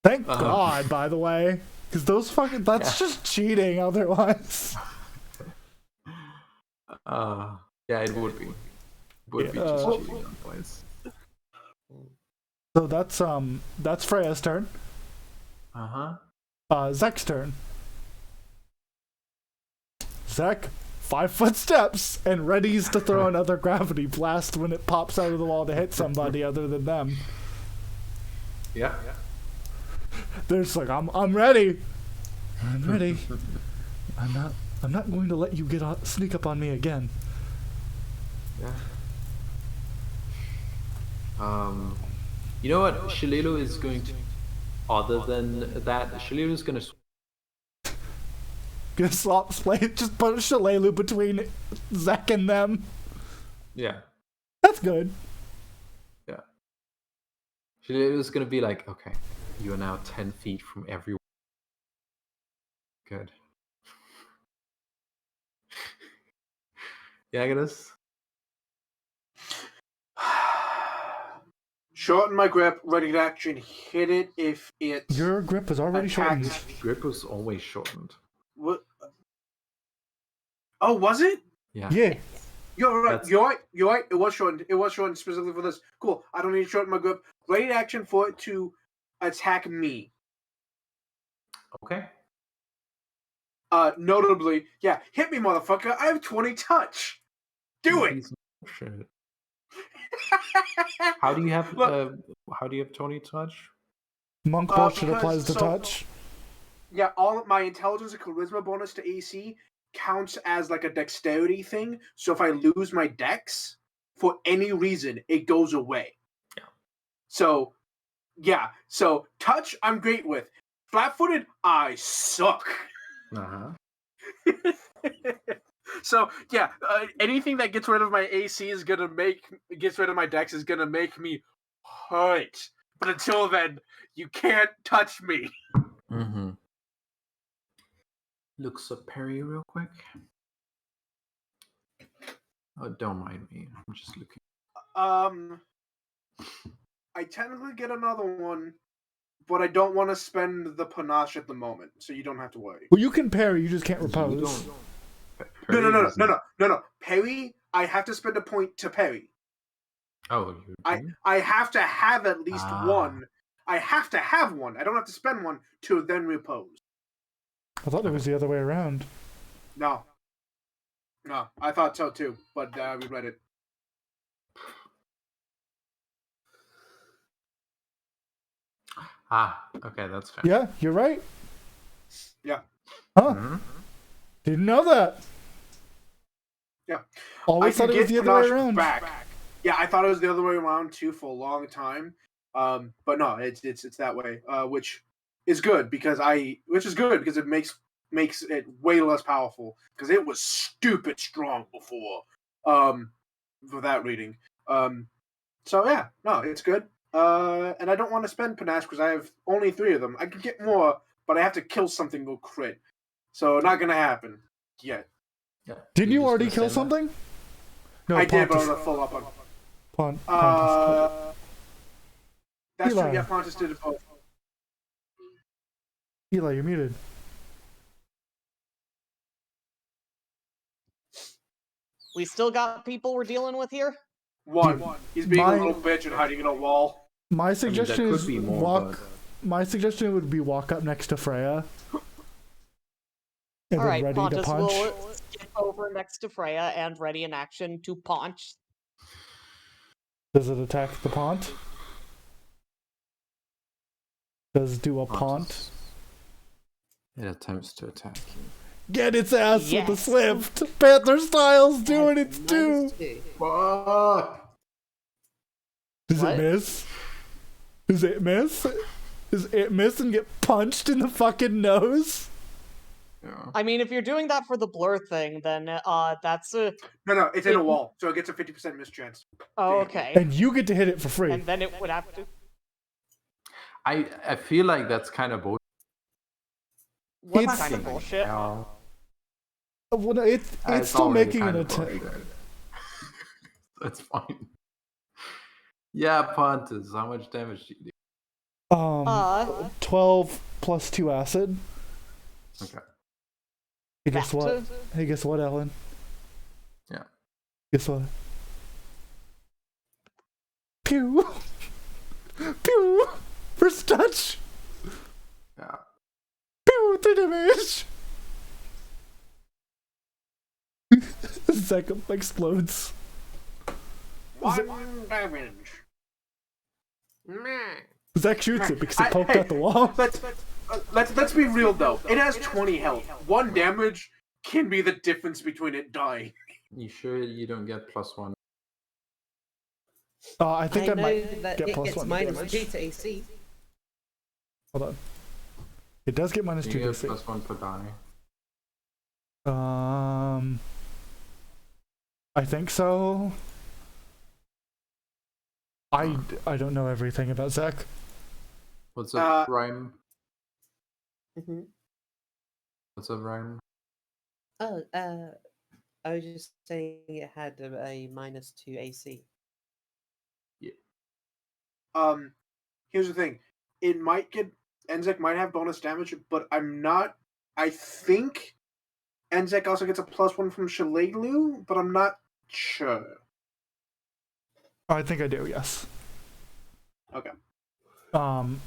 Thank God, by the way, because that's just cheating otherwise. Yeah, it would be. It would be just cheating otherwise. So that's Freya's turn. Zek's turn. Zek, 5-foot steps and readies to throw another gravity blast when it pops out of the wall to hit somebody other than them. Yeah. They're just like, I'm ready. I'm ready. I'm not going to let you sneak up on me again. Yeah. You know what? Shillelagh is going to. Other than that, Shillelagh is going to. Gonna just put a Shillelagh between Zek and them. Yeah. That's good. Yeah. Shillelagh is going to be like, okay, you are now 10 feet from everyone. Good. Yeah, Agnes? Shorten my grip, ready to action, hit it if it. Your grip is already shortened. Grip was always shortened. What? Oh, was it? Yeah. You're right. You're right. It was shortened. It was shortened specifically for this. Cool. I don't need to shorten my grip. Ready to action for it to attack me. Okay. Notably, yeah, hit me, motherfucker. I have 20 touch. Do it. Shit. How do you have How do you have 20 touch? Monk bullshit applies to touch. Yeah, all of my intelligence and charisma bonus to AC counts as like a dexterity thing. So if I lose my dex for any reason, it goes away. Yeah. So, yeah. So touch, I'm great with. Flat-footed, I suck. So yeah, anything that gets rid of my AC gets rid of my dex is gonna make me hurt. But until then, you can't touch me. Mm-hmm. Looks up parry real quick. Oh, don't mind me. I'm just looking. I technically get another one, but I don't want to spend the panache at the moment, so you don't have to worry. Well, you can parry, you just can't repose. No. Parry, I have to spend a point to parry. Oh, I have to have at least one. I have to have one. I don't have to spend one to then repose. I thought it was the other way around. No, I thought so too, but we read it. Okay, that's fair. Yeah, you're right. Yeah. Huh? Mm-hmm. Didn't know that. Yeah. Always thought it was the other way around. Back. Yeah, I thought it was the other way around too for a long time. But no, it's that way. Which is good because it makes it way less powerful because it was stupid strong before. For that reading. So yeah, no, it's good. And I don't want to spend panache because I have only 3 of them. I could get more, but I have to kill something to crit. So not gonna happen yet. Yeah. Didn't you already kill something? No, I did, but I'm gonna full up on. Pontus. That's Eli. true. Yeah, Pontus did it both. Eli, you're muted. We still got people we're dealing with here? One. He's being a little bitch and hiding in a wall. My suggestion is more, My suggestion would be walk up next to Freya. And all right, ready Pontus to punch. will skip over next to Freya and ready in action to punch. Does it attack the pont? Does it do a pont? It attempts to attack you. Get its ass with the swift! Panther Styles doing its due! Fuck! Does it miss? Does it miss? Does it miss and get punched in the fucking nose? Yeah. I mean, if you're doing that for the blur thing, then that's a. No, it's in a wall, so it gets a 50% mischance. Oh, okay. And you get to hit it for free. And then it would have to. I feel like that's kind of bullshit. What It's- kind of bullshit? Well, Well, no, it's still already making kind an of attempt. bullshit. That's fine. Yeah, Pontus, how much damage do you do? 12 plus 2 acid. Okay. Hey, guess That, what? Hey, guess what, Ellen? Yeah. Guess what? Pew! Pew! First touch! Yeah. Pew! 3 damage! Zach explodes. One damage. Zach shoots it because it I- poked hey, out the wall. Let's be real though. It has 20 health. 1 damage can be the difference between it dying. You sure you don't get +1? I think I know might that get it plus gets 1 minus damage. 2 to AC. Hold on. It does get minus Do 2 you get DC. +1 per die? I think so. I don't know everything about Zach. What's up, Rhyme? Mm-hmm. What's up, Rhyme? Oh, I was just saying it had a minus 2 AC. Here's the thing. It might get Enzek might have bonus damage, but I'm not. I think Enzek also gets a +1 from Shalelu, but I'm not sure. I think I do, yes. Okay. I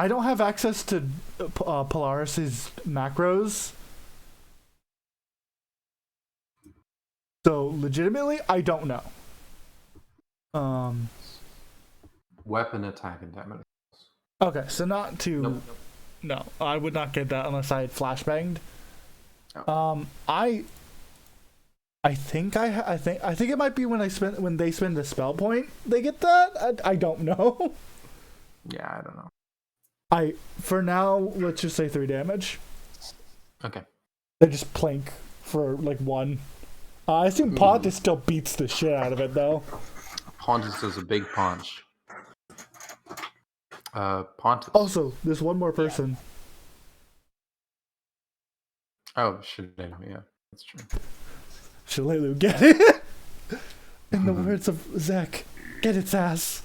don't have access to Polaris's macros. So legitimately, I don't know. Weapon attack and damage. Okay, so not to. Nope. No, I would not get that unless I had flashbanged. Oh. I think it might be when they spend the spell point they get that. I don't know. Yeah, I don't know. For now, let's just say 3 damage. Okay. They just plank for like 1. I assume Pontus still beats the shit out of it though. Pontus does a big punch. Pontus. Also, there's one more person. Oh, shit, yeah, that's true. Shalelu, get it? In the words of Zach, get its ass.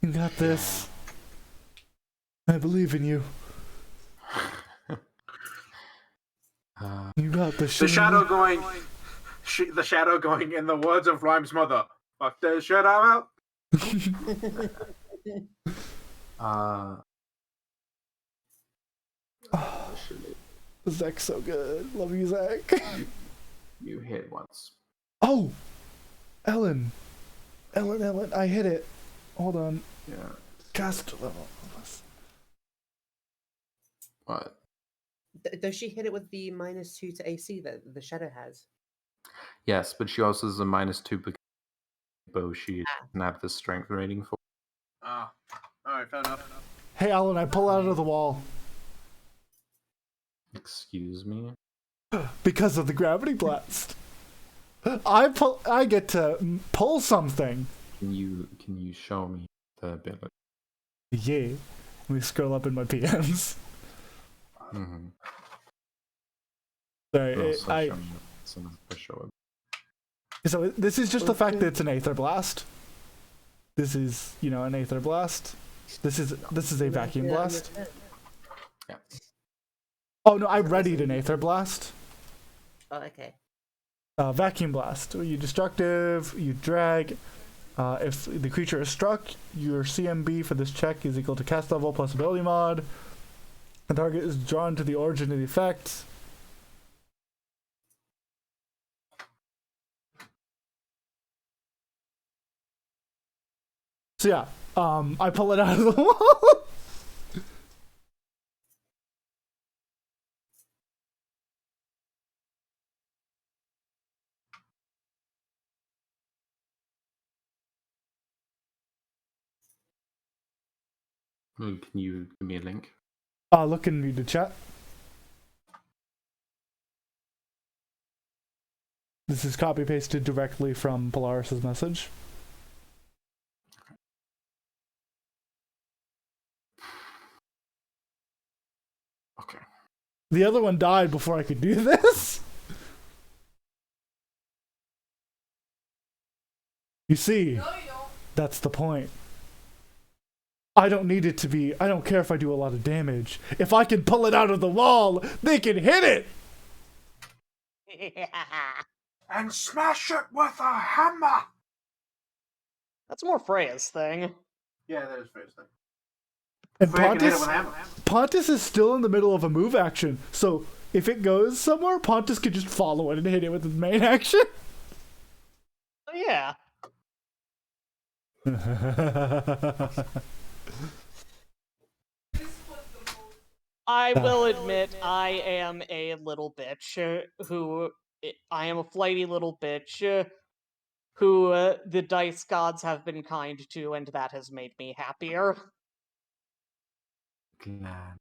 You got this. I believe in you. You got the shit. The shadow going in the words of Rhyme's mother. Fuck the shit out. Zach's so good. Love you, Zach. You hit once. Oh! Ellen, I hit it. Hold on. Yeah. Cast level. What? Does she hit it with the minus 2 to AC that the shadow has? Yes, but she also has a -2 because bow she doesn't have the strength rating for. Alright, fair enough. Hey, Alan, I pull out of the wall. Excuse me? Because of the gravity blast. I get to pull something. Can you show me the ability? Yeah. Let me scroll up in my PMs. Mm-hmm. Sorry, so this is just the fact that it's an Aether Blast. This is, an Aether Blast. This is a Vacuum Blast. Yeah. Oh no, I readied an Aether Blast. Oh, okay. Vacuum Blast. You destructive, you drag. If the creature is struck, your CMB for this check is equal to cast level plus ability mod. The target is drawn to the origin of the effect. So yeah, I pull it out of the wall. Can you give me a link? Look in the chat. This is copy pasted directly from Polaris's message. Okay. The other one died before I could do this. You see, No, you don't. that's the point. I don't need it to be. I don't care if I do a lot of damage. If I can pull it out of the wall, they can hit it. And smash it with a hammer. That's more Freya's thing. Yeah, that is Freya's thing. And Freya can hit it with a hammer. Pontus is still in the middle of a move action, so if it goes somewhere, Pontus could just follow it and hit it with his main action. Oh, yeah. I will admit I am a little bitch I am a flighty little bitch who the dice gods have been kind to, and that has made me happier. Glad.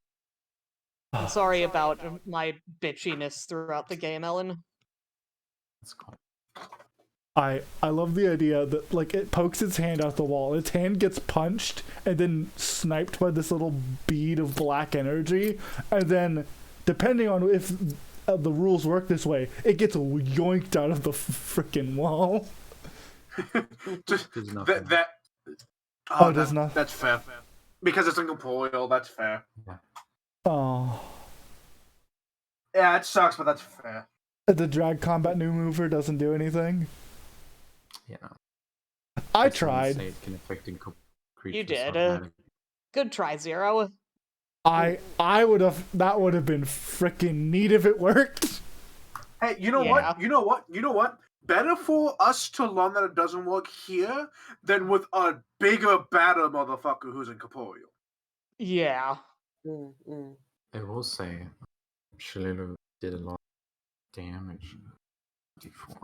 I'm sorry about my bitchiness throughout the game, Ellen. That's cool. I love the idea that like it pokes its hand out the wall, its hand gets punched and then sniped by this little bead of black energy, and then depending on if the rules work this way, it gets yoinked out of the freaking wall. Just There's nothing. that. Oh, there's nothing. That's fair. Because it's incorporeal, that's fair. Oh, Yeah, it sucks, but that's fair. the drag combat new mover doesn't do anything. Yeah. I Someone tried. say it can affect creatures You did. automatically. Good try, Zero. I would have. That would have been freaking neat if it worked. Hey, you know Yeah. what? You know what? You know what? Better for us to learn that it doesn't work here than with a bigger, badder motherfucker who's incorporeal. Yeah. I will say, Shalilo did a lot of damage before.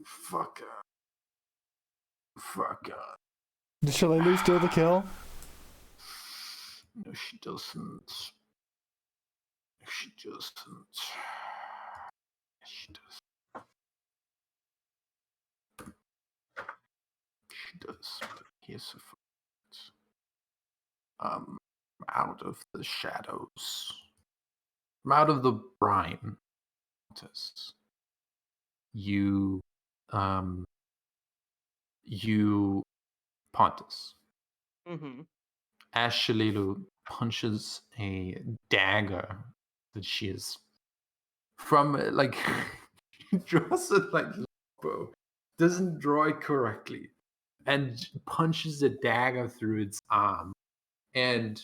Fuck up. Fuck up. Did Shalelu steal the kill? No, she doesn't. She doesn't. She does. She does. But here's a fact. Out of the shadows, out of the brine, you Pontus. Mm-hmm. As Shalilu punches a dagger that she is from, like, draws it like bow, doesn't draw it correctly, and punches the dagger through its arm, and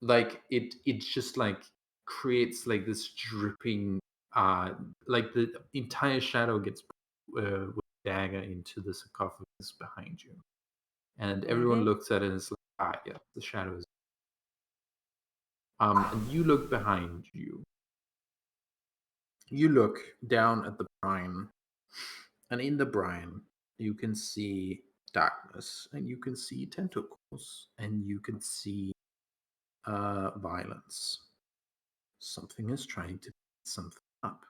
like it just like creates like this dripping, like the entire shadow gets with the dagger into the sarcophagus behind you, and everyone looks at it and is like, yeah, the shadow is. And you look behind you. You look down at the brine, and in the brine, you can see darkness, and you can see tentacles, and you can see violence. Something is trying to beat something up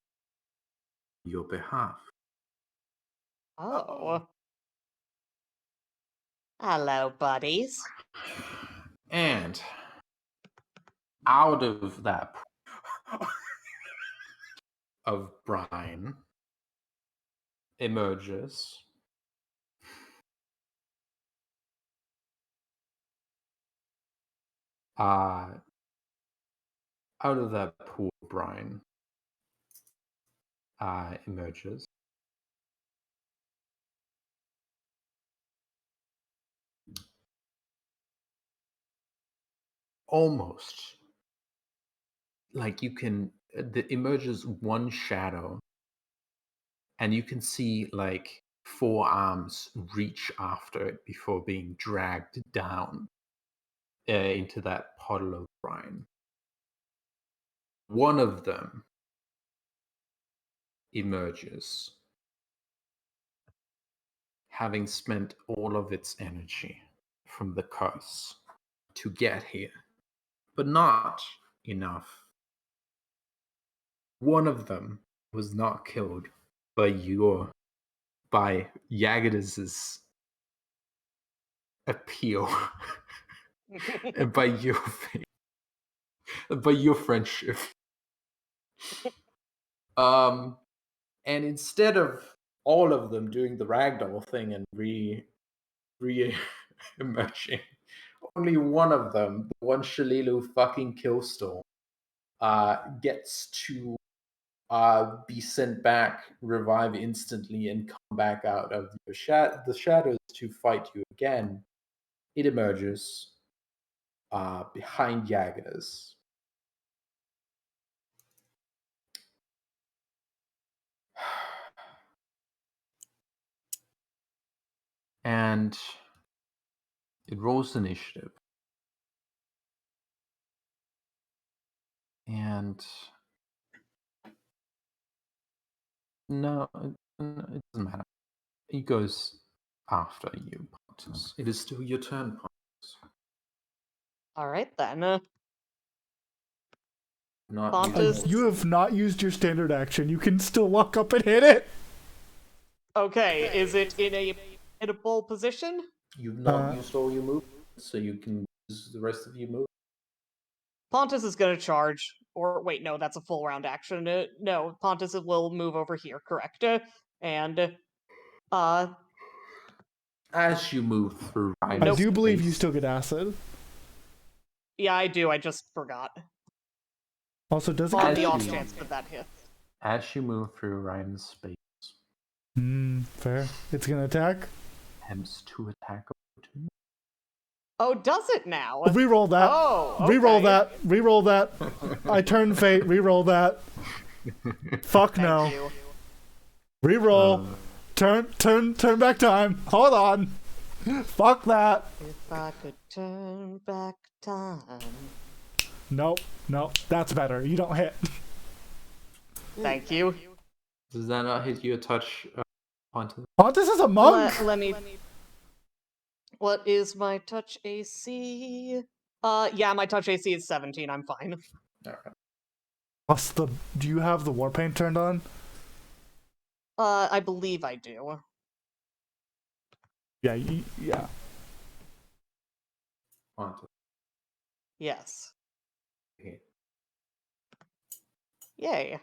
on your behalf. Oh. Hello, buddies. And out of that of brine emerges out of that pool of brine emerges almost like you can emerges one shadow, and you can see like 4 arms reach after it before being dragged down into that puddle of brine. One of them emerges, having spent all of its energy from the curse to get here, but not enough. One of them was not killed by Yagadis's appeal and by your friendship. And instead of all of them doing the ragdoll thing and re-emerging, only one of them, the one Shalilu fucking Killstone, gets to be sent back, revive instantly, and come back out of the shadows to fight you again. It emerges behind Yagas. And it rolls initiative. And no, it doesn't matter. He goes after you, Pontus. It is still your turn, Pontus. All right then. Not Pontus? You have not used your standard action. You can still walk up and hit it. Okay, is it in a hittable position? You've not used all your movements, so you can use the rest of your movements. Pontus is gonna charge. Or wait, no, that's a full round action. No, Pontus will move over here, correct? And As you move through I Ryan's do believe you space, still get acid. yeah, I do. I just forgot. Also, does it On get the As off you- chance that that hits. as you move through Ryan's space, fair. It's gonna attack. attempts to attack opportunity. Oh, does it now? Reroll that. Oh, okay. Reroll that. Reroll that. I turn fate. Reroll that. Fuck Thank no. you. Reroll. Turn back time. Hold on. Fuck that. If I could turn back time. Nope. That's better. You don't hit. Thank you. Does that not hit you a touch, Pontus? Pontus is a monk. Let me. What is my touch AC? Yeah, my touch AC is 17. I'm fine. Plus the. Do you have the war paint turned on? I believe I do. Yeah. Yeah. Pontus. Yes. Okay. Yay.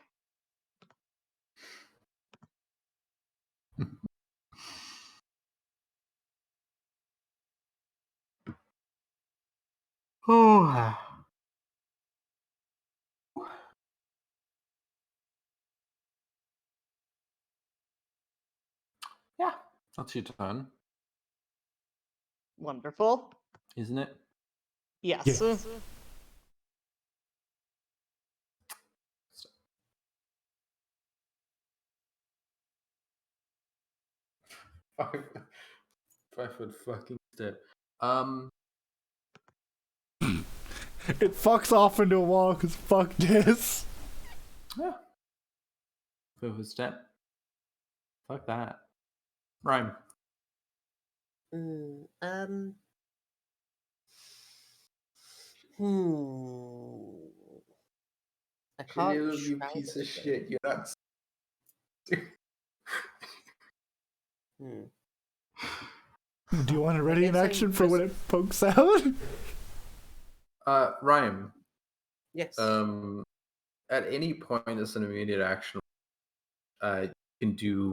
Oh. Yeah, that's your turn, Wonderful. isn't it? Yes. Yes. Five foot fucking step. It fucks off into a wall because fuck this. Yeah. 5 foot step. Fuck that. Rhyme. I can't. You shroud piece it of again. shit. You're not. Do you want to ready I an guess action I'm for when just- it pokes out? Rhyme. Yes. At any point as an immediate action, you can do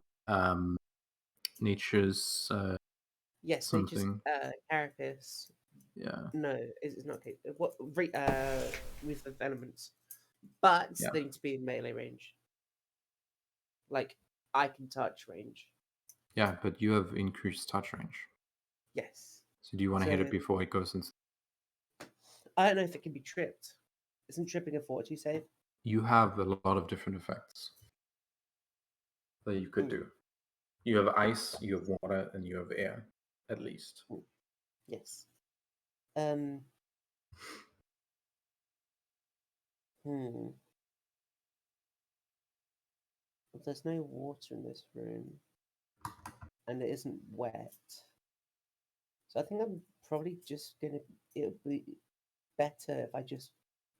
nature's yes. So just something. carapace. Yeah. No, it's not. What? With the elements, but Yeah. they need to be in melee range. Like I can touch range. Yeah, but you have increased touch range. Yes. So do you want to hit it So- before it goes into? I don't know if it can be tripped. Isn't tripping a fortitude save? You have a lot of different effects that you could do. You have ice, you have water, and you have air, at least. Yes. There's no water in this room, and it isn't wet. So I think I'm probably just gonna. It'll be better if I just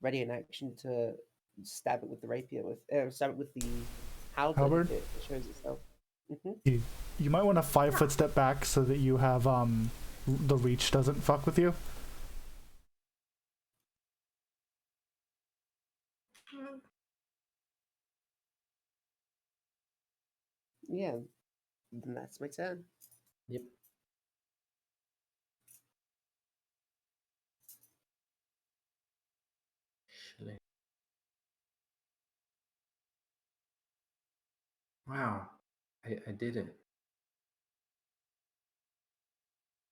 ready an action to stab it with the rapier, stab it with the halberd if it shows itself? Mm-hmm. You might want to 5-foot step back so that you have the reach doesn't fuck with you. Yeah, then that's my turn. Yep. Wow, I did it.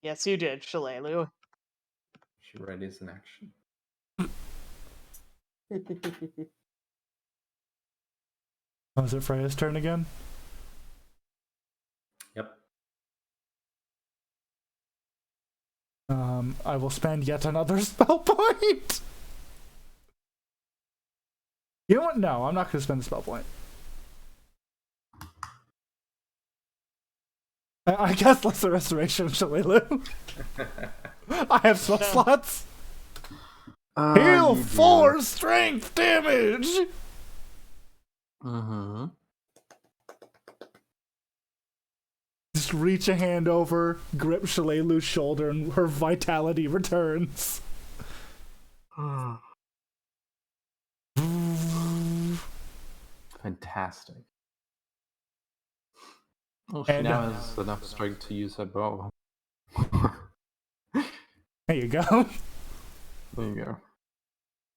Yes, you did, Shalelu. She readies an action. Oh, is it Freya's turn again? Yep. I will spend yet another spell point. You know what? No, I'm not going to spend the spell point. I guess Lesser Restoration, Shalelu. I have spell slots. Heal 4 strength damage. Mm-hmm. Just reach a hand over, grip Shalelu's shoulder, and her vitality returns. Fantastic. Well, she now has enough strength to use her bow. There you go. There you go.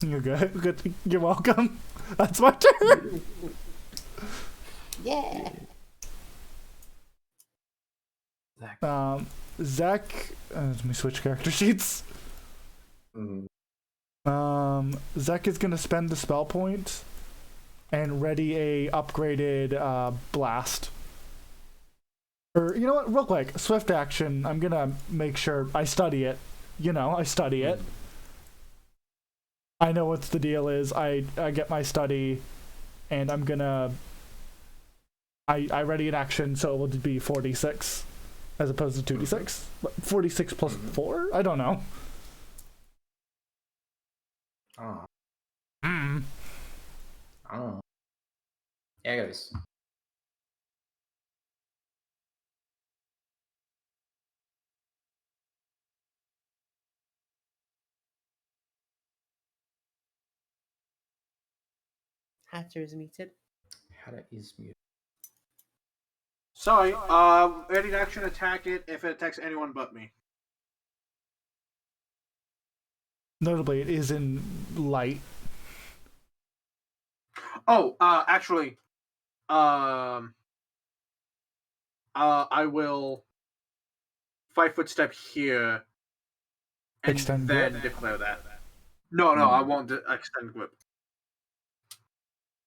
You're good. You're welcome. That's my turn. Yeah. Zach. Zach. Let me switch character sheets. Zach is gonna spend the spell point and ready a upgraded blast. Or you know what? Real quick, swift action. I'm gonna make sure I study it. I study it. I know what the deal is. I get my study, and I'm gonna. I ready an action, so it will be 46, as opposed to 2d6. 46 plus 4? I don't know. Oh. Mm. Oh. Yeah, it goes. Hatter is muted. Hatter is muted. Sorry, ready to action attack it if it attacks anyone but me. Notably, it is in light. Oh, actually, I will 5-foot step here and Extend then grip? declare that. No, I won't extend grip.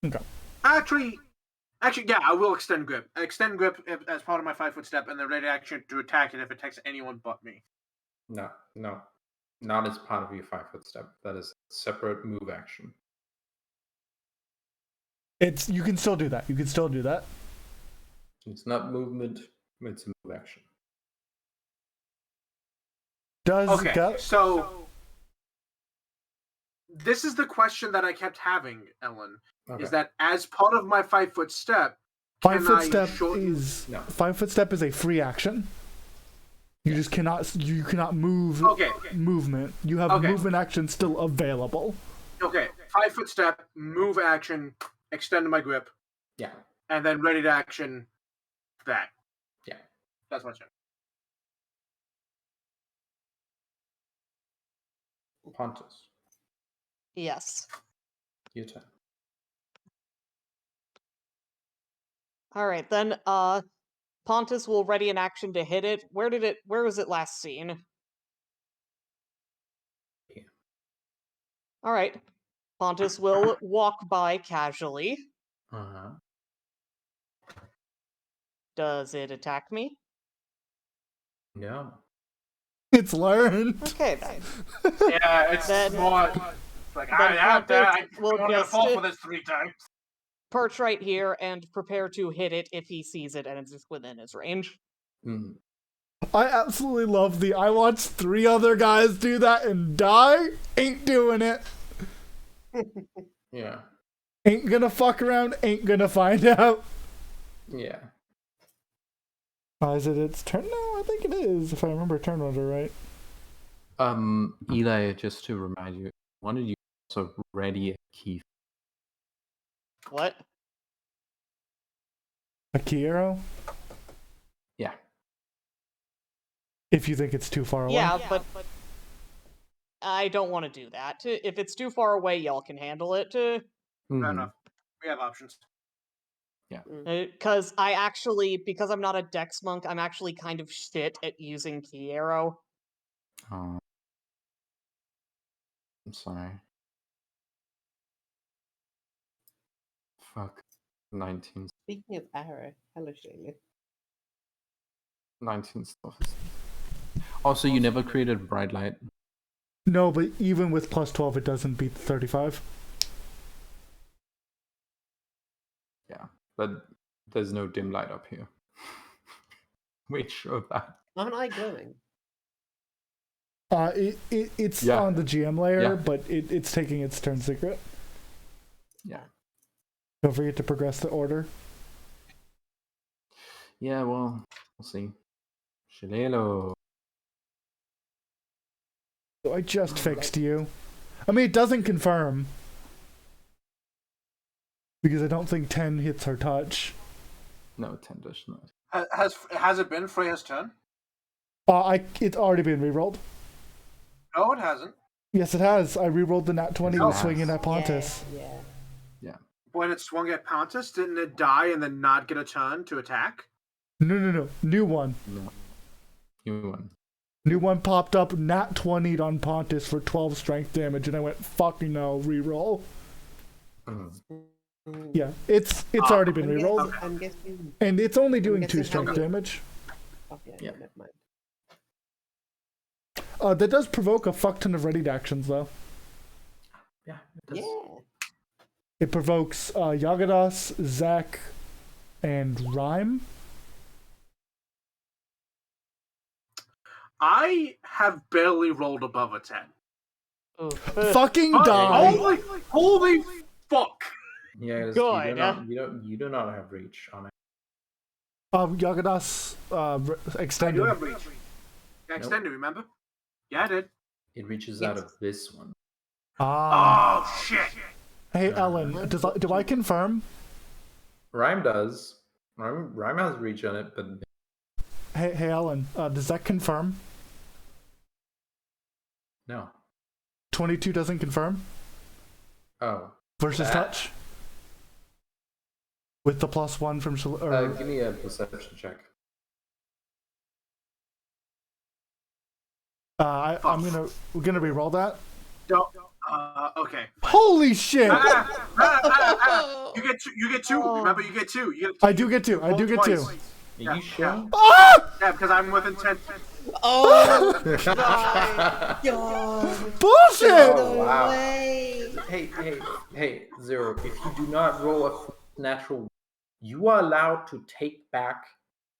Okay. Actually, yeah, I will extend grip. Extend grip as part of my 5-foot step, and then ready action to attack it if it attacks anyone but me. No. Not as part of your 5-foot step. That is a separate move action. You can still do that. It's not movement, it's a move action. So this is the question that I kept having, Ellen. Okay. Is that as part of my 5-foot step, 5-foot step is a free action. You just cannot move. Movement. You have movement action still available. Okay, 5-foot step, move action, extend my grip. Yeah. And then ready to action that. Yeah. That's my turn. Pontus. Yes. Your turn. Alright, then Pontus will ready an action to hit it. Where was it last seen? Here. Alright. Pontus will walk by casually. Uh-huh. Does it attack me? No. It's learned. Okay, then. Yeah, it's more like I'm gonna fall for this 3 times. Perch right here and prepare to hit it if he sees it and it's within his range. Mm. I absolutely love the I watched 3 other guys do that and die. Ain't doing it. Yeah. Ain't gonna fuck around, ain't gonna find out. Yeah. Is it its turn now? I think it is, if I remember turn order right. Eli, just to remind you, wanted you also ready a key. What? A key arrow? Yeah. If you think it's too far away. Yeah, but I don't want to do that. If it's too far away, y'all can handle it. Fair Mhm. enough. We have options. Because because I'm not a dex monk, I'm actually kind of shit at using key arrow. Oh. I'm sorry. Fuck. 19. Speaking of arrow, hello Shayla. 19 stuff. Also, you never created bright light. No, but even with plus 12, it doesn't beat the 35. Yeah, but there's no dim light up here. Make sure of that. Aren't I glowing? It's Yeah. on the GM layer, Yeah. but it's taking its turn secret. Yeah. Don't forget to progress the order. Yeah, well, we'll see. Shilelo. So I just fixed you. I mean, it doesn't confirm. Because I don't think 10 hits her touch. No, 10 does not. Has it been Freya's turn? It's already been rerolled. No, it hasn't. Yes, it has. I rerolled the nat 20 No. with swinging at Pontus. Yeah. When it swung at Pontus, didn't it die and then not get a turn to attack? No. New one. No. New one. New one popped up, nat 20'd on Pontus for 12 strength damage, and I went, fucking no, reroll. Yeah, it's already been rerolled. I'm guessing. And it's only doing guessing 2 strength how- damage. Okay, Yeah. never mind. That does provoke a fuck ton of readied actions, though. Yeah, it does. Yeah. It provokes Yagadas, Zach, and Rhyme. I have barely rolled above a 10. Fucking die! Holy fuck! Yeah, it's, Good, you do not have reach on it. Yagadas I do extended. have reach. Yeah, extended, remember? Yeah, I did. It reaches out of this one. Oh, shit! Hey, Ellen, do I confirm? Rhyme does. Rhyme has reach on it, but Hey, Ellen, does that confirm? no. 22 doesn't confirm? Oh. Versus That- touch? With the +1 from give me a perception check. we're gonna re-roll that. Don't. Okay. Holy shit! You get two. Remember, you get two. I do get 2. I do get 2. Are you sure? Ah! Yeah, because I'm within 10. Oh my god! Bullshit! Oh, wow. Way. Hey, Zero. If you do not roll a natural, you are allowed to take back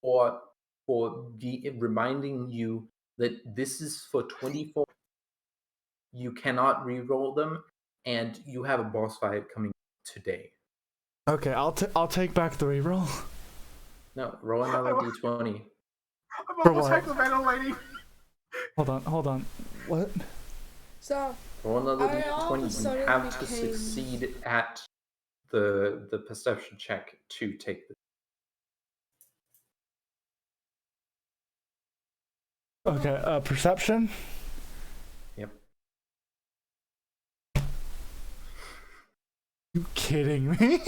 for reminding you that this is for 24. You cannot re-roll them, and you have a boss fight coming today. Okay, I'll take back the re-roll. No, roll another d20. I'm For almost what? heckling lady. Hold on. What? So, Roll another I all of a d20. You sudden have to became- succeed at the perception check to take the. Okay, perception? Yep. You kidding me?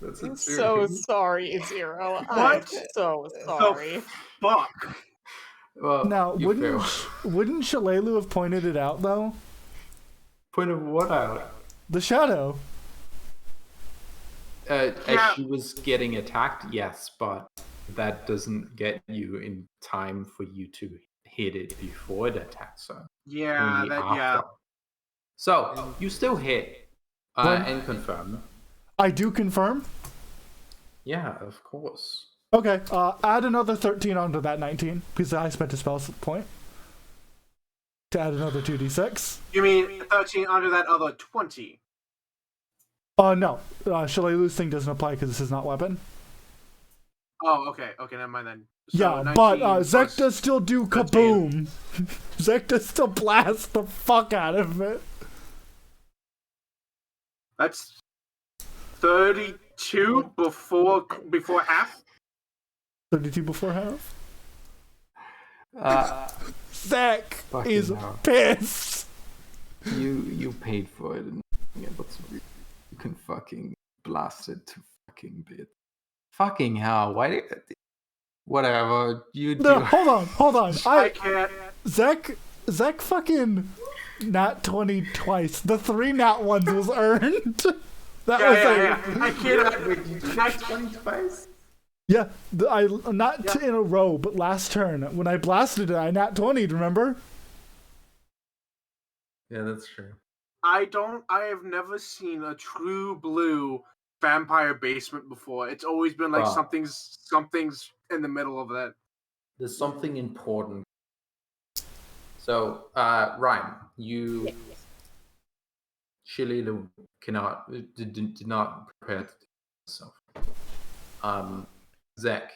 That's I'm a so two. sorry, Zero. I'm What? so sorry. Fuck. Well, Now, you wouldn't fail. wouldn't Shalelu have pointed it out though? Point of what out? The shadow. As Yeah. she was getting attacked, yes, but that doesn't get you in time for you to hit it before it attacks her. Yeah, Only that, after. yeah. So you still hit When- and confirm. I do confirm. Yeah, of course. Okay, add another 13 onto that 19, because I spent a spell point. To add another 2d6. You mean 13 under that other 20? No. Shillelagh's thing doesn't apply because this is not weapon. Oh, okay. Okay, never mind then. So Yeah, but 19 Zek plus does still do 13. kaboom. Zek does still blast the fuck out of it. That's 32 before half. 32 before half. Zek Fucking is hell. pissed. You paid for it and being able to you can fucking blast it to fucking bits. Fucking hell, why did whatever you do? No, hold on. I can't. Zek fucking nat 20 twice. The 3 nat ones was earned. Yeah. I can't. Nat 20 twice? Yeah, not in a row, but last turn when I blasted it, I nat 20'd, remember? Yeah, that's true. I have never seen a true blue vampire basement before. It's always been like Wow. something's in the middle of that. There's something important. So, Ryan, you Shillelagh did not prepare to do yourself. Zek,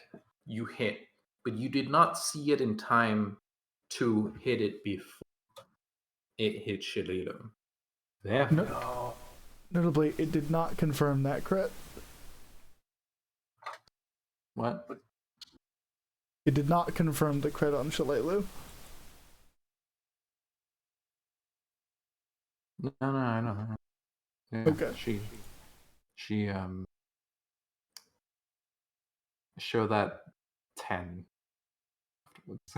you hit, but you did not see it in time to hit it before it hit Shillelagh. Therefore, Notably, it did not confirm that crit. what? It did not confirm the crit on Shillelagh. No, I know. Yeah, Okay. She show that 10 afterwards.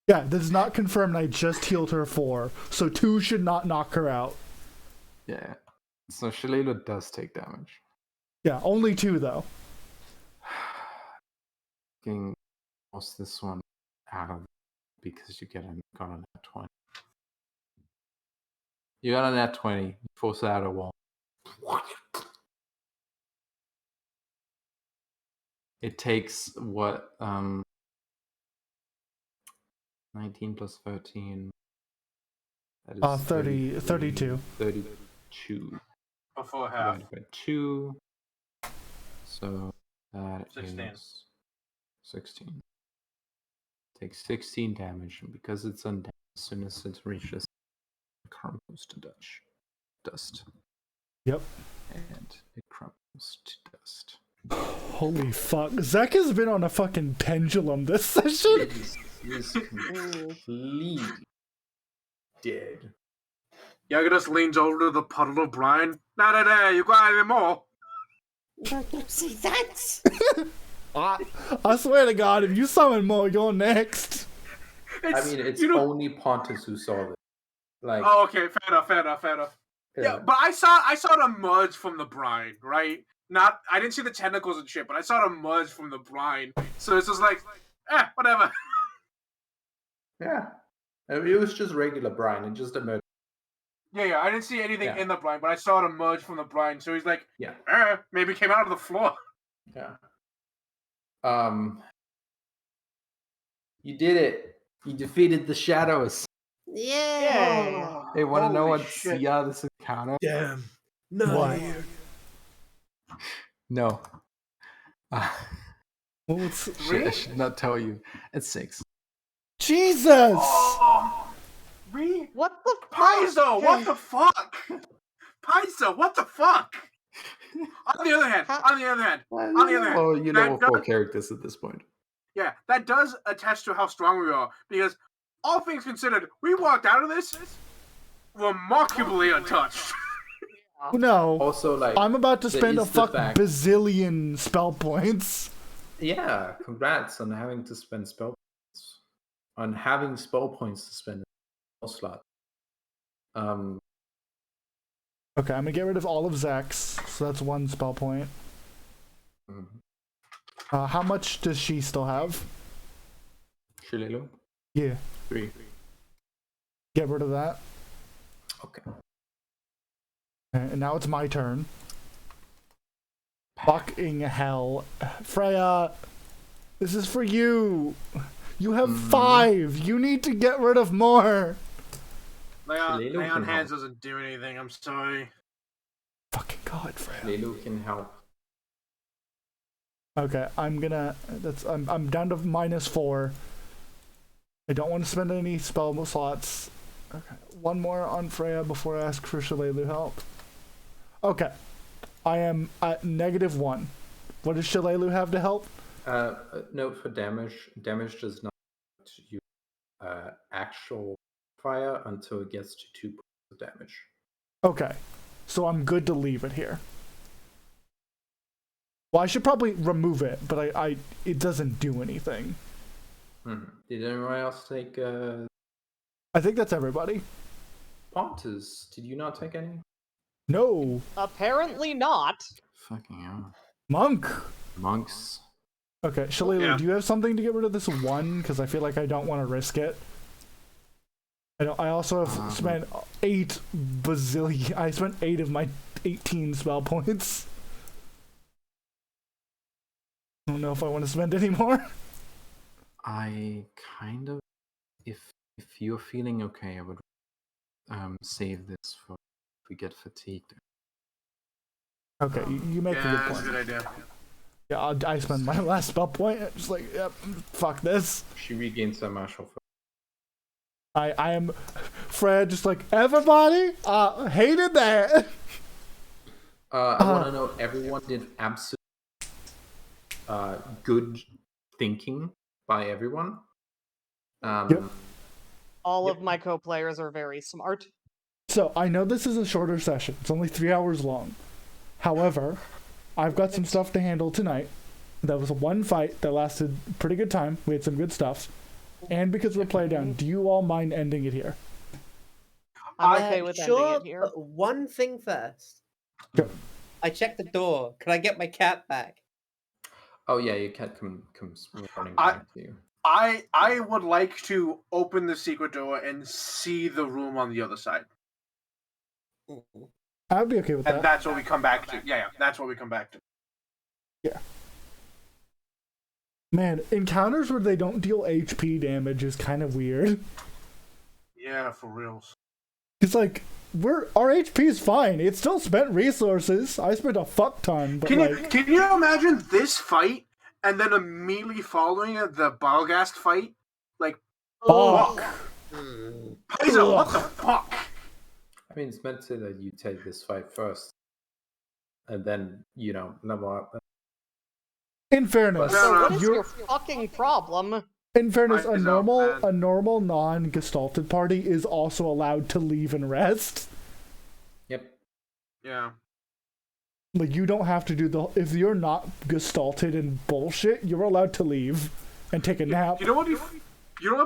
Yeah, this is not confirmed. I just healed her 4, so 2 should not knock her out. Yeah. So Shillelagh does take damage. Yeah, only 2 though. Fucking force this one out of because you got a nat 20. You got a nat 20, you force it out of wall. It takes what 19 plus 13. That is 32. 32 Before half. divided by 2. So that 16. is 16. Takes 16 damage, and because it's undead, as soon as it reaches, it crumbles to dust. Yep. And it crumbles to dust. Holy fuck. Zek has been on a fucking pendulum this session. He's completely dead. Yaga just leans over to the puddle of brine. Not today, you got any more? Don't say that! I swear to God, if you summon more, you're next. I mean, it's only Pontus who saw this. Like, Oh, okay, fair enough. Yeah, but I saw it emerge from the brine, right? I didn't see the tentacles and shit, but I saw it emerge from the brine. So it's just like, whatever. yeah. I mean, it was just regular brine. It just emerged. Yeah, I didn't see anything in the brine, but I saw it emerge from the brine. So he's like, Yeah. Maybe it came out of the floor. Yeah. You did it. You defeated the shadows. Yeah! Hey, want to know Holy what's shit. this encounter? Damn. What? No. What's... I should not tell you. It's 6. Jesus! Oh, What the Paizo, what the fuck? Paizo, what the fuck? On the other hand, Oh, you know that 4 does- characters at this point. yeah, that does attest to how strong we are. Because all things considered, we walked out of this remarkably untouched. No. Also, like, I'm about to there spend a is the fuck fact- bazillion spell points. Yeah, congrats on having to spend spell points. On having spell points to spend in the slot. Okay, I'm gonna get rid of all of Zek's, so that's 1 spell point. mhm. How much does she still have? Shillelagh? Yeah, 3. get rid of that. Okay. And now it's my turn. Fucking hell. Freya, This is for you. You have 5. You need to get rid of more. Shillelagh Lay on can hands help. doesn't do anything. I'm sorry. Fucking God, Freya. Shillelagh can help. Okay, I'm down to -4. I don't want to spend any spell slots. Okay, one more on Freya before I ask for Shillelagh help. Okay, I am at -1. What does Shillelagh have to help? Note for damage. Damage does not use actual fire until it gets to 2 points of damage. Okay, so I'm good to leave it here. Well, I should probably remove it, but it doesn't do anything. Did anyone else take I think that's everybody. Pontus? Did you not take any? No, Apparently not. Fucking hell. Monk. Monks. Okay, Shillelagh, Yeah. do you have something to get rid of this 1? Because I feel like I don't want to risk it. I also have spent 8 bazillion. I spent 8 of my 18 spell points. I don't know if I want to spend any more. I kind of, if you're feeling okay, I would save this for if we get fatigued. Okay, you make a good Yeah, that's a point. good idea. Yeah, I spend my last spell point. I'm just like, yep, fuck this. She regains some martial. I am Fred, just like everybody. Hated that. I want to know everyone did absolute good thinking by everyone. Yep. All of my co-players are very smart. So I know this is a shorter session. It's only 3 hours long. However, I've got some stuff to handle tonight. That was one fight that lasted pretty good time. We had some good stuff. And because we're playing down, do you all mind ending it here? I'm okay with ending sure, it here. but one thing first. Go. I checked the door. Can I get my cat back? Oh yeah, your cat comes running I- back to you. I would like to open the secret door and see the room on the other side. I'd be okay with And that. that's what we come back to. Yeah, that's what we come back to. Man, encounters where they don't deal HP damage is kind of weird. Yeah, for reals. It's like our HP is fine. It still spent resources. I spent a fuck ton, but Can you imagine this fight and then immediately following it, the Balgast fight? Like, fuck. Paizo, what the fuck? I mean, it's meant to that you take this fight first, and then level up. In fairness, So what is you're- your fucking problem? in fairness, a Paizo, normal non-gestalted party is also allowed to leave and rest. Yep. Yeah. Like you don't have to do if you're not gestalted and bullshit, you're allowed to leave and take a nap. You know what'd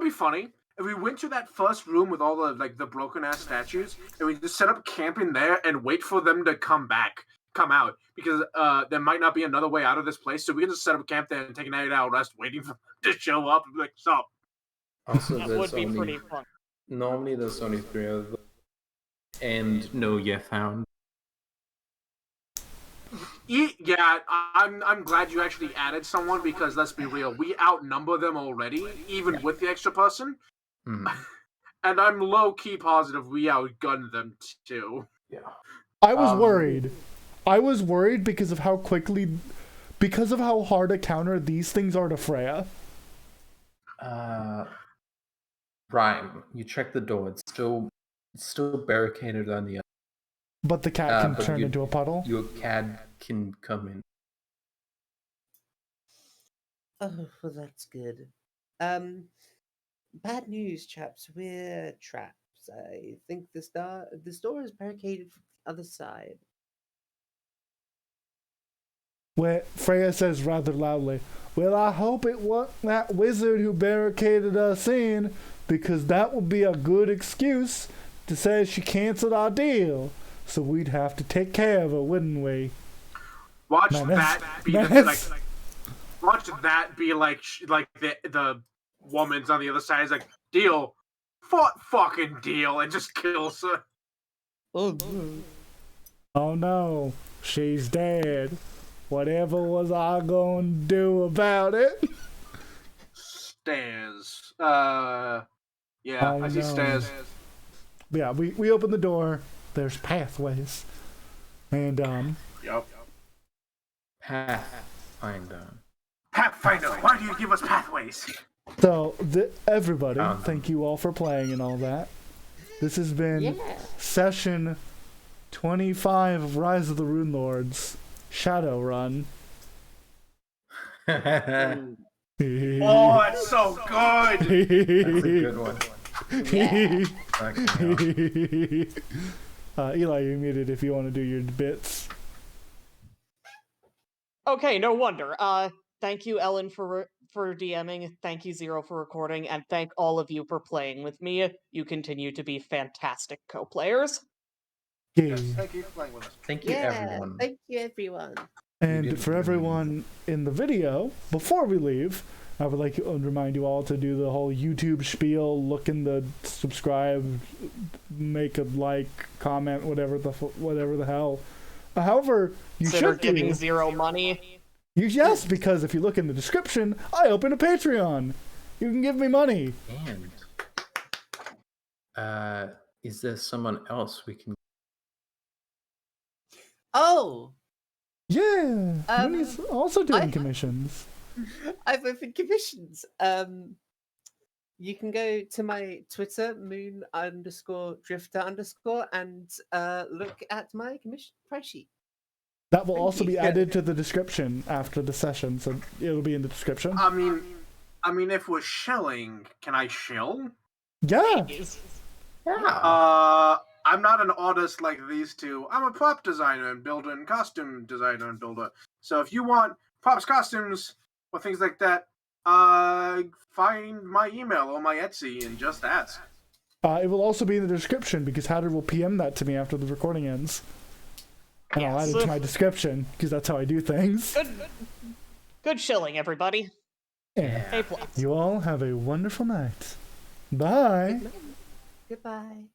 be funny? If we went to that first room with all the broken ass statues, and we just set up camp in there and wait for them to come out, because there might not be another way out of this place, so we can just set up camp there and take an 8-hour rest, waiting for them to show up and be like, "Sup?" Also, That there's would be only pretty fun. normally there's only 3 of them, and no Yethound. Yeah, I'm glad you actually added someone, because let's be real, we outnumber them already, even with the extra person, Hmm. and I'm low key positive we outgunned them too. Yeah. I was worried. I was worried because of how hard a counter these things are to Freya. Rhyme. You check the door. It's still barricaded on the other. But the cat can but turn into a puddle. Your cat can come in. Oh, well, that's good. Bad news, chaps. We're trapped. I think this door is barricaded from the other side. Where Freya says rather loudly, "Well, I hope it wasn't that wizard who barricaded us in, because that would be a good excuse to say she canceled our deal. So we'd have to take care of her, wouldn't we?" Watch Man, that that's- be man, the, that's- watch that be like the woman's on the other side is like, "Deal, fucking deal," and just kills her. Oh, Oh no, she's dead. Whatever was I gonna do about it? stairs. Yeah, I see no. stairs. Yeah, we open the door. There's pathways, and Yep. Pathfinder. Pathfinder, why do you give us pathways? So everybody, Found them. thank you all for playing and all that. This has been session 25 of Rise of the Runelords Shadowrun. That's Oh, it's so good! a good one. Yeah. Fucking hell. Eli, you're muted if you want to do your bits. Okay, no wonder. Thank you, Ellen, for DMing. Thank you, Zero, for recording, and thank all of you for playing with me. You continue to be fantastic co-players. Yes, thank you for playing with us. Thank you, everyone. Thank you, everyone. And for everyone in the video, before we leave, I would like to remind you all to do the whole YouTube spiel, look in the subscribe, make a like, comment, whatever the hell. However, you Consider should giving do. Zero money. Yes, because if you look in the description, I open a Patreon. You can give me money. And is there someone else we can? Oh, Yeah, Mooney's also doing commissions. I've opened commissions. You can go to my Twitter, moon_drifter_, and look at my commission price sheet. That will also you. be added to the description after the session, so it'll be in the description. I mean, if we're shelling, can I shill? Yeah. Yeah. I'm not an artist like these two. I'm a prop designer and builder and costume designer and builder. So if you want props, costumes, or things like that, find my email or my Etsy and just ask. It will also be in the description because Hatter will PM that to me after the recording ends. And I'll add it to my description because that's how I do things. Good shilling, everybody. Yeah. A+. You all have a wonderful night. Bye. Goodbye.